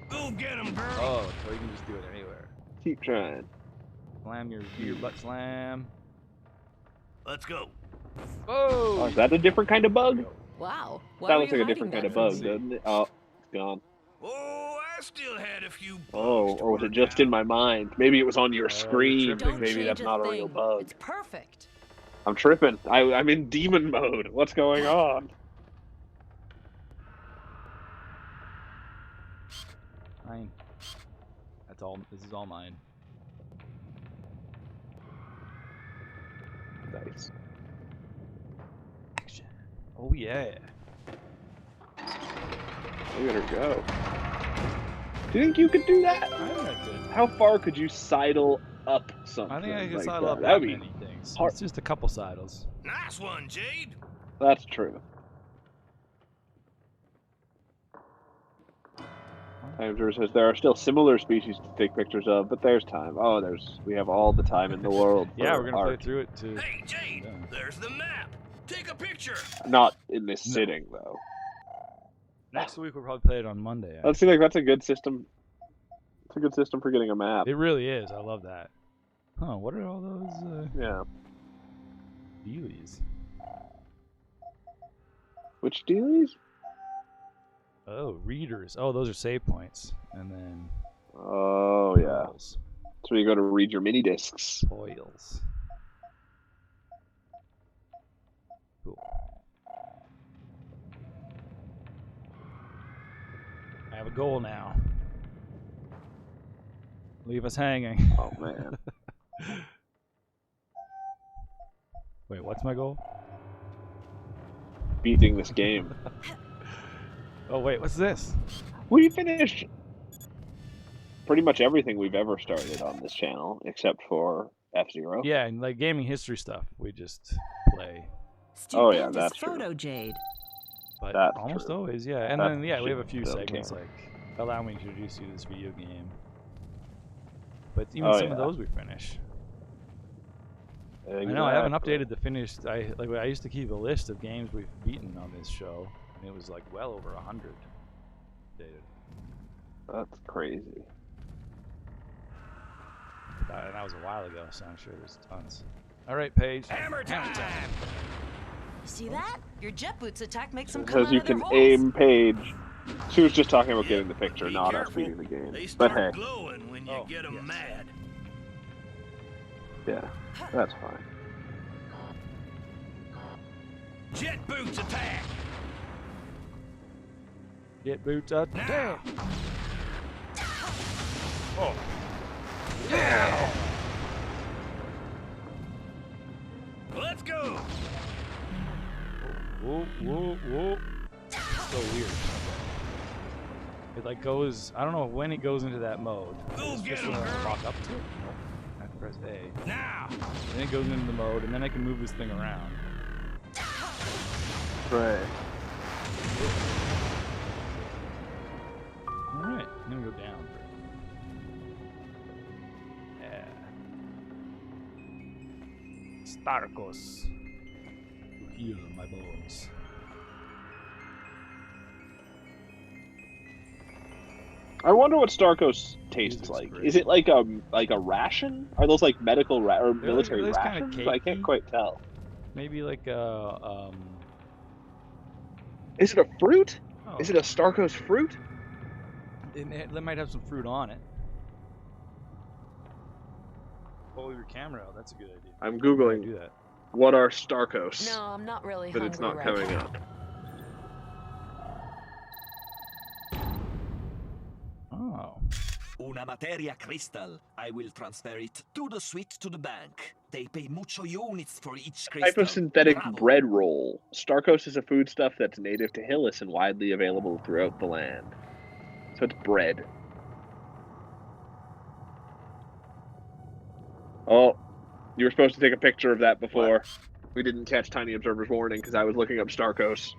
Go get him, girl. Oh, so you can just do it anywhere. Keep trying. Slam your butt slam. Let's go. Whoa! Oh, is that a different kind of bug? Wow. That looks like a different kind of bug, doesn't it? Oh, it's gone. Oh, I still had a few bugs. Oh, or was it just in my mind? Maybe it was on your screen. Don't Maybe that's change not a thing. real bug. It's perfect. I'm tripping. I'm in demon mode. What's going on? Mine. That's all. This is all mine. Nice. Action. Oh yeah. Look at her go. Do you think you could do that? I think I could. How far could you sidle up something? I think I could like sidle that? up That'd that be many things. hard. It's just a couple sidles. Nice one, Jade. That's true. Timer says there are still similar species to take pictures of, but there's time. Oh, we have all the time in the world. Yeah, for we're gonna art. play through it too. Hey, Jade, there's the map. Take a picture. Not in this sitting though. Next week we'll probably play it on Monday. That seems like that's a good system. It's a good system for getting a map. It really is. I love that. Huh? What are all those? Yeah. Dealies. Which dealies? Oh, readers. Oh, those are save points. And then. Oh yeah. Foils. That's where you go to read your mini discs. Foils. Cool. I have a goal now. Leave us hanging. Oh man. Wait, what's my goal? beating this game. Oh wait, what's this? We finished pretty much everything we've ever started on this channel, except for F-Zero. Yeah, and like gaming history stuff, we just play. Oh yeah, that's photo, true. Jade. But That's almost true. always, yeah. And That then yeah, we have a shit few don't segments count. like allow me to introduce you to this video game. But even Oh, some of yeah. those we finish. Exactly. I know I haven't updated the finished. I used to keep a list of games we've beaten on this show, and it was like well over 100. Dated. That's crazy. And that was a while ago, so I'm sure there's tons. All right, Paige. Hammer time! See that? Your jet boots attack makes them It come says out you of their can holes. aim Paige. She was just talking about getting the picture, not us beating the game. They But start hey, glowing when you get them mad. yeah, that's fine. Jet boots attack! Get boots up. Damn. Oh. Yeah! Let's go! Whoa, whoa, whoa. It's so weird. It like goes, I don't know when it goes into that mode. Go get just him, when I girl. walk up to it. Nope. I have to press A. Now! Then it goes into the mode, and then I can move this thing around. Right. Alright, I'm gonna go down. Yeah. Starkos. To heal my bones. I wonder what Starkos tastes like. Is it like a ration? Are those like medical or military they're kinda rations? I can't cakey. quite tell. Maybe like a Is it a fruit? Oh. Is it a Starkos fruit? They might have some fruit on it. Pull your camera out. That's a good idea. I'm Do googling. that. What are Starkos? No, I'm not really But hungry it's not right coming now. up. Oh. Una materia crystal. I will transfer it to the suite to the bank. They pay mucho units for each crystal. Type of synthetic Bravo. bread roll. Starkos is a foodstuff that's native to Hillis and widely available throughout the land. So it's bread. Oh, you were supposed to take a picture of that before. We didn't catch Tiny Observer's warning because I was looking up Starkos.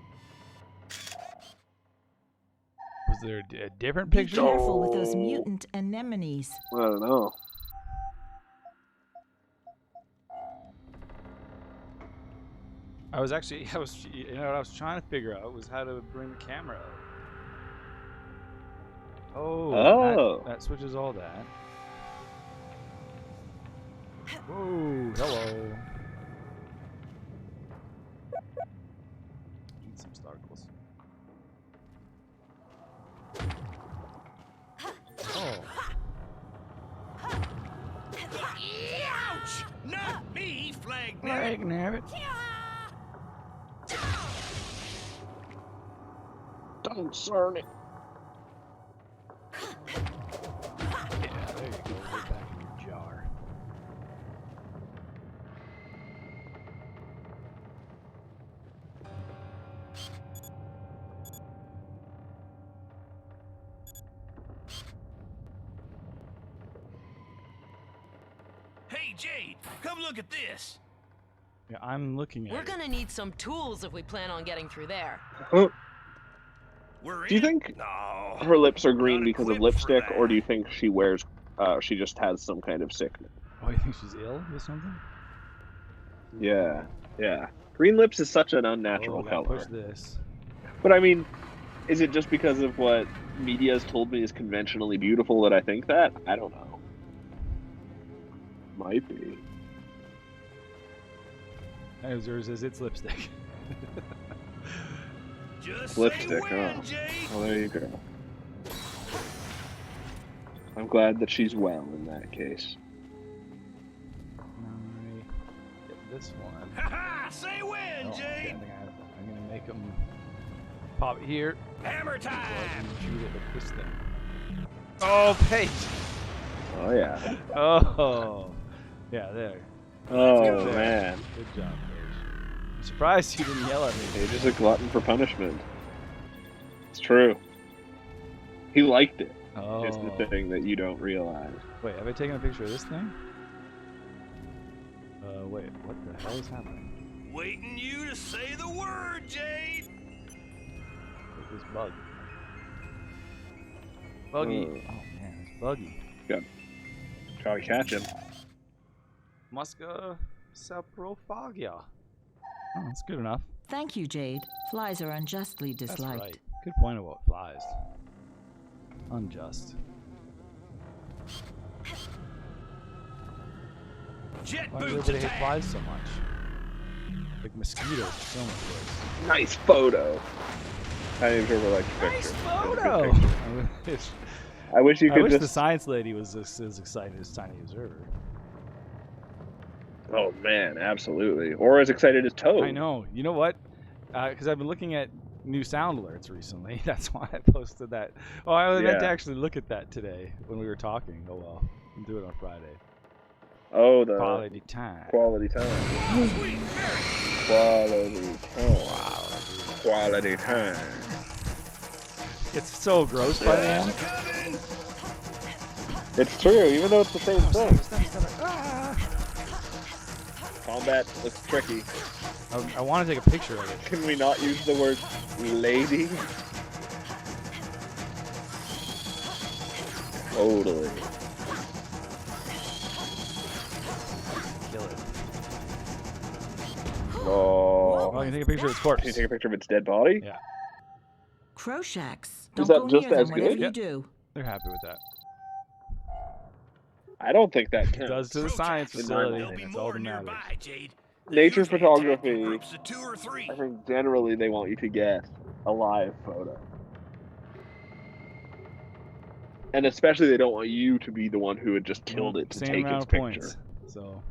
Was there a different Be picture? careful with those mutant anemones. I don't know. I was you know what I was trying to figure out was how to bring the camera out. Oh. That switches all that. Whoa, hello. Need some Starkles. Oh. Ouch! Not me, Flag Flag Nabbit. Don't cern it. Yeah, there you go. Get back in your jar. Hey, Jade, come look at this. Yeah, I'm looking at We're it. gonna need some tools if we plan on getting through there. Do you think her lips are green because of lipstick, or do you think she wears, she just has some kind of sickness? Oh, you think she's ill or something? Yeah, yeah. Green lips is such an unnatural gotta color. push this. But I mean, is it just because of what media has told me is conventionally beautiful that I think that? I don't know. Might be. As yours is, it's lipstick. Just Lipstick, say when, huh? Jade. Well, there you go. I'm glad that she's well in that case. Get this one. Ha-ha! Say when, Oh, Jade. I'm gonna make them pop it here. Hammer So I time. can shoot it with this thing. Oh, Paige! Oh, yeah. Oh, yeah, there. Oh, There. man. Good job, Paige. surprised you didn't yell at me. He's just a glutton for punishment. It's true. He liked it. Oh. It's the thing that you don't realize. Wait, have I taken a picture of this thing? Wait, what the hell is happening? Waiting you to say the word, Jade. Look at this bug. Buggy. Oh man, it's Buggy. Good. Try to catch him. Musca saprophagia. Oh, that's good enough. Thank you, Jade. Flies are unjustly disliked. That's right. Good point about flies. Unjust. Jet Why does boots everybody hate attack. flies so much? Like mosquitoes are so much worse. Nice photo. I didn't even like the picture. Photo! I wish you could wish just... the science lady was as excited as Tiny Observer. Oh man, absolutely. Or as excited as Toad. I know. You know what? Because I've been looking at new sound alerts recently. That's why I posted that. Oh, I meant to actually look at that today when we were talking. Oh well, I'll do it on Friday. Oh, the quality time. Quality time. Quality time. Quality time. It's so gross by the end. It's true, even though it's the same thing. Combat looks tricky. I want to take a picture of it. Can we not use the word lady? Totally. Kill it. Oh. Oh, you can take a picture of its corpse. Can you take a picture of its dead body? Yeah. Crowshacks. Is Don't that go just near as them, whatever good? you do. They're happy with that. I don't think that counts. It does to the science facility. That's all that matters. Nature photography, I think generally they want you to get a live photo. And especially they don't want you to be the one who had just killed it to Same take amount its of picture. points. So.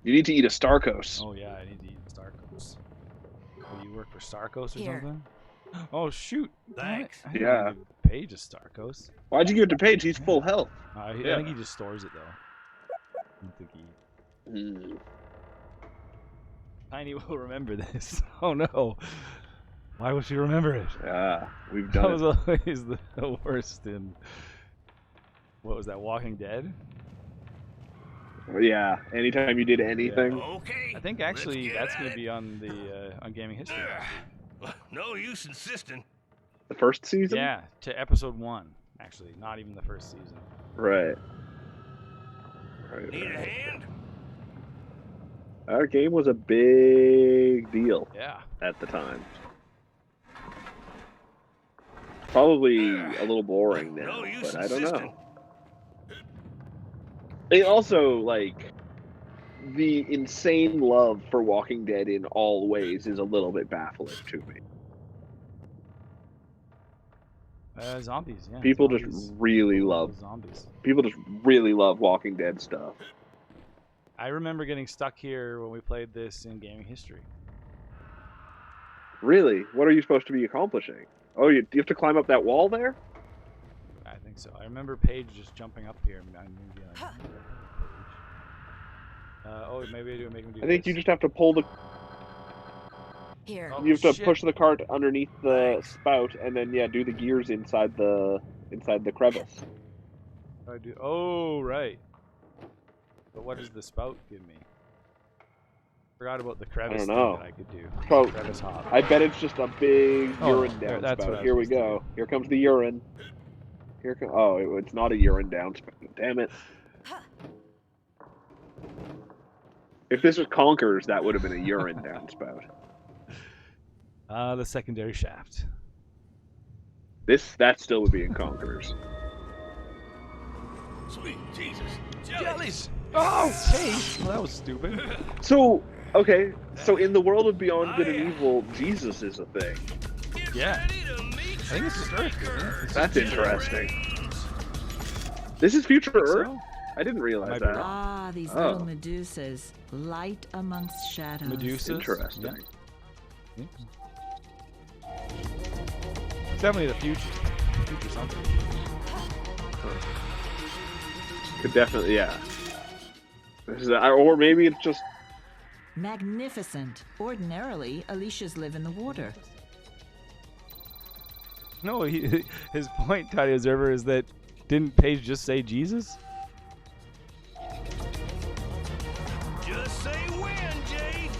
You need to eat a Starkos. Oh yeah, I need to eat Starkos. Oh, you work for Starkos or Here. something? Oh shoot! Thanks. I didn't Yeah. give Paige a Starkos. Why'd you give it to Paige? He's full health. I Yeah. think he just stores it though. I don't think he. Tiny will remember this. Oh no! Why will she remember it? Yeah, we've That done was it. always the worst in. What was that? Walking Dead. Yeah, anytime you did anything. Okay. I think actually that's going to be on the on Gaming History. No use insisting. The first season? Yeah, to episode 1. Actually, not even the first season. Right. Need a hand? That game was a big deal. Yeah. At the time. Probably a little boring now, but I don't know. It also, like, the insane love for Walking Dead in all ways is a little bit baffling to me. Zombies, yeah. People zombies. just really love zombies. People just really love Walking Dead stuff. I remember getting stuck here when we played this in Gaming History. Really? What are you supposed to be accomplishing? Oh, you have to climb up that wall there? I think so. I remember Paige just jumping up here and being like, oh, maybe I do make him do I think this. you just have to pull the... Here. You have to push the cart underneath the spout, and then do the gears inside the crevice. I do. Oh, right. But what does the spout give me? Forgot about the crevice thing that I could do. Oh, Crevice hop. I bet it's just a big urine there, downspout. that's what I was Here we go. Here comes the urine. Oh, it's not a urine downspout. Damn it. If this was Conkers, that would have been a urine downspout. The secondary shaft. That still would be in Conkers. Sweet Jesus. Jellies! Oh, hey! Well, that was stupid. So, okay, so in the world of Beyond Good and Evil, Jesus is a thing. Yeah. I think it's just Earth, isn't it? That's interesting. This is future Earth? so. I didn't realize Might be that. Ah, these little Medusas, light amongst shadows. Medusas? Interesting. Yeah. It's definitely the future. Future something. Could definitely, yeah. This is, or maybe it's just Magnificent. Ordinarily, Alicias live in the water. No, his point, Tiny Observer, is that didn't Paige just say Jesus? Just say when, Jade.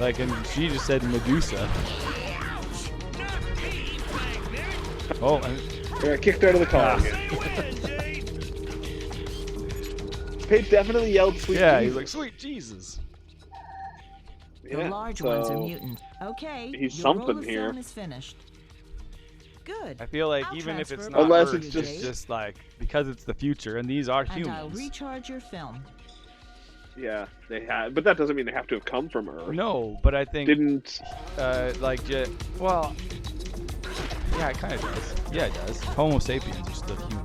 Like, and she just said Medusa. Oh, I kicked out of the car again. Paige definitely yelled "Sweet yeah, Jesus." he's like, "Sweet Jesus." The large ones are mutant. Okay, he's your something roll of here. film is finished. Good. I feel like I'll even if it's transfer not it Unless over Earth, it's to you, it's Jade, just like because it's the future and these are and I'll humans. recharge your film. Yeah, they had, but that doesn't mean they have to have come from Earth. No, but I think Didn't well, yeah, it kind of does. Yeah, it does. Homo sapiens are still human.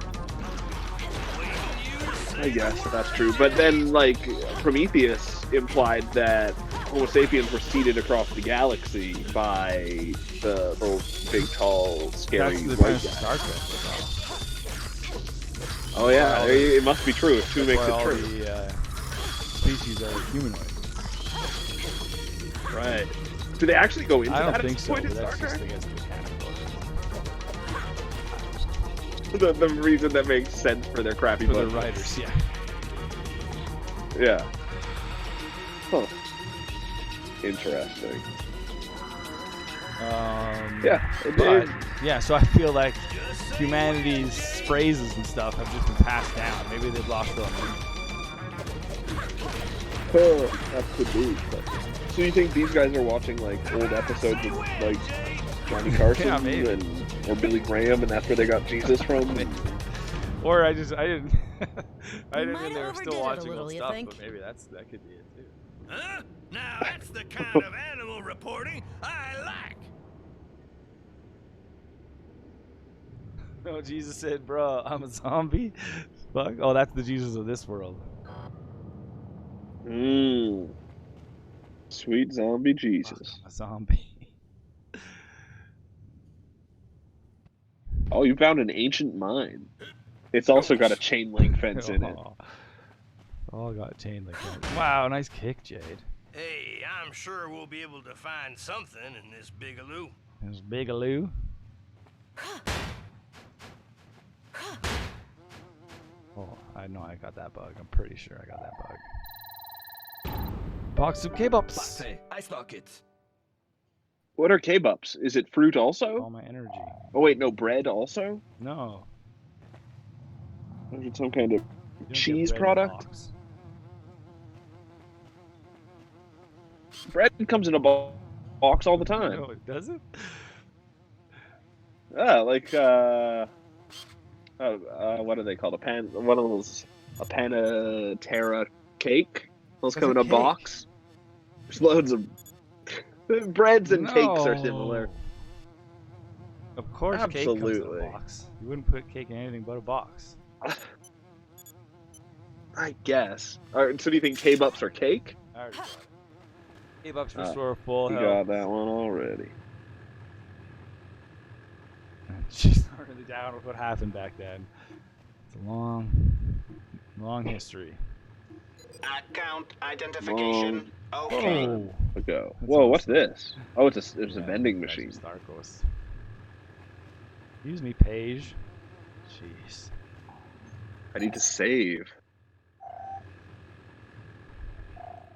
I guess that's true. But then, like, Prometheus implied that Homo sapiens were seeded across the galaxy by the little big, tall, scary That's the white premise of guy. Star Trek. Oh yeah, it must be true. If two That's makes why it all true. the species are humanoid. Right. Do they actually go into I don't that think at so. some point But in that's Star just, I Trek? guess, mechanical. The reason that makes sense for their crappy For the budgets. writers, yeah. Yeah. Huh. Interesting. Yeah, But, yeah, so I feel like humanity's phrases and stuff have just been passed down. Maybe they've lost their own meaning. Oh, that could be. But... So you think these guys are watching like old episodes of like Johnny Carson Yeah, maybe. or Billy Graham, and that's where they got Jesus from? Or I didn't I didn't might know they were have still overdid it a watching little, old you stuff, think? but maybe that could be it too. Huh? Now that's the kind of animal reporting I like. No, Jesus said, "Bro, I'm a zombie." Fuck. Oh, that's the Jesus of this world. Mmm. Sweet zombie Jesus. I'm a zombie. Oh, you found an ancient mine. It's also got a chain link fence in it. Oh, got chain link. Wow, nice kick, Jade. Hey, I'm sure we'll be able to find something in this bigaloo. There's Bigaloo. Oh, I know I got that bug. I'm pretty sure I got that bug. Box of K-Bops. I stock it. What are K-Bups? Is it fruit also? All my energy. Oh wait, no, bread also? No. Is it some kind of You don't get cheese bread in a product? box. Bread comes in a box all the time. No, it doesn't. Yeah, like what are they called? One of those, a panatera cake. Those come in a box. There's loads of breads and cakes are similar. Of course, cake comes in Absolutely. a box. You wouldn't put cake in anything but a box. I guess. So do you think K-Bups are cake? I already got it. K-Bups restore full You health. got that one already. She's not really down with what happened back then. It's a long history. Account identification. Okay. Oh. Ago. Whoa, what's this? Oh, it's a vending machine. Starkos. Excuse me, Paige. Jeez. I need to save.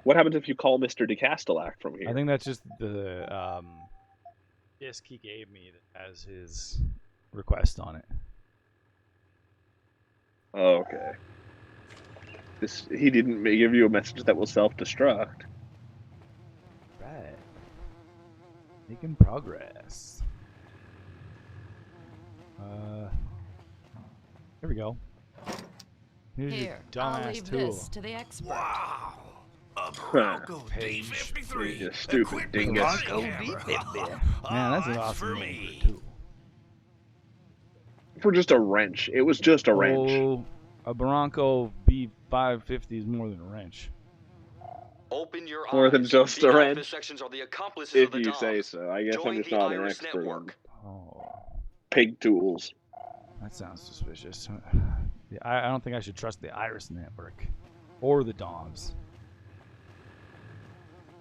What happens if you call Mr. DeCastellac from here? I think that's just the disc he gave me that has his request on it. Oh, okay. He didn't give you a message that will self-destruct. Right. Making progress. Here we go. Here's your Here, I'll dumbass leave tool. this to the expert. Wow. A Bronco D53. You stupid dingus. Man, that's an awesome name for a tool. For just a wrench. It was just a wrench. Oh, a Bronco B550 is more than a wrench. Open your More than eyes. just The a wrench. office sections are the accomplices If of the you Dom. say so. I guess Join I'm just the not an Iris expert network. on pig tools. That sounds suspicious. I don't think I should trust the Iris network or the DOMs.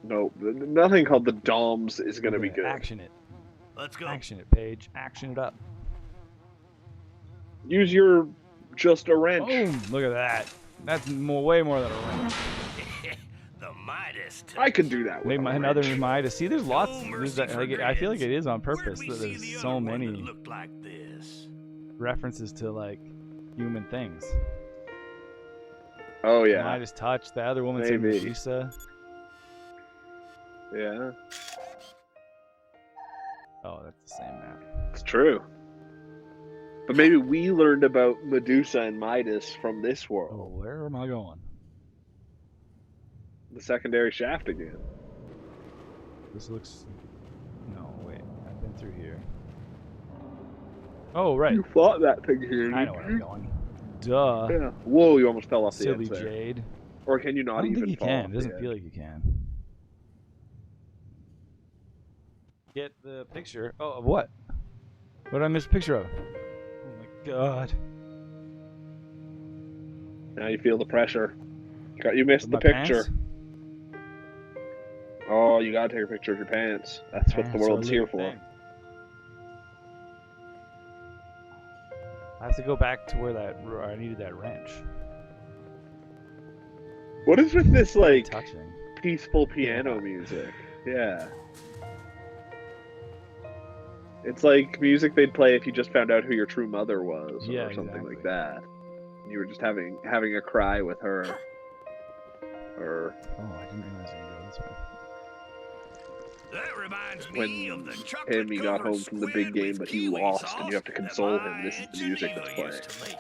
No, nothing called the DOMs is gonna be good. Action it. Let's go. Action it, Paige. Action it up. Use your just a wrench. Boom! Look at that. That's way more than a wrench. The Midas. I could do that. With Maybe another Midas. See, there's lots. I feel like it is on purpose. There's so many references to like human things. Oh yeah. Midas touch. The other woman said Medusa. Yeah. Oh, that's the same map. It's true. But maybe we learned about Medusa and Midas from this world. Oh, where am I going? The secondary shaft again. This looks... No, wait. I've been through here. Oh, right. You fought that thing here. I know where I'm going. Duh. Yeah. Whoa, you almost fell off the Silly edge there. Jade. Or can you not I don't even think you fall can. off It doesn't the feel edge? like you can. Get the picture. Oh, of what? What did I miss a picture of? Oh my god. Now you feel the pressure. You missed With the my picture. pants? Oh, you gotta take a picture of your pants. That's what the Pants are world's a here little for. thing. I have to go back to where I needed that wrench. What is with this like touching? peaceful piano music? Yeah. It's like music they'd play if you just found out who your true mother was, Yeah, or something exactly. like that. You were just having a cry with her. Or Oh, I didn't realize I could go this way. That reminds when me of the he got home from the big game, but he lost, and you have to console him. This is the music that's playing.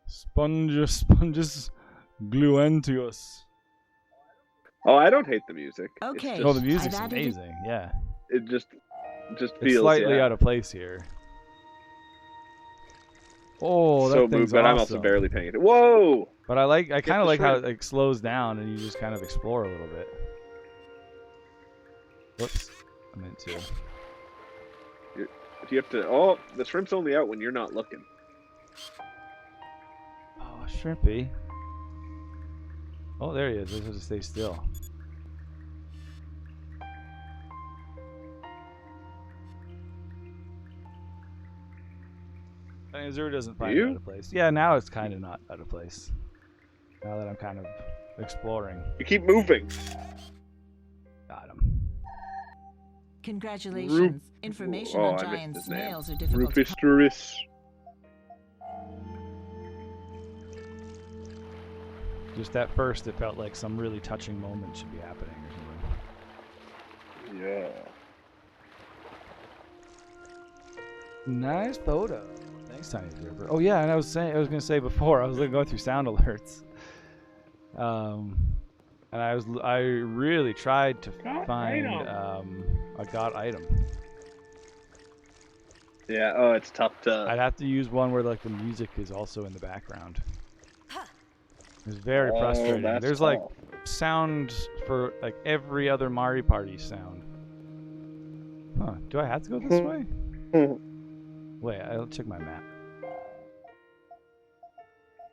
Sponges gluentius. Oh, I don't hate the music. Okay. It's Oh, just, the music's I've added it. amazing. Yeah. it just It's feels slightly out of place here. Oh, that so thing's moved, but I'm also awesome. barely paying attention. Whoa! But I kind the of like how shrimp. it like slows down and you just kind of explore a little bit. Whoops, I meant to. If you have to, oh, the shrimp's only out when you're not looking. Oh, shrimpy. Oh, there he is. I just have to stay still. I mean, Zuru doesn't find it out of place. Yeah, now it's kind of not out of place. Now that I'm kind of exploring. You keep moving. Got him. Congratulations. Information on I giant missed his name. snails are difficult to Rufisteris. Just at first, it felt like some really touching moment should be happening or something. Yeah. Nice photo. Thanks, Tiny Observer. Oh yeah, and I was gonna say before I was going through sound alerts. And I really tried to find a god item. Yeah. Oh, it's tough to. I'd have to use one where like the music is also in the background. It's very frustrating. that's There's like sound for like every other Mario Party sound. Huh? Do I have to go this way? Wait, I'll check my map.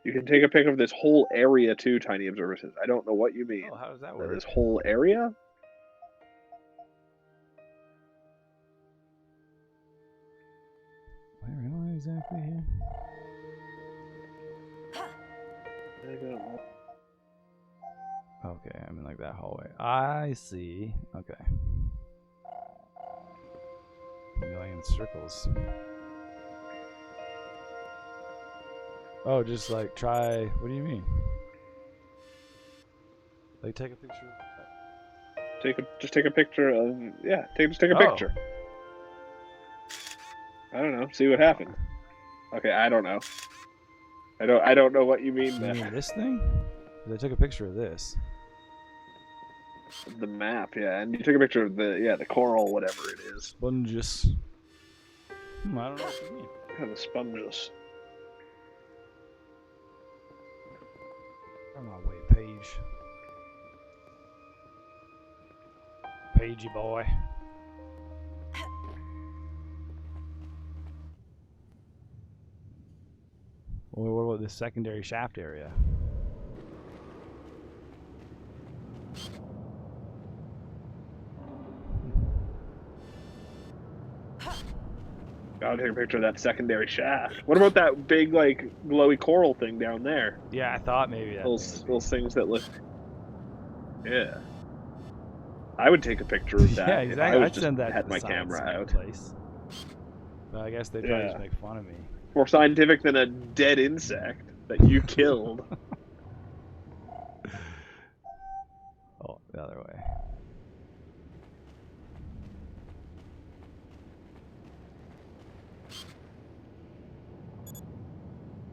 You can take a pic of this whole area too, Tiny Observer says. I don't know what you mean. Oh, how does that work? This whole area? Where am I exactly here? Okay, I'm in like that hallway. I see. Okay. I'm going in circles. Oh, just like try. What do you mean? Like take a picture. Just take a picture of just take a Oh. picture. I don't know. See what happened. Okay, I don't know. I don't know what you mean. You There. mean this thing? 'Cause I took a picture of this. The map, yeah, and you took a picture of the coral, whatever it is. Sponges. I don't know what you mean. Kind of sponges. I'm on my way, Paige. Pagey boy. Well, what about this secondary shaft area? Gotta take a picture of that secondary shaft. What about that big, like, glowy coral thing down there? Yeah, I thought maybe that those things that look. Yeah. I would take a picture of that. Yeah, if exactly. I was I'd just send that had to my the science camera out. place. But I guess they'd probably just make fun of me. More scientific than a dead insect that you killed. Oh, the other way.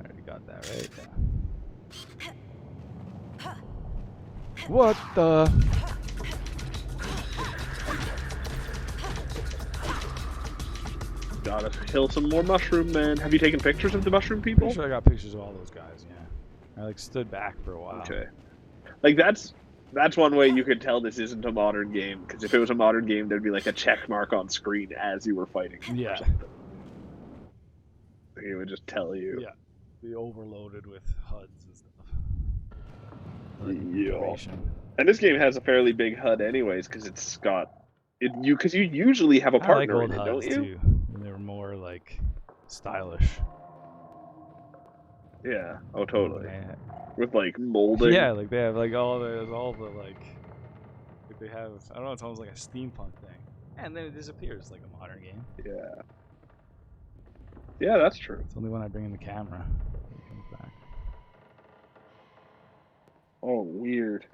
I already got that right. Yeah. What the? Gotta kill some more mushroom men. Have you taken pictures of the mushroom people? Pretty sure I got pictures of all those guys. Yeah, I like stood back for a while. Okay, like that's one way you could tell this isn't a modern game, because if it was a modern game, there'd be like a check mark on screen as you were fighting. Yeah. It would just tell you. Yeah. Be overloaded with HUDs and stuff. Yeah. And this game has a fairly big HUD, anyways, because it's got because you usually have a partner in it, don't you? Too. And they were more like stylish. Yeah. Oh, totally. Yeah. With like molding. Yeah, like they have like all the like they have. I don't know. It's almost like a steampunk thing, and then it disappears like a modern game. Yeah. Yeah, that's true. It's only when I bring in the camera it comes back. Oh, weird.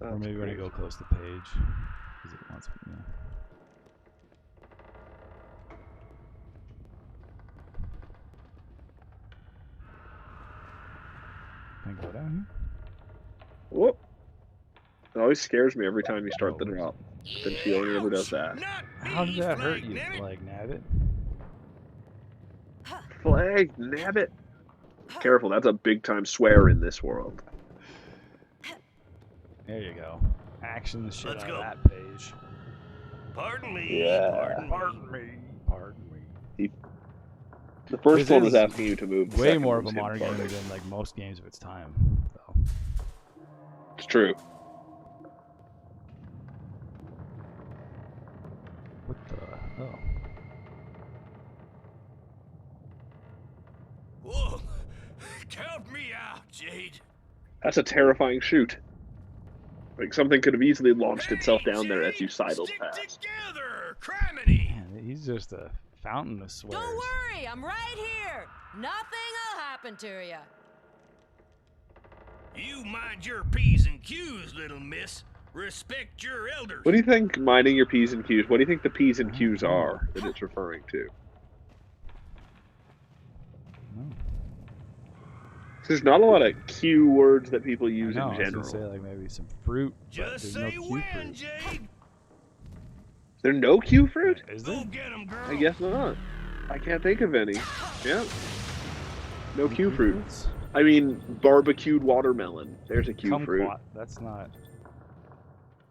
Or maybe when I go close to the page, because it wants me. Can I go down here? Whoop! It always scares me every time you start the drop. Then she only ever does that. How did that hurt you, Flag Nabbit? Flag Nabbit? Careful, that's a big time swear in this world. There you go. Action the shit Let's out go. of that page. Pardon me. Yeah. Pardon me. The first This one was is asking you to move. The way second more one of a was him modern game farting. than like most games of its time. So. It's true. What the? Oh. Whoa! Count me out, Jade. That's a terrifying shoot. Like something could have easily launched itself down there as you sidled past. Man, he's just a fountain of swears. Don't worry, I'm right here. Nothing'll happen to you. You mind your P's and Q's, little miss. Respect your elders. What do you think, minding your P's and Q's, what do you think the P's and Q's are that it's referring to? There's not a lot of Q words that people use in general. I was gonna say like maybe some fruit. Just there's say no Q when, fruit. Jade. Is there no Q fruit? Is there? Go get 'em, girl. I guess not. I can't think of any. Yeah. No Q fruit. fruits? I mean, barbecued watermelon. There's a Q fruit. Kumquat. That's not.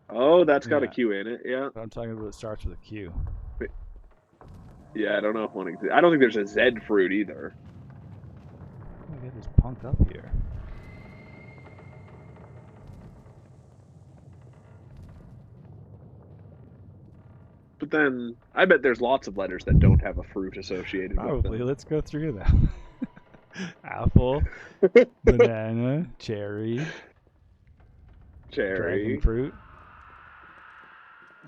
Oh, that's got a Yeah. Q in it. Yeah. But I'm talking about it starts with a Q. Yeah, I don't know if one exists. I don't think there's a Z fruit either. How do I get this punk up here? But then, I bet there's lots of letters that don't have a fruit associated with Probably. them. Let's go through them. Apple, banana, cherry, Cherry, dragon fruit.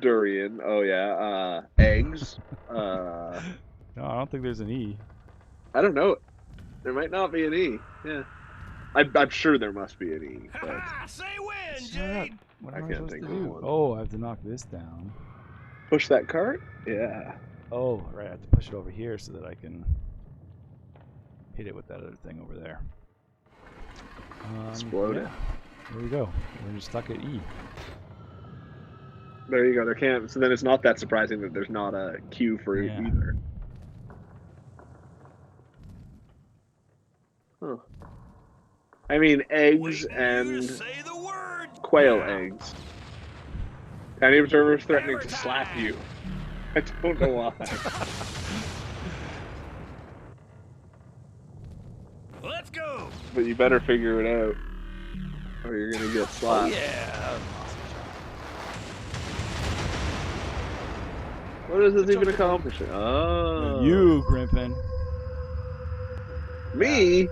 durian. Oh yeah. Eggs. No, I don't think there's an E. I don't know. There might not be an E. Yeah. I'm sure there must be an E. But Say when, Shut up. Jade. What I am I can't supposed think to of do? one. Oh, I have to knock this down. push that cart? Yeah. Oh, right. I have to push it over here so that I can hit it with that other thing over there. Explode it. There we go. We're just stuck at E. There you go. There can't. So then it's not that surprising that there's not a Q fruit either. Huh. I mean, eggs and quail eggs. Tiny observers threatening to slap you. I don't know why. Let's go. But you better figure it out, or you're gonna get slapped. Oh, yeah. What is this even accomplishing? Oh. You, Grimpen. Me?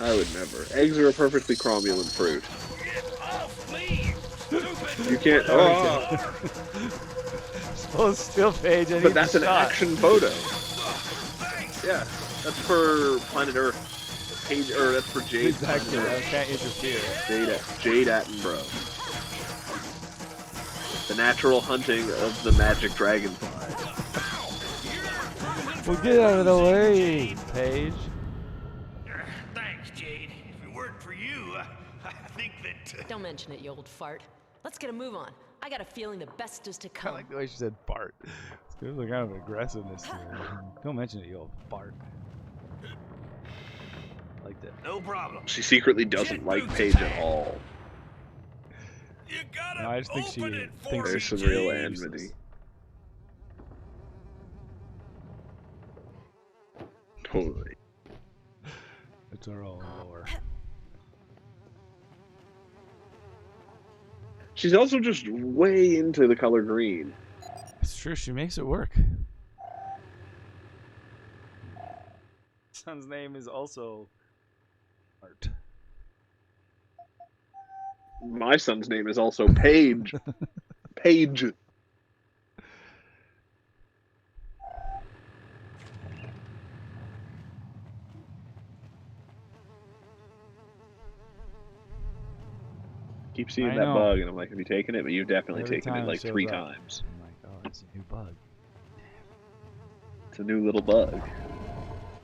I would never. Eggs are a perfectly cromulent fruit. You can't. Oh. Hold still, Paige. But that's an action photo. Yeah, that's for Planet Earth. Paige, or that's for Jade. Exactly. I can't interfere. Jade Empire. The natural hunting of the magic dragonfly. Well, get out of the way, Paige. Thanks, Jade. If it weren't for you, I think that... Don't mention it, you old fart. Let's get a move on. I got a feeling the best is to come. I like the way she said fart. There's a kind of aggressiveness here. Don't mention it, you old fart. Like that. No problem. She secretly doesn't like Paige at all. No, I just think she thinks there's some real enmity. Totally. It's our own lore. She's also just way into the color green. It's true, she makes it work. Son's name is also Art. My son's name is also Paige. Paige. Keep seeing that bug, and I'm like, have you taken it? But you've definitely taken it like 3 times. I'm like, oh, it's a new bug. It's a new little bug.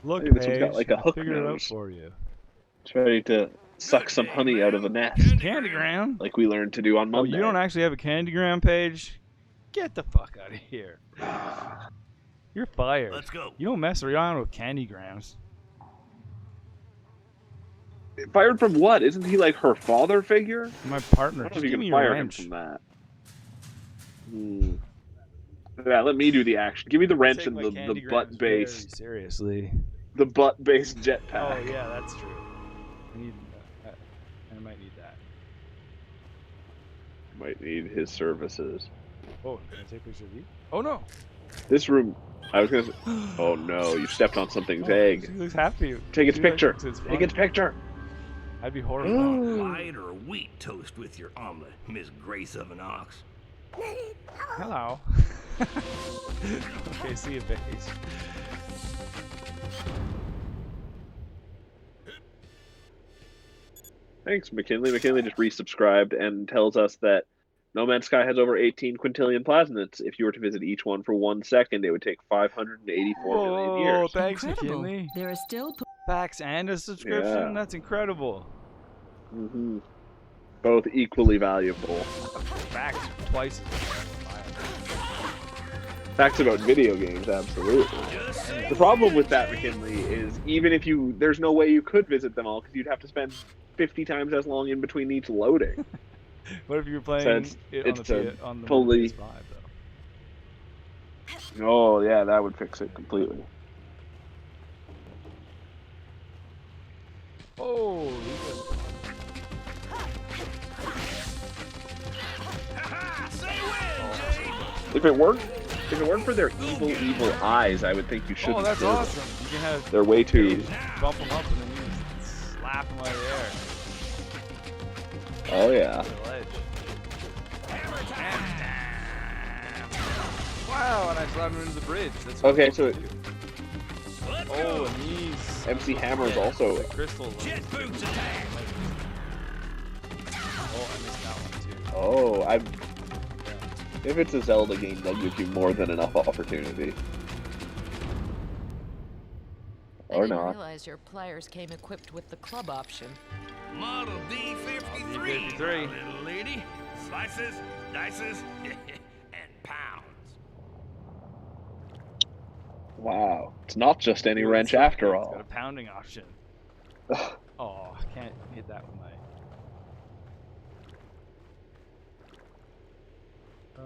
Look, this one's got like a hook figured it out nose. for you. It's ready to suck some honey out of a nest. Candygram? Like we learned to do on Monday. Oh, you don't actually have a Candygram page? Get the fuck out of here. You're fired. Let's go. You don't mess around with Candygrams. Fired from what? Isn't he like her father figure? My partner. I don't know Just if you give me can your fire him wrench. from that. Yeah, let me do the action. Give me the wrench and the butt-based. Seriously. The butt-based jetpack. Oh yeah, that's true. I might need that. Might need his services. Oh, can I take a picture of you? Oh no! This room. I was gonna say. Oh no! You stepped on something's egg. She looks happy. Take its picture. It's Take its picture. I'd be horrible. White or wheat toast with your omelet, Miss Grace of an Ox. Hello. Okay, see you, Paige. Thanks, McKinley. McKinley just resubscribed and tells us that No Man's Sky has over 18 quintillion plasmids. If you were to visit each one for 1 second, it would take 584 million years. Oh, thanks, Incredible. McKinley. There are still Facts and a subscription? Yeah. That's incredible. Mm-hmm. Both equally valuable. Facts twice as valuable. Facts about video games, absolutely. The problem with that, McKinley, is even if you, there's no way you could visit them all because you'd have to spend 50 times as long in between each loading. What if you were playing So it on the fully... PS5, though? Oh, yeah, that would fix it completely. Oh, If it weren't for their evil eyes, I would think you shouldn't. Oh, that's do it. awesome. You can have They're way too. bump them up and then you just slap them out of the air. Oh yeah. Wow, and I slammed him into the bridge. That's Okay, so oh, and these MC Hammer is also. crystals. Oh, I missed that one too. Oh, if it's a Zelda game, they'll give you more than enough opportunity. I Or didn't not. realize your pliers came equipped with the club option. Model D53, little lady. Slices, dices, and pounds. Wow, it's not just any wrench after It's all. got a pounding option. Oh, I can't hit that with my.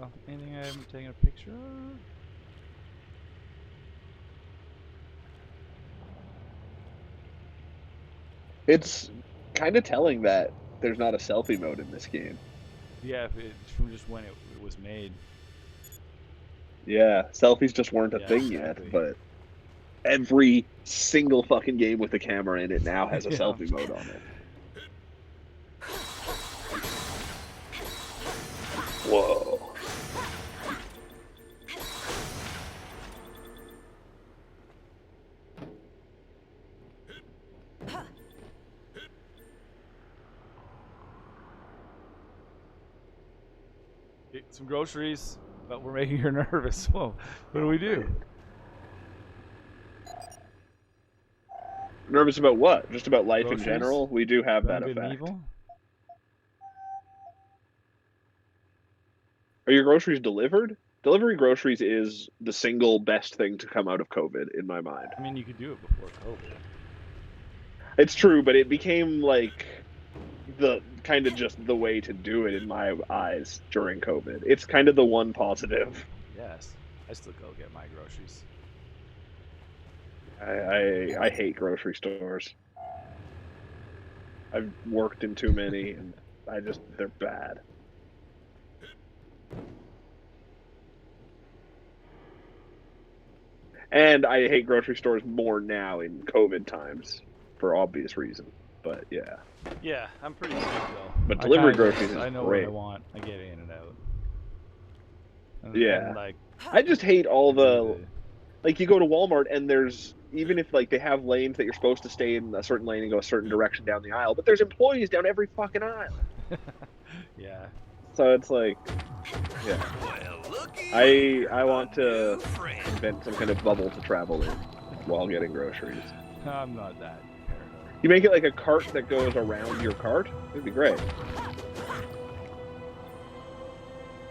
Oh, anything I haven't taken a picture of? It's kind of telling that there's not a selfie mode in this game. Yeah, it's from just when it was made. Yeah, selfies just weren't a thing yet, but every single fucking game with a camera in it now has a selfie mode on it. Whoa. Get some groceries, but we're making her nervous. Whoa, what do we do? Nervous about what? Just about life Groceries? in general? We do have that Good and effect. evil? Are your groceries delivered? Delivery groceries is the single best thing to come out of COVID, in my mind. I mean, you could do it before COVID. It's true, but it became like the kind of just the way to do it in my eyes during COVID. It's kind of the one positive. Yes, I still go get my groceries. I hate grocery stores. I've worked in too many, and they're bad. And I hate grocery stores more now in COVID times, for obvious reason. But yeah. Yeah, I'm pretty sick though. But delivery groceries is I know great. what I want. I get in and out. Yeah. And I just hate all the... Like, you go to Walmart and there's... Even if, like, they have lanes that you're supposed to stay in a certain lane and go a certain direction down the aisle, but there's employees down every fucking aisle. Yeah. So it's like... Yeah. I want to invent some kind of bubble to travel in while getting groceries. I'm not that paranoid. You make it like a cart that goes around your cart? It'd be great.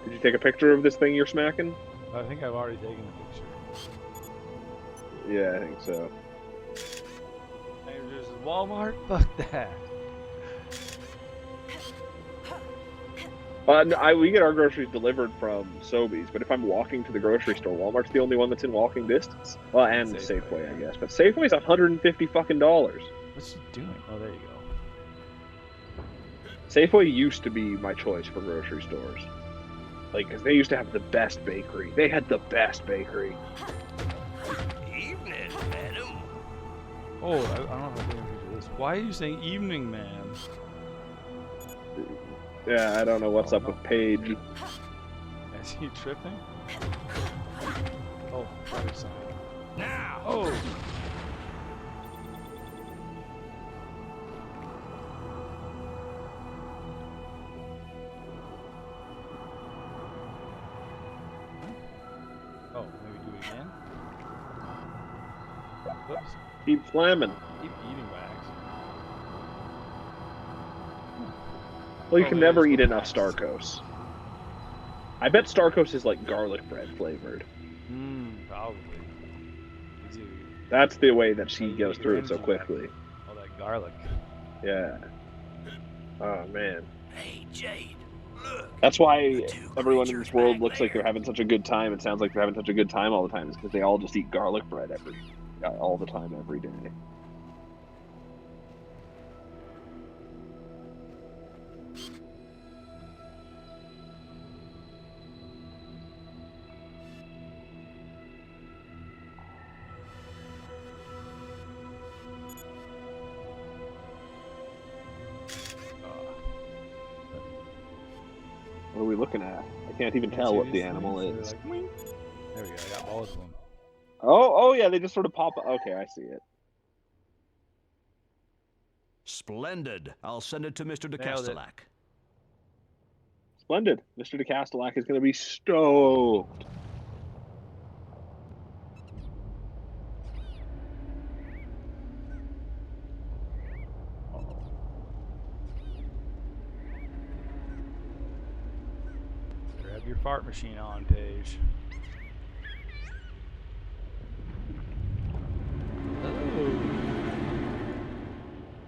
Did you take a picture of this thing you're smacking? I think I've already taken the picture. Yeah, I think so. There's Walmart? Fuck that. We get our groceries delivered from Sobeys, but if I'm walking to the grocery store, Walmart's the only one that's in walking distance. Well, and Safeway, I guess. But Safeway's $150 fucking dollars. What's she doing? Oh, there you go. Safeway used to be my choice for grocery stores. Like, because they used to have the best bakery. They had the best bakery. Evening, madam. Oh, I don't know how to picture this. Why are you saying evening, man? Yeah, I don't know what's up with Paige. Is he tripping? Oh, other side. Now. Oh. Oh, maybe do it again? Whoops. Keep slamming. Keep eating wax. Well, you can never eat enough Starkos. I bet Starkos is like garlic bread flavored. Probably. That's the way that she goes through it so quickly. All that garlic. Yeah. Oh, man. Hey, Jade, look. That's why everyone in this world looks like they're having such a good time. It sounds like they're having such a good time all the time. It's because they all just eat garlic bread all the time, every day. What are we looking at? I can't even tell what the animal is. Like, there we go. I got all of them. Oh yeah, they just sort of pop up. Okay, I see it. Splendid. I'll send it to Mr. de Castellac. Splendid. Mr. de Castellac is going to be stoked. Grab your fart machine on, Paige.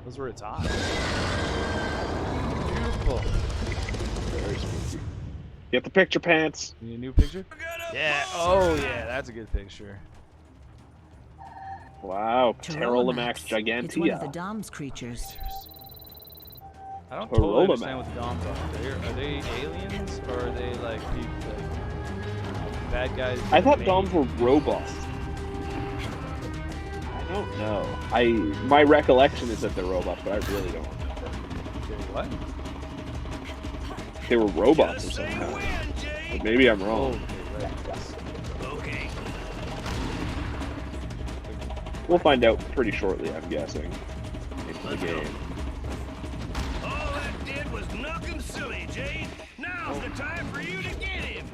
Those were its eyes. Beautiful. Very spooky. Get the picture, pants. You need a new picture? Yeah. Oh, yeah. That's a good picture. Wow. Pterolamax gigantea. It's one of the Dom's creatures. I don't totally understand what the Doms are. Are they aliens or are they like people? bad guys. I thought doms were robots. I don't know. My recollection is that they're robots, but I really don't remember. What? They were robots or something. But maybe I'm wrong. Okay. We'll find out pretty shortly, I'm guessing. Into the game. All that did was knock him silly, Jade. Now's the time for you to get him.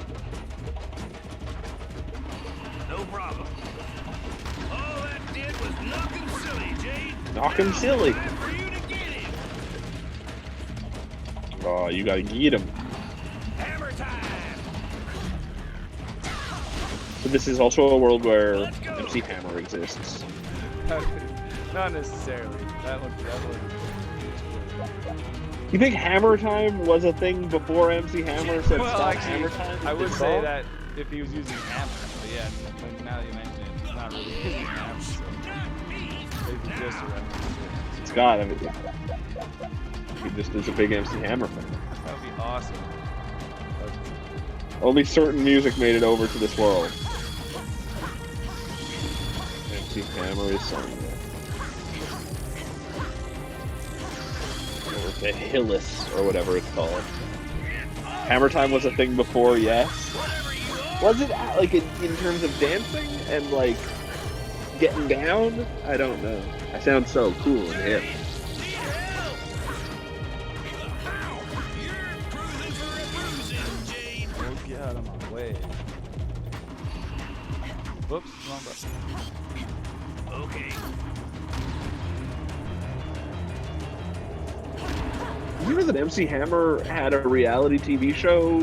No problem. All that did was knock him silly, Jade. Knock him silly. Oh, you gotta get him. Hammer time. So this is also a world where MC Hammer exists. Not necessarily. That one. You think Hammer Time was a thing before MC Hammer said stop Hammer Time? I would say that if he was using hammer, but yeah, now that you mention it, he's not really using hammer, so maybe just a reference. It's got him. He just is a big MC Hammer fan. That would be awesome. Only certain music made it over to this world. MC Hammer is something. Or the Hillis, or whatever it's called. Hammer Time was a thing before, yes. Was it like in terms of dancing and like getting down? I don't know. I sound so cool and hip. Don't get out of my way. Whoops, wrong button. Okay. You know that MC Hammer had a reality TV show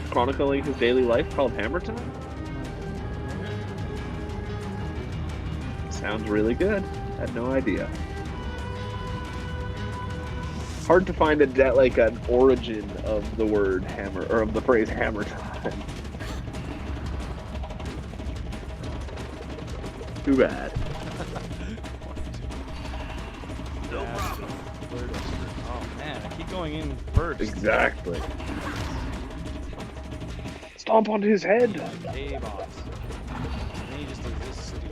chronicling his daily life called Hammer Time? Sounds really good. Had no idea. Hard to find like an origin of the word hammer, or of the phrase Hammer Time. Too bad. No problem. Oh man, I keep going in first. Exactly. Stomp onto his head. Hey, boss. And he just does this stupid.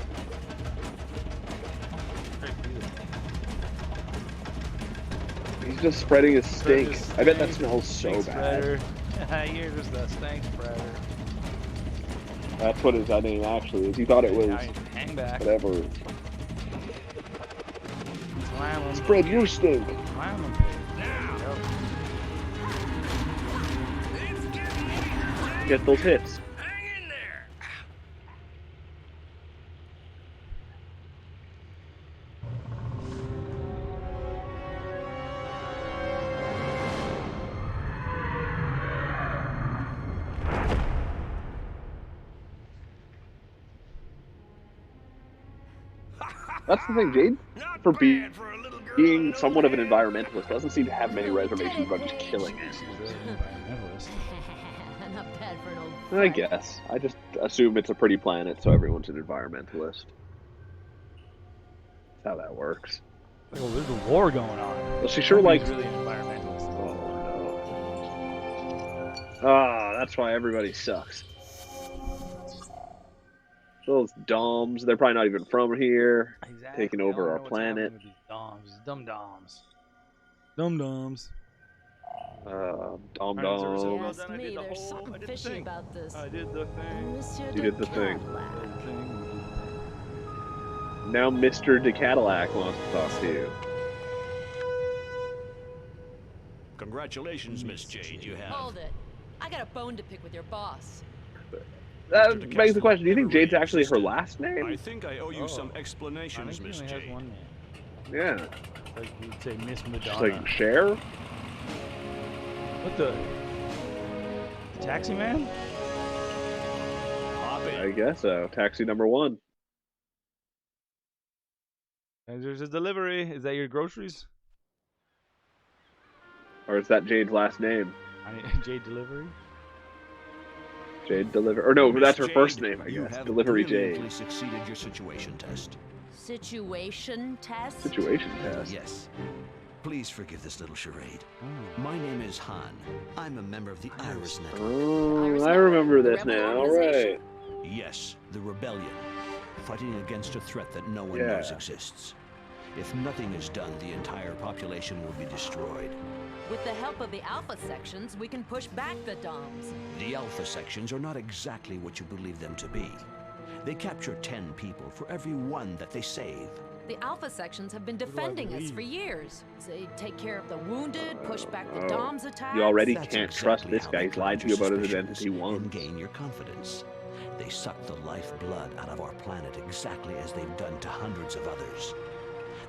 He's just spreading his stink. I bet that smells so bad. You're just a stank spreader. That's what his name actually is. He thought it was hang back. whatever. Spread your stink. Get those hits. Hang in there. That's the thing, Jade, for being somewhat of an environmentalist, doesn't seem to have many reservations about just killing it. Not bad for an old I guess. I just assume it's a pretty planet, so everyone's an environmentalist. That's how that works. Oh, there's a war going on. Well, she sure likes... really an environmentalist. Oh, no. Ah, that's why everybody sucks. Those doms, they're probably not even from here. Exactly. Taking over our planet. Dum-doms. Dum-doms. Dom-dom. Ask me, there's something fishy about this. I did the thing. Monsieur You did the thing. Cadillac. Now Mr. De Cadillac wants to talk to you. Congratulations, Miss Jade. You have. Hold it. I got a bone to pick with your boss. That begs the question, do you think Jade's actually her last name? I think I owe you some explanations, Miss Jade. Has one name. Yeah. Like you'd say Miss Madonna. Just like Cher? What the Taxi Man? I guess so. Taxi number 1. And there's a delivery. Is that your groceries? Or is that Jade's last name? Jade Delivery? Jade Delivery. Or no, that's her Jade, first name, I you guess. have Delivery brilliantly Jade. succeeded your situation test. Situation test? Situation test. Yes. Please forgive this little charade. My name is Han. I'm a member of the Iris Network. Oh, I remember this now, right. Yes, the Rebellion. Fighting against a threat that no one knows exists. If nothing is done, the entire population will be destroyed. With the help of the Alpha sections, we can push back the DOMs. The Alpha sections are not exactly what you believe them to be. They capture 10 people for every one that they save. The Alpha sections have been defending us for years. They take care of the wounded, push back the DOMs attacks. You already can't trust this guy. He's lied to you about his identity once. And gain your confidence. They suck the lifeblood out of our planet exactly as they've done to hundreds of others.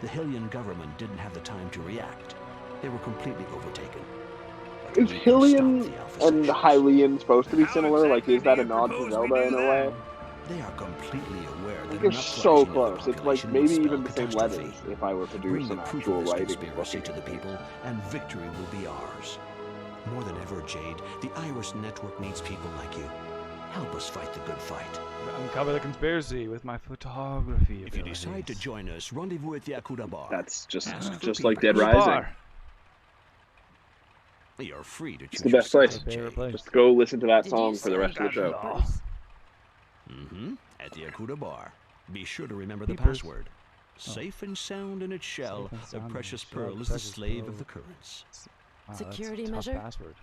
The Hylian government didn't have the time to react. They were completely overtaken. Is Hylian and Hylian supposed to be similar? Like, is that a nod to Zelda in a way? They are completely aware that they're so close. It's like maybe even the same letters if I were to do some actual writing. Conspiracy to the people, and victory will be ours. More than ever, Jade, the Iris Network needs people like you. Help us fight the good fight. Uncover the conspiracy with my photography. If you decide to join us, rendezvous at the Akuda Bar. That's just like Dead Rising. You're free to choose. It's the best place. Just go listen to that song for the rest of the show. At the Akuda Bar. Be sure to remember the password. Safe and sound in its shell, the precious pearl is the slave of the currents. Security measure? Password.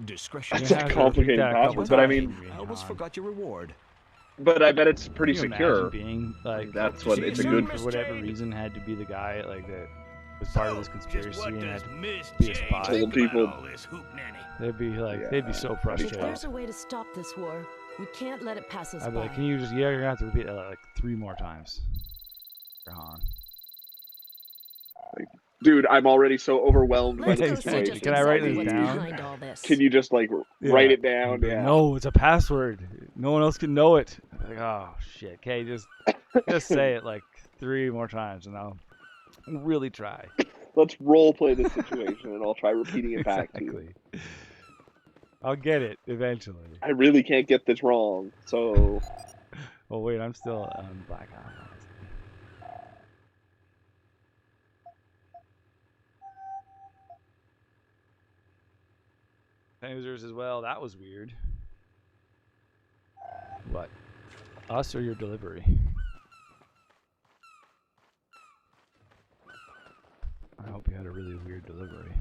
Discretion. That's a complicated password, but I mean, I almost forgot your reward. But I bet it's pretty secure. Being like, that's what it's a good. For whatever reason, had to be the guy like that was part of this conspiracy and had to be a spy. Told people. They'd be like, they'd be so frustrated. There's a way to stop this war. We can't let it pass us by. I'd be like, can you just? Yeah, you're gonna have to repeat that like 3 more times. Han. Dude, I'm already so overwhelmed by the situation. Can I write this down? Can you just like write it down? Yeah. No, it's a password. No one else can know it. Like, oh shit. Okay, just say it like 3 more times, and I'll really try. Let's role play this situation, and I'll try repeating it back to you. I'll get it eventually. I really can't get this wrong, so. Oh wait, I'm still on Black Ops. Users as well. That was weird. What? Us or your delivery? I hope you had a really weird delivery.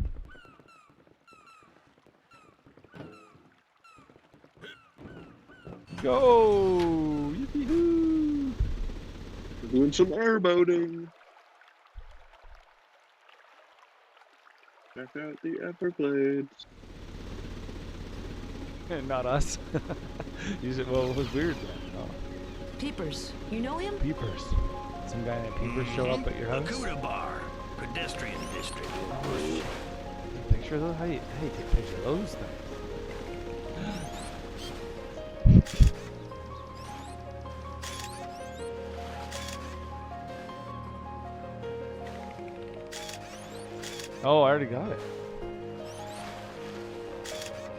Go! Yippee-hoo! We're doing some airboating. Check out the Everglades. Not us. Well, what was weird then? Oh. Peepers. You know him? Peepers. Some guy named Peepers show up at your house? Akuda Bar. Pedestrian district. Picture of those? How do you take a picture of those things? Oh, I already got it.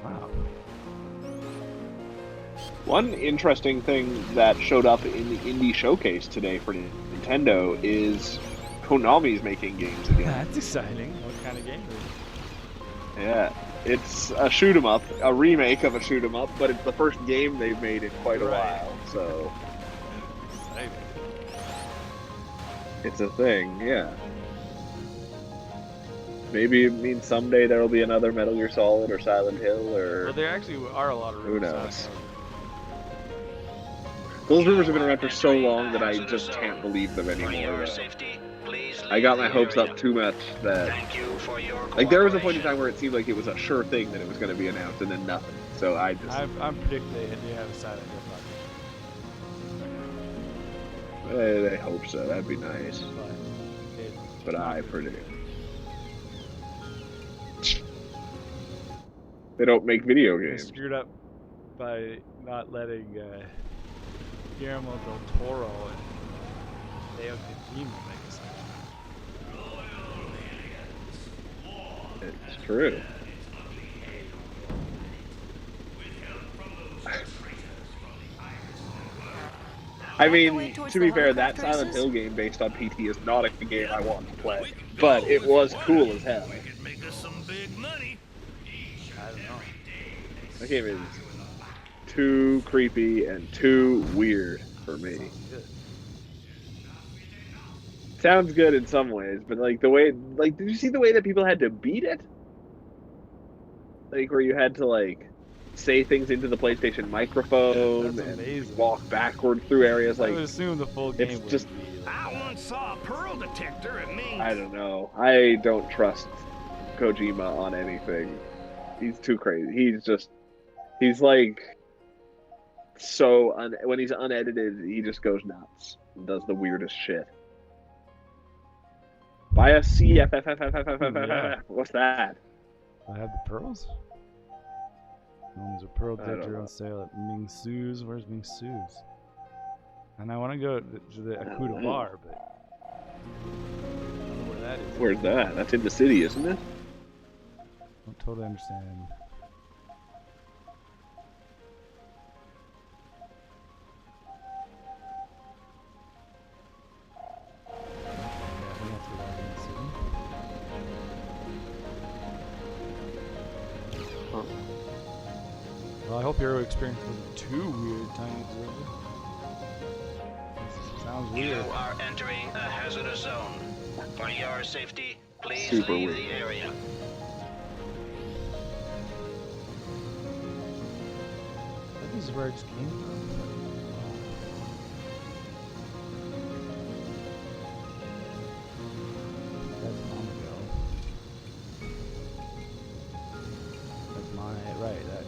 Wow. One interesting thing that showed up in the indie showcase today for Nintendo is Konami's making games again. That's exciting. What kind of game is it? Yeah, it's a shoot 'em up, a remake of a shoot 'em up, but it's the first game they've made in quite a while, so exciting. It's a thing, yeah. Maybe it means someday there'll be another Metal Gear Solid or Silent Hill or. Well, there actually are a lot of rumors. Who knows? Those rumors have been around for so long that I just can't believe them anymore. I got my hopes up too much that. Like, there was a point in time where it seemed like it was a sure thing that it was going to be announced and then nothing. So I just. I'm predicting they have a Silent Hill project. I hope so. That'd be nice. But I predict. They don't make video games. They screwed up by not letting Guillermo del Toro and Hideo Kojima make a second. It's true. I mean, to be fair, that Silent Hill game based on PT is not a game I want to play, but it was cool as hell. Make us some big money. I don't know. That game is too creepy and too weird for me. Sounds good in some ways, but like the way, like, did you see the way that people had to beat it? Like where you had to like say things into the PlayStation microphone and walk backward through areas. Like, I would assume the full game it's would just. be. I once saw a pearl detector at Ming's. I don't know. I don't trust Kojima on anything. He's too crazy. He's like so when he's unedited, he just goes nuts and does the weirdest shit. Buy a CFFFFFFFF. What's that? I have the pearls. There's a pearl detector on sale at Ming Su's. Where's Ming Su's? And I want to go to the Akuta bar, but I don't know where that is. Where's that? That's in the city, isn't it? I don't totally understand. Well, I hope your experience wasn't too weird, Tiny Observer. Sounds weird. You are entering a hazardous zone. For your safety, please Super leave weird. the area. This is where it just came from. That's long ago. That's my right. That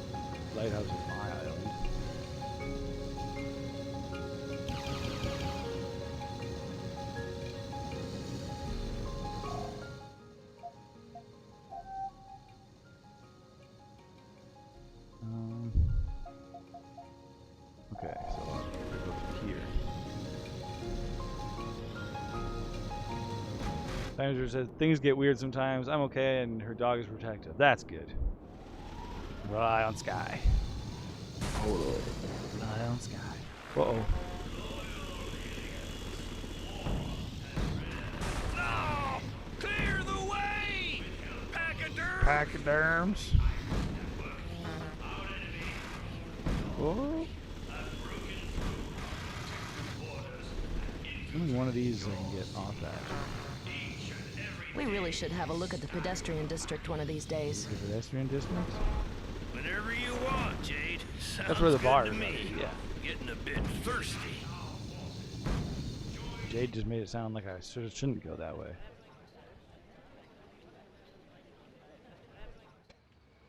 lighthouse is my island. Okay, so I'll go to here. Manager says things get weird sometimes. I'm okay, and her dog is protective. That's good. Rely on Sky. Totally. Rely on Sky. Uh-oh. No! Clear the way! Pachyderm! Pachyderms. Oh. Only one of these I can get off that. We really should have a look at the pedestrian district one of these days. The pedestrian district? Whenever you want, Jade. That's where the bar Sounds is. good to me. Yeah. Getting a bit thirsty. Jade just made it sound like I shouldn't go that way.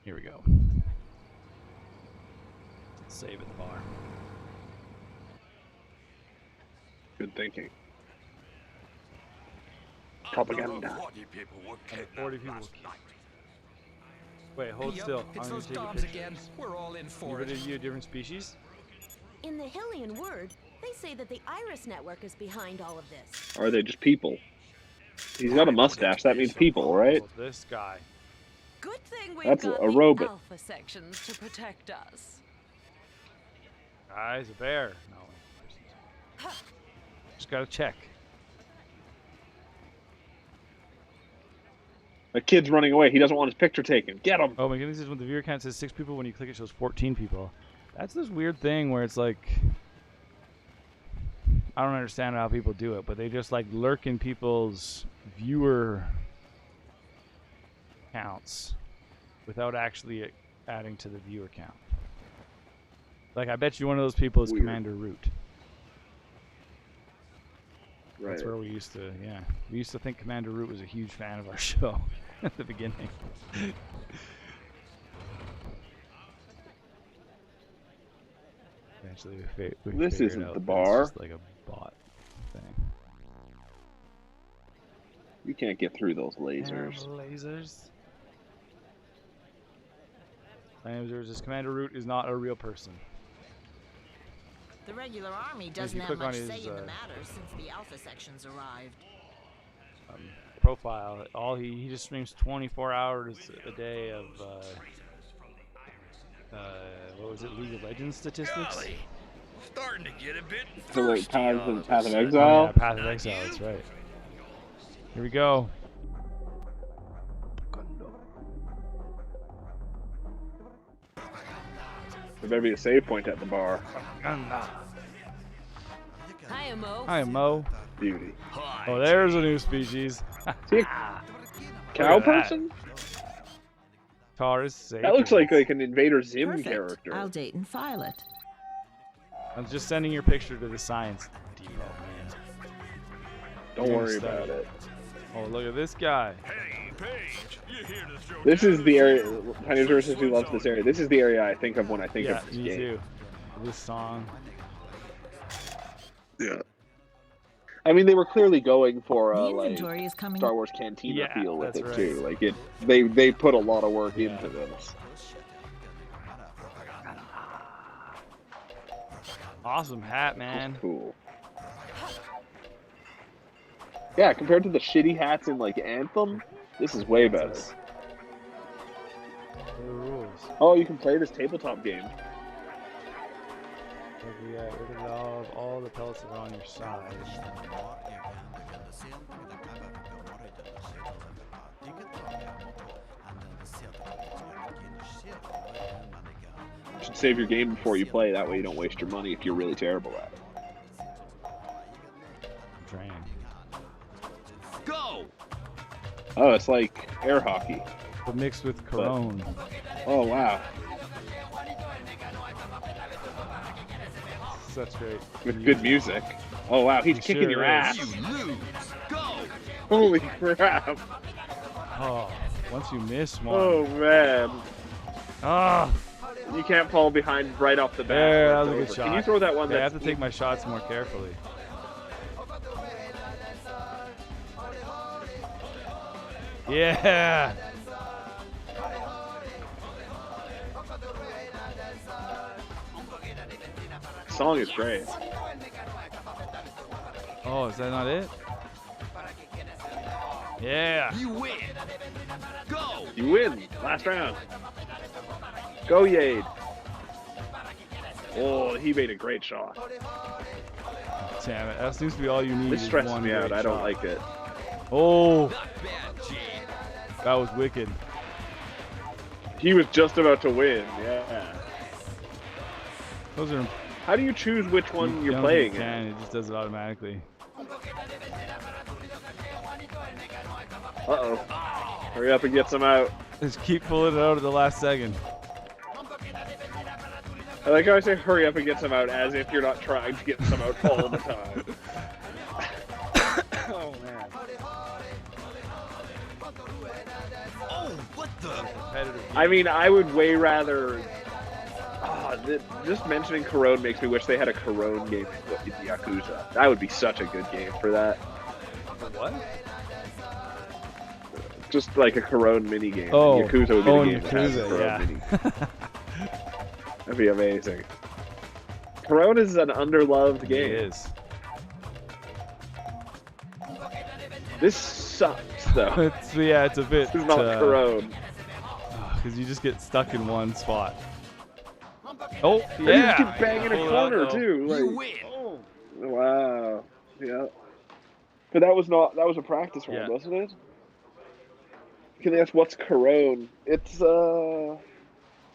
Here we go. Save at the bar. Good thinking. Propaganda. 40 people were 40 people. Wait, hold still. It's I'm those gonna dogs take a again. We're all in for picture. it. You a different species? In the Hillian word, they say that the Iris Network is behind all of this. Or are they just people? He's got a mustache. That means people, right? This guy. Good thing we've That's got a the robot. alpha sections to protect us. Guy's a bear. No. Just gotta check. A kid's running away. He doesn't want his picture taken. Get him! Oh my goodness, when the viewer count says 6 people, when you click it shows 14 people. That's this weird thing where it's like, I don't understand how people do it, but they just like lurk in people's viewer counts without actually adding to the viewer count. Like, I bet you one of those people is Weird. Commander Root. Right. That's where we used to, yeah. We used to think Commander Root was a huge fan of our show at the beginning. Eventually we This figured isn't out the that bar. It's just like a bot thing. You can't get through those lasers. Lasers. This Commander Root is not a real person. The regular army If doesn't you have click on much his, say in the matter since the alpha sections arrived. Profile. He just streams 24 hours a day of what was it, League of Legends statistics? Golly, Starting to get a bit So like thirsty. Path of Oh, Exile. yeah, Path of Exile. That's right. Here we go. There better be a save point at the bar. Hi, Mo. Hi, Mo. Beauty. Oh, there's a new species. See a cow person? Taurus. That looks like an Invader Zim Perfect. character. I'll date and file it. I'm just sending your picture to the science depot, man. Don't worry about it. Oh, look at this guy. This is the area. Tiny Versus who loves this area. This is the area I think of when I think of this me game. too. This song. Yeah. I mean, they were clearly going for The like inventory is coming Star up. Wars Cantina feel with it right. too. Like they put a lot of work into this. Awesome hat, man. Cool. Yeah, compared to the shitty hats in like Anthem, this is way better. The rules. Oh, you can play this tabletop game. Yeah, rid of all the pellets that are on your side. You should save your game before you play. That way you don't waste your money if you're really terrible at it. I'm trying. Go! Oh, it's like air hockey. But mixed with Corona. Oh, wow. That's great. With good music. Oh, wow. He's kicking sure your is. ass. You lose. Go! Holy crap. Oh, once you miss one. Oh, man. Ah. You can't fall behind right off the bat. Yeah, that was a good shot. Can you throw that one? I have to take my shots more carefully. Yeah. The song is great. Oh, is that not it? Yeah. You win. Go! You win. Last round. Go, Jade. Oh, he made a great shot. Damn it. That seems to be all you need. This is stresses one me out. great I don't shot. like it. Oh. Not bad, Jade. That was wicked. He was just about to win. Yeah. Those are. How do you choose which one you're don't playing? think you can. It just does it automatically. Uh-oh. Hurry up and get some out. Just keep pulling it out at the last second. I like how I say hurry up and get some out as if you're not trying to get some out all the time. Oh, man. Oh, what the? I mean, I would way rather... just mentioning Corona makes me wish they had a Corona game in Yakuza. That would be such a good game for that. What? Just like a Corona mini game. Oh, Yakuza would be the game Yakuza, that has a Corona yeah. mini. That'd be amazing. Corona is an underloved game. It is. This sucks, though. It's a bit. This is not Corona. Because you just get stuck in one spot. Oh, And yeah. you just keep banging a Pull it out, corner, though. too. Like, You win. oh, wow. Yeah. But that was a practice round, Yeah. wasn't it? Okay, that's what's Corona. It's,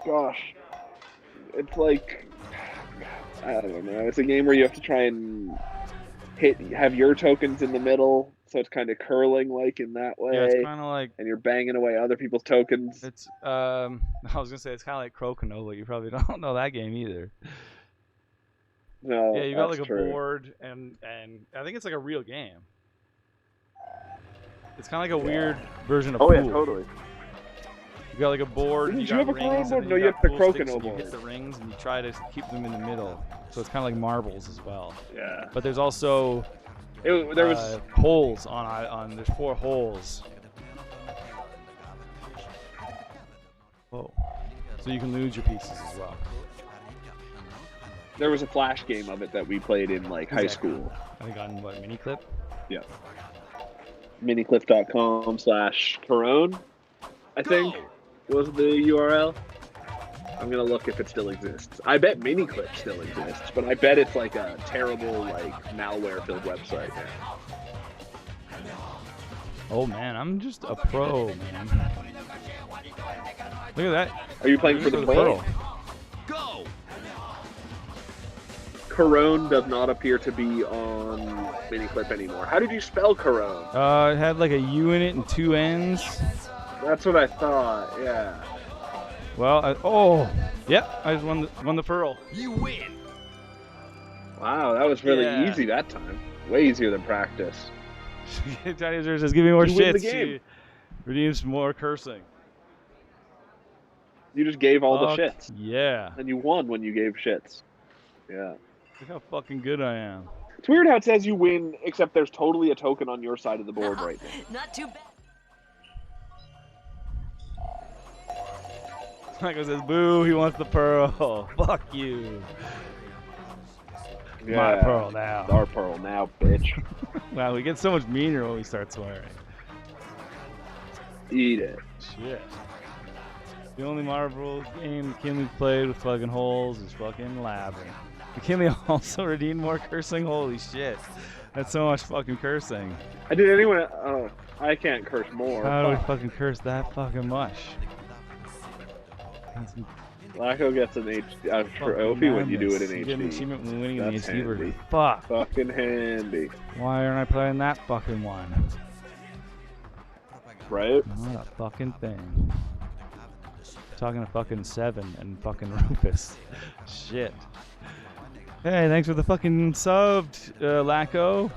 gosh. It's like, I don't know. It's a game where you have to try and have your tokens in the middle, so it's kind of curling like in that way. Yeah, it's kind of like. And you're banging away other people's tokens. It's I was gonna say it's kind of like Crokinole, but you probably don't know that game either. No, Yeah, you got like that's a true. board, and I think it's like a real game. It's kind of like a weird version of Oh pool. yeah, totally. You got like a board. Didn't you you got have a rings, Corona and board? then No, you got have the pool sticks, Crokinole and you board. hit the rings, and you try to keep them in the middle. So it's kind of like marbles as well. Yeah. But there's also There was holes on. There's 4 holes. Whoa. So you can lose your pieces as well. There was a flash game of it that we played in like high school. I think on what, Miniclip? Yeah. Miniclip.com/Corona, I think, was the URL. I'm gonna look if it still exists. I bet Miniclip still exists, but I bet it's like a terrible, like, malware-filled website now. Oh man, I'm just a pro, man. Look at that. Are you playing for the Pearl? Go! Corone does not appear to be on Miniclip anymore. How did you spell Corone? It had like a U in it and 2 N's. That's what I thought, yeah. Well, yep, I just won the Pearl. You win! Wow, that was really easy that time. Way easier than practice. Tiny Zers says, give me more You win the shits. game. Redeems more cursing. You just gave all the shits. Yeah. And you won when you gave shits. Yeah. Look how fucking good I am. It's weird how it says you win, except there's totally a token on your side of the board right now. Not too bad. Michael says, boo, he wants the Pearl. Fuck you. Yeah. My Pearl now. Our Pearl now, bitch. Wow, we get so much meaner when we start swearing. Eat it. Shit. The only Marvel game McKinley played with fucking holes is fucking Labyrinth. McKinley also redeemed more cursing? Holy shit. That's so much fucking cursing. Did anyone... Oh, I can't curse more. How do we fucking curse that fucking much? Lacko gets an HD trophy when you do it in HD. You get an achievement when winning in the That's HD version. handy. Fuck. Fucking handy. Why aren't I playing that fucking one? Right? Not a fucking thing. Talking to fucking Seven and fucking Rufus. Shit. Hey, thanks for the fucking subbed, Lacko.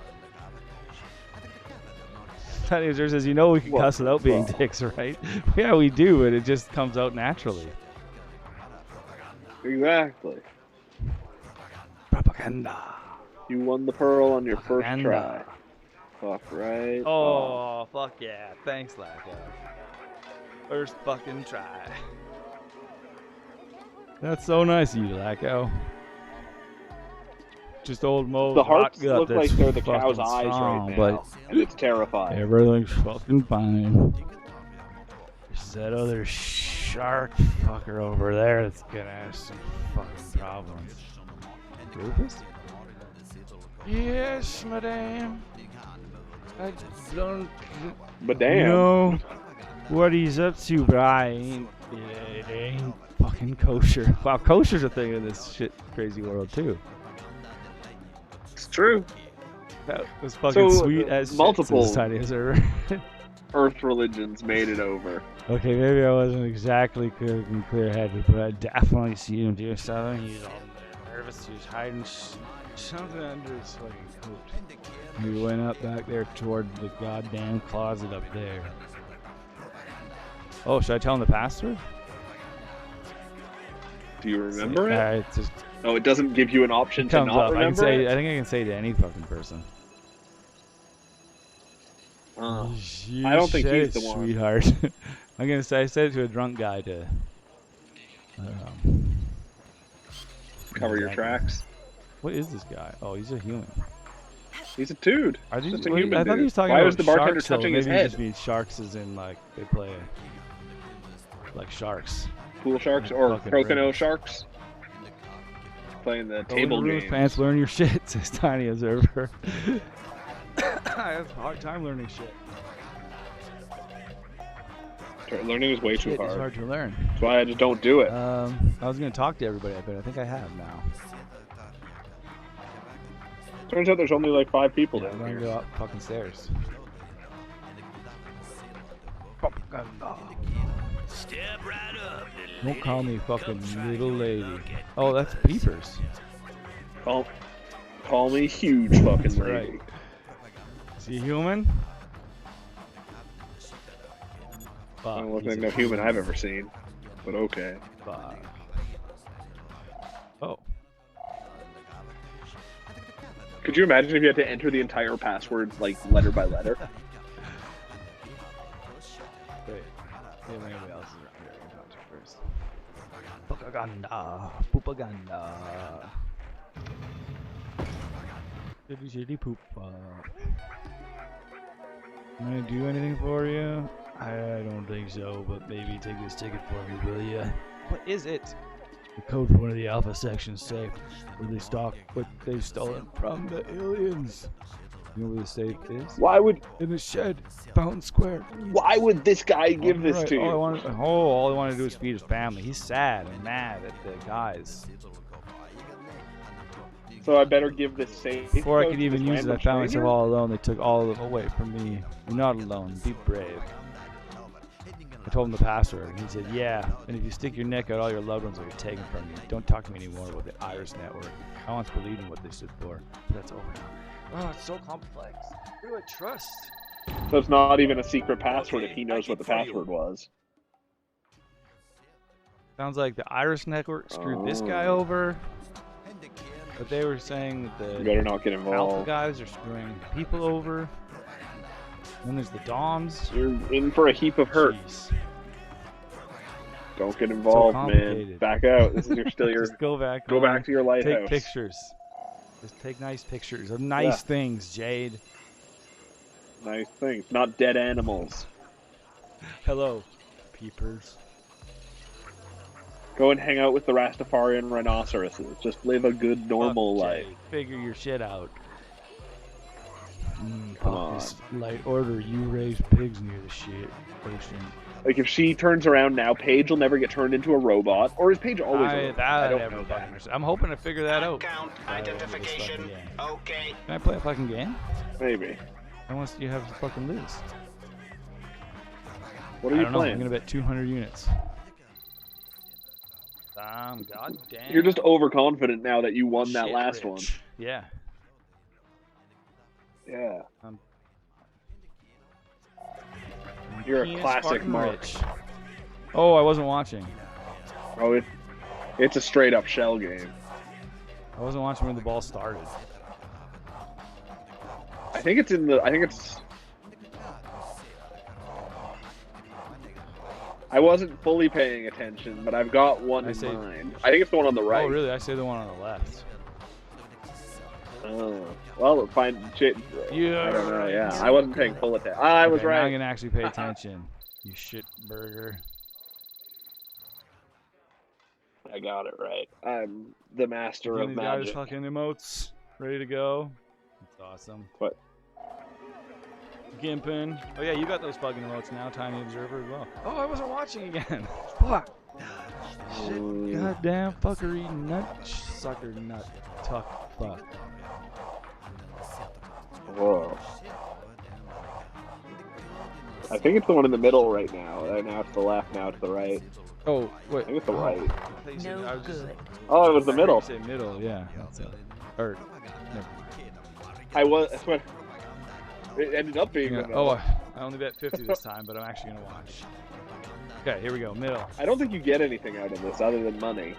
Tiny User says, you know we can cuss without being dicks, right? Yeah, we do, but it just comes out naturally. Exactly. Propaganda. You won the Pearl on your first try. Fuck right. Oh, fuck yeah. Thanks, Lacko. First fucking try. That's so nice of you, Lacko. Just old Mo. The hearts look like they're the cow's eyes right now, and it's terrifying. Everything's fucking fine. There's that other shark fucker over there that's gonna have some fucking problems. Rufus? Yes, madame. I don't know what he's up to, but it ain't fucking kosher. Wow, kosher's a thing in this shit crazy world too. It's true. That was fucking sweet as multiple shit tiny as ever. Earth religions made it over. Okay, maybe I wasn't exactly clear-headed, but I definitely see him do something. He's all nervous. He's hiding something under his fucking coat. He went up back there toward the goddamn closet up there. Oh, should I tell him the password? Do you remember it? It's just, oh, it doesn't give you an option to not up. remember I think I can say to any fucking person. I don't think he's the one. Sweetheart. I'm gonna say I said it to a drunk guy to cover your tracks. What is this guy? Oh, he's a human. He's a dude. I Just a human thought he was talking Why about was the bartender sharks, so touching his maybe head? Just means sharks as in like they play like sharks. Pool sharks or Fucking Crocono rings. sharks? Playing the Go table into games. pants, learn your shit, says Tiny Observer. I have a hard time learning shit. Learning is way too Shit hard. is hard to learn. That's why I just don't do it. I was gonna talk to everybody, but I think I have now. Turns out there's only like 5 people I'm down gonna here. go up fucking stairs. Step right up, Don't call me fucking little lady. Oh, that's Peepers. Call me huge fucking That's lady. right. Is he human? I don't look like no human I've ever seen, but okay. Oh. Could you imagine if you had to enter the entire password, like, letter by letter? Wait. See if anybody else is around here. I can talk to first. Propaganda. Propaganda. Shitty shitty poop. Can I do anything for you? I don't think so, but maybe take this ticket for me, will ya? What is it? The code for one of the Alpha sections safe, where they stock what they've stolen from the aliens. You know where the safe is? Why would... In the shed, Fountain Square. Why would this guy give this to you? All I want to do is feed his family. He's sad and mad at the guys. So I better give this safe. Before I could even use it, I found myself all alone. They took all of them away from me. You're not alone. Be brave. I told him the password, and he said, yeah, and if you stick your neck out, all your loved ones will get taken from you. Don't talk to me anymore about the Iris Network. I once believed in what they stood for, but that's over now. Oh, it's so complex. Who do I trust? So it's not even a secret password if he knows what the password was. Sounds like the Iris Network screwed this guy over. But they were saying that the you better not get involved. Alpha guys are screwing people over. Then there's the DOMs. You're in for a heap of hurt. Jeez. Don't get involved, man. Back out. This is still your. Just go back. Go back to your lighthouse. Take pictures. Just take nice pictures of nice things, Jade. Nice things, not dead animals. Hello, peepers. Go and hang out with the Rastafarian rhinoceroses. Just live a good, normal life. Figure your shit out. Come on. Light order, you raise pigs near the shit ocean. Like, if she turns around now, Paige will never get turned into a robot. Or is Paige always a robot? I don't know that. I'm hoping to figure that out. Count identification. Okay. Can I play a fucking game? Maybe. Unless you have to fucking lose. What are you playing? I'm gonna bet 200 units. Goddamn. You're just overconfident now that you won that last one. Yeah. Yeah. You're a classic Mark. Oh, I wasn't watching. Oh, it's a straight up shell game. I wasn't watching when the ball started. I think it's in the. I think it's. I wasn't fully paying attention, but I've got one in mind. I think it's the one on the right. Oh, really? I say the one on the left. Oh, well, fine. Shit. Yeah. I don't know. Yeah, I wasn't paying full attention. I was right. Now I'm gonna actually pay attention. You shit burger. I got it right. I'm the master of magic. Guys fucking emotes ready to go. That's awesome. What? Gimpin. Oh yeah, you got those fucking emotes now. Tiny Observer as well. Oh, I wasn't watching again. Fuck. Shit. Goddamn fuckery nut sucker nut tuck fuck. Whoa. I think it's the one in the middle right now. Now it's the left, now it's the right. Oh, wait. I think it's the right. No good. Oh, it was the middle. Say middle, yeah. That's it. Or, never. I was. It ended up being the middle. Oh, I only bet 50 this time, but I'm actually going to watch. Okay, here we go. Middle. I don't think you get anything out of this other than money.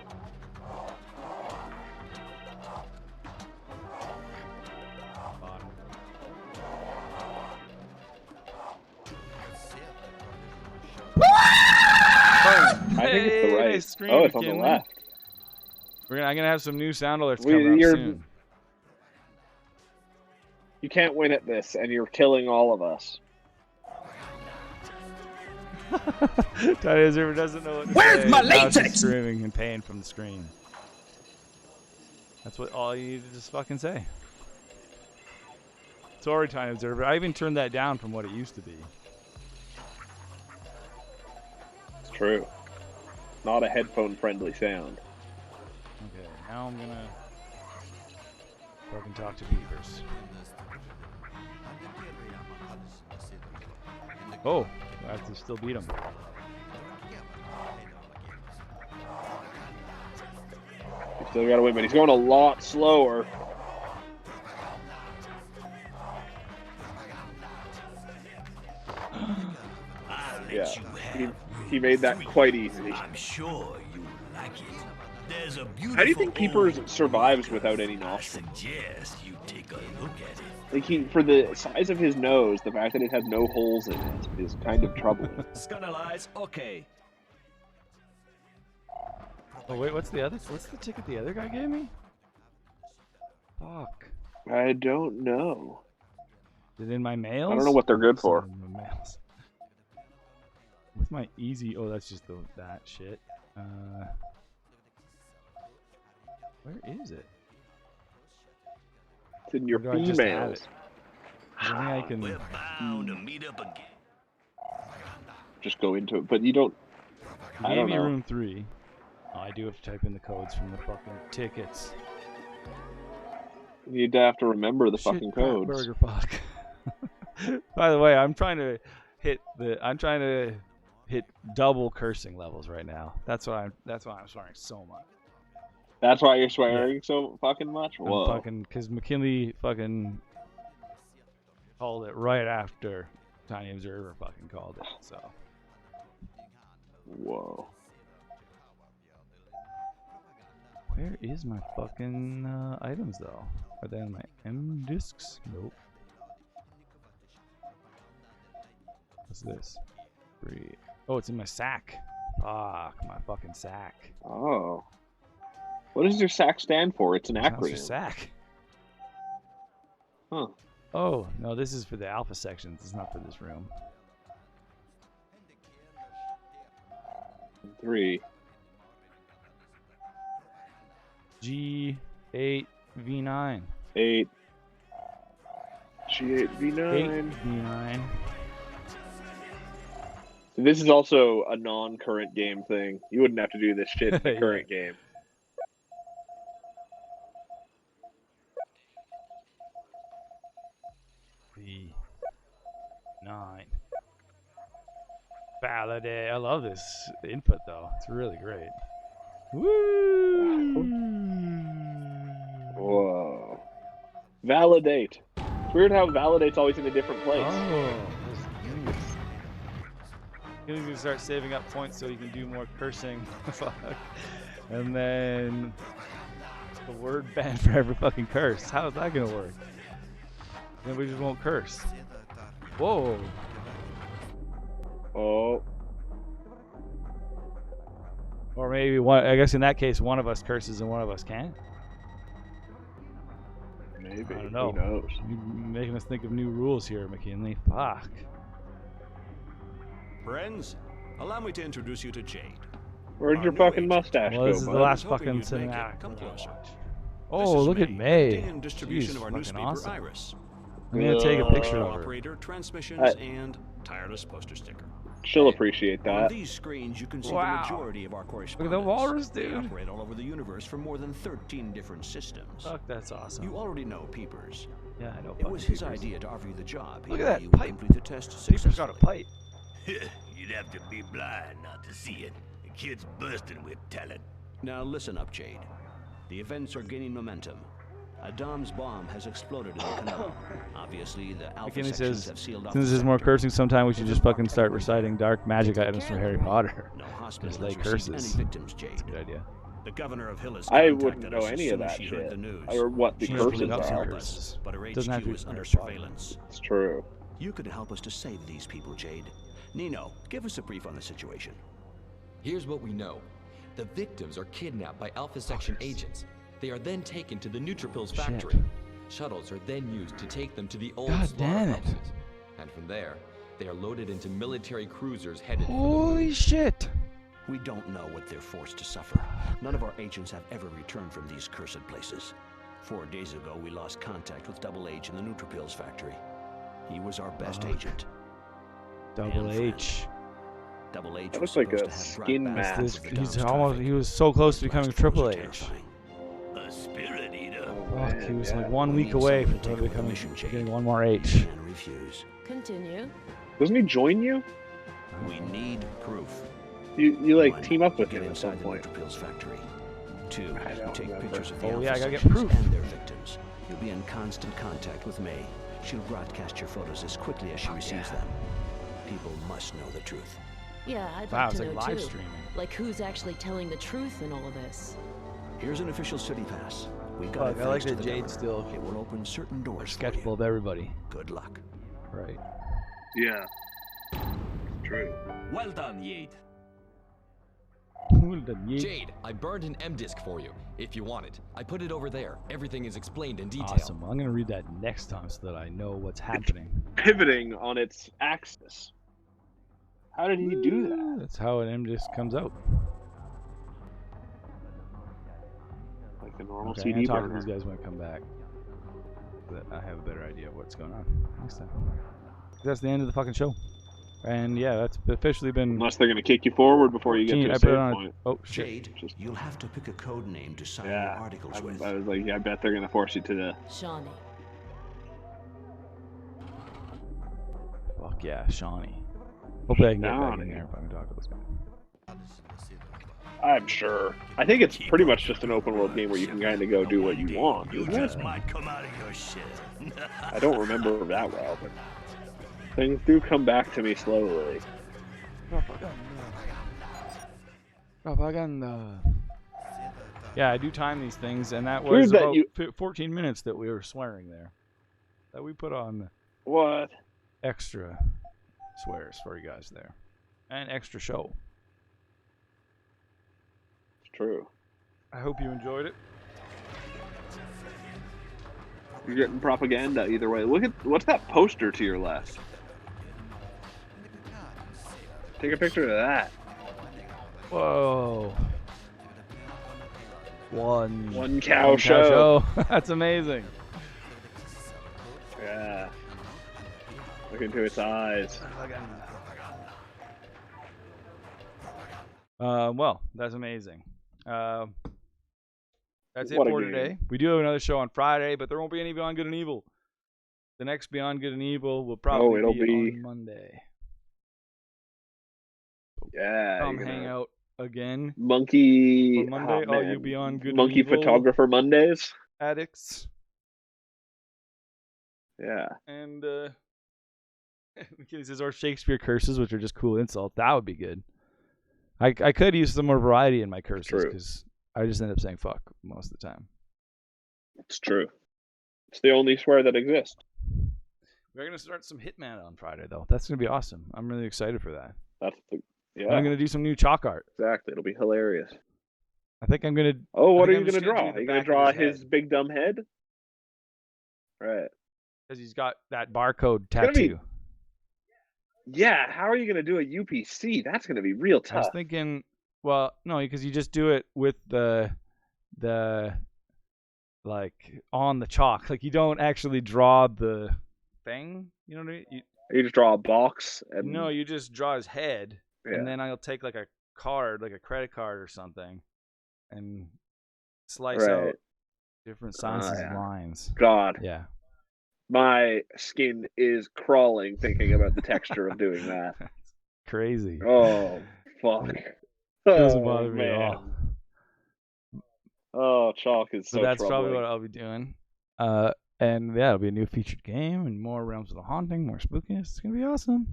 I think it's the right. Oh, it's on the left. I'm gonna have some new sound alerts coming up soon. You can't win at this, and you're killing all of us. Tiny Observer doesn't know what to say. Where's my latex? Screaming in pain from the screen. That's what all you need to just fucking say. Sorry, Tiny Observer. I even turned that down from what it used to be. It's true. Not a headphone-friendly sound. Okay, now I'm gonna fucking talk to beavers. Oh, I have to still beat him. You still gotta win, but he's going a lot slower. Yeah, he made that quite easy. I'm sure you like it. There's a beautiful. How do you think Keepers survives without any nostrils? I suggest you take a look at it. Like for the size of his nose, the fact that it has no holes in it is kind of troubling. Scandalize, okay. Oh wait, what's the ticket the other guy gave me? Fuck. I don't know. Is it in my mails? I don't know what they're good for. Where's my easy? Oh, that's just that shit. Where is it? It's in your females. I can. We're bound to meet up again. Just go into it, but you don't. I don't know. Room 3. Oh, I do have to type in the codes from the fucking tickets. You'd have to remember the fucking codes. Burger fuck. By the way, I'm trying to hit double cursing levels right now. That's why I'm swearing so much. That's why you're swearing so fucking much? Whoa. I'm fucking, because McKinley fucking called it right after Tiny Observer fucking called it, so. Whoa. Where is my fucking items though? Are they on my M discs? Nope. What's this? Oh, it's in my sack. Fuck, my fucking sack. Oh. What does your SAC stand for? It's an acronym. SAC. Huh. Oh, no, this is for the alpha sections. It's not for this room. 3. G8V9. 8. G8V9. 8V9. So this is also a non-current game thing. You wouldn't have to do this shit in the current game. V9. Validate. I love this input though. It's really great. Woo! Whoa. Validate. It's weird how validate's always in a different place. Oh, you're gonna start saving up points so you can do more cursing. And then the word ban for every fucking curse. How is that gonna work? Then we just won't curse. Whoa. Oh. Or maybe one. I guess in that case, one of us curses and one of us can't. Maybe. I don't know. Who knows? You're making us think of new rules here, McKinley. Fuck. Friends, allow me to introduce you to Jade. Where'd your fucking mustache go, This is the bud? last fucking cinematic. Come closer. Oh, look at May. And distribution Jeez, of our fucking newspaper awesome. Iris. I'm gonna take a picture of her. Operator, transmissions, and tireless poster sticker. She'll appreciate On that. these screens, you can see Wow. the majority of our Look correspondence. at the walrus, They dude. operate all over the universe from more than 13 different systems. Fuck, that's awesome. You already know Peepers. Yeah, I know. It was his Peepers. idea to offer you the job. Look He at knew that you would pipe. complete the test Peepers got a pipe. You'd have to be blind not to see it. The kid's bursting with talent. Now listen up, Jade. The events are gaining momentum. A Dom's bomb has exploded in the canal. Obviously, the Alpha McKinney sections says, have sealed off since the there's more sector. cursing, sometime we should just fucking start reciting dark magic items from Harry Potter. No hospital Just like has received curses. any victims, Jade. That's a good idea. The governor of Hill has I contacted wouldn't know us as any soon of as that she heard shit. the news. Or what the She curses has are. helped us, but her Doesn't have HQ to be is under Harry Potter. surveillance. It's true. You could help us to save these people, Jade. Nino, give us a brief on the situation. Here's what we know. The victims are kidnapped by Alpha Section agents. They are then taken to the Neutrophils factory. Shit. Shuttles are then used to take them to the old God damn it. slaughterhouses. And from there, they are loaded into military cruisers headed for the Holy shit. We don't know what they're forced to suffer. None of our agents have ever returned from these cursed places. 4 days ago, we lost contact with Double H in the Neutrophils factory. He was our best agent. Double And friend. H. Double H That was looks like supposed a to have brought skin back mask. most of the Dom's He was so close to becoming Triple H. terrifying. A spirit eater. Fuck, he was yeah. like 1 We week need away someone from to take over the becoming mission, Jade. getting one more H. We can't refuse. Continue. Doesn't he join you? We need proof. You like 1, team up with get him at some inside the point. Neutrophils factory. 2, I don't take remember. pictures of the Oh, Alpha yeah, I gotta get sections proof. and their victims. You'll be in constant contact with May. She'll broadcast your photos as quickly as she receives them. People must know the truth. Yeah, I'd Wow, like it's to like know live too. streaming. Like who's actually telling the truth in all of this? Here's an official city pass. We got it Fuck, I like thanks to that the Jade governor. still It will open certain doors for sketchful you. of everybody. Good luck. Right. Yeah. True. Well done, Jade. Jade, I burned an M disk for you. If you want it, I put it over there. Everything is explained in detail. Awesome. I'm gonna read that next time so that I know what's happening. Pivoting on its axis. How did he do that? That's how an M just comes out. Like a normal Okay, CD I'm talking to burner. these guys when I come back. But I have a better idea of what's going on next time. That's the end of the fucking show. And yeah, that's officially been. Unless they're gonna kick you forward before you get to a save point. Oh shit! Jade, you'll have to pick a code name to sign your articles with. I was like, yeah, I bet they're gonna force you to the. Shawnee. Fuck yeah, Shawnee. Hopefully I can get back in there if I can talk to this guy. I'm sure. I think it's pretty much just an open world game where you can kind of go do what you want. You just might come out of your shit. I don't remember that well, but things do come back to me slowly. Propaganda. Yeah, I do time these things, and that was about 14 minutes that we were swearing there. That we put on. What? Extra swears for you guys there. And extra show. It's true. I hope you enjoyed it. You're getting propaganda either way. Look at what's that poster to your left? Take a picture of that. Whoa. One cow show. That's amazing. Yeah. Look into its eyes. Well, that's amazing. That's it What a for game. today. We do have another show on Friday, but there won't be any Beyond Good and Evil. The next Beyond Good and Evil will probably it'll be on Monday. Yeah. Come hang out again. Monkey. On Monday, oh, all man. you Beyond Good Monkey and Evil photographer Mondays. addicts. Yeah. And McKinney says, or Shakespeare curses, which are just cool insults. That would be good. I could use some more variety in my curses because I just end up saying fuck most of the time. It's true. It's the only swear that exists. We're gonna start some Hitman on Friday though. That's gonna be awesome. I'm really excited for that. Yeah. I'm gonna do some new chalk art. Exactly. It'll be hilarious. I think I'm gonna. Oh, what I are think you I'm gonna just draw? do Are you the gonna back draw of his head. big dumb head? Right. Because he's got that barcode gonna be- tattoo. Yeah. How are you gonna do a UPC? That's gonna be real I was tough. thinking, well, no, because you just do it with the like on the chalk. Like you don't actually draw the thing. You know what I mean? You just draw a box. And... No, you just draw his head, Yeah. and then I'll take like a card, like a credit card or something, and slice out different sizes of lines. God. Yeah. My skin is crawling thinking about the texture of doing that. Crazy. Oh, fuck. Doesn't bother me at all. Oh, chalk is so that's troubling. probably what I'll be doing. And yeah, it'll be a new featured game and more Realms of the Haunting, more spookiness. It's gonna be awesome.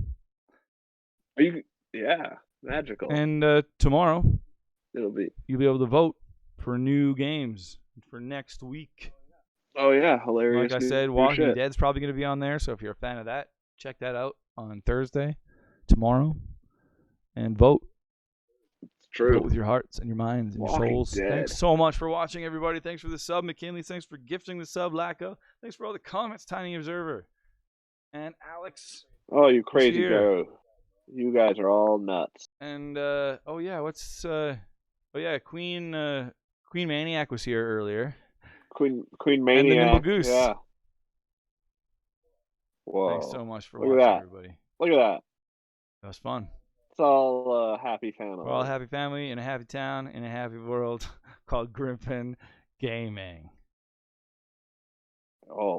Yeah, magical. And tomorrow, you'll be able to vote for new games for next week. Oh yeah, hilarious. Like I said, Walking Dead's probably gonna be on there. So if you're a fan of that, check that out on Thursday, tomorrow, and vote. True. Vote with your hearts and your minds and your souls. Dead. Thanks so much for watching, everybody. Thanks for the sub, McKinley. Thanks for gifting the sub, Lacko. Thanks for all the comments, Tiny Observer. And Alex. Oh, you crazy Joe. You guys are all nuts. And oh yeah, Queen Maniac was here earlier. Queen Maniac. And the Nimble Goose. Yeah. Whoa. Thanks so much for watching, everybody. Look at that. That was fun. It's all a happy family. We're all a happy family in a happy town in a happy world called Grimpen Gaming. Oh.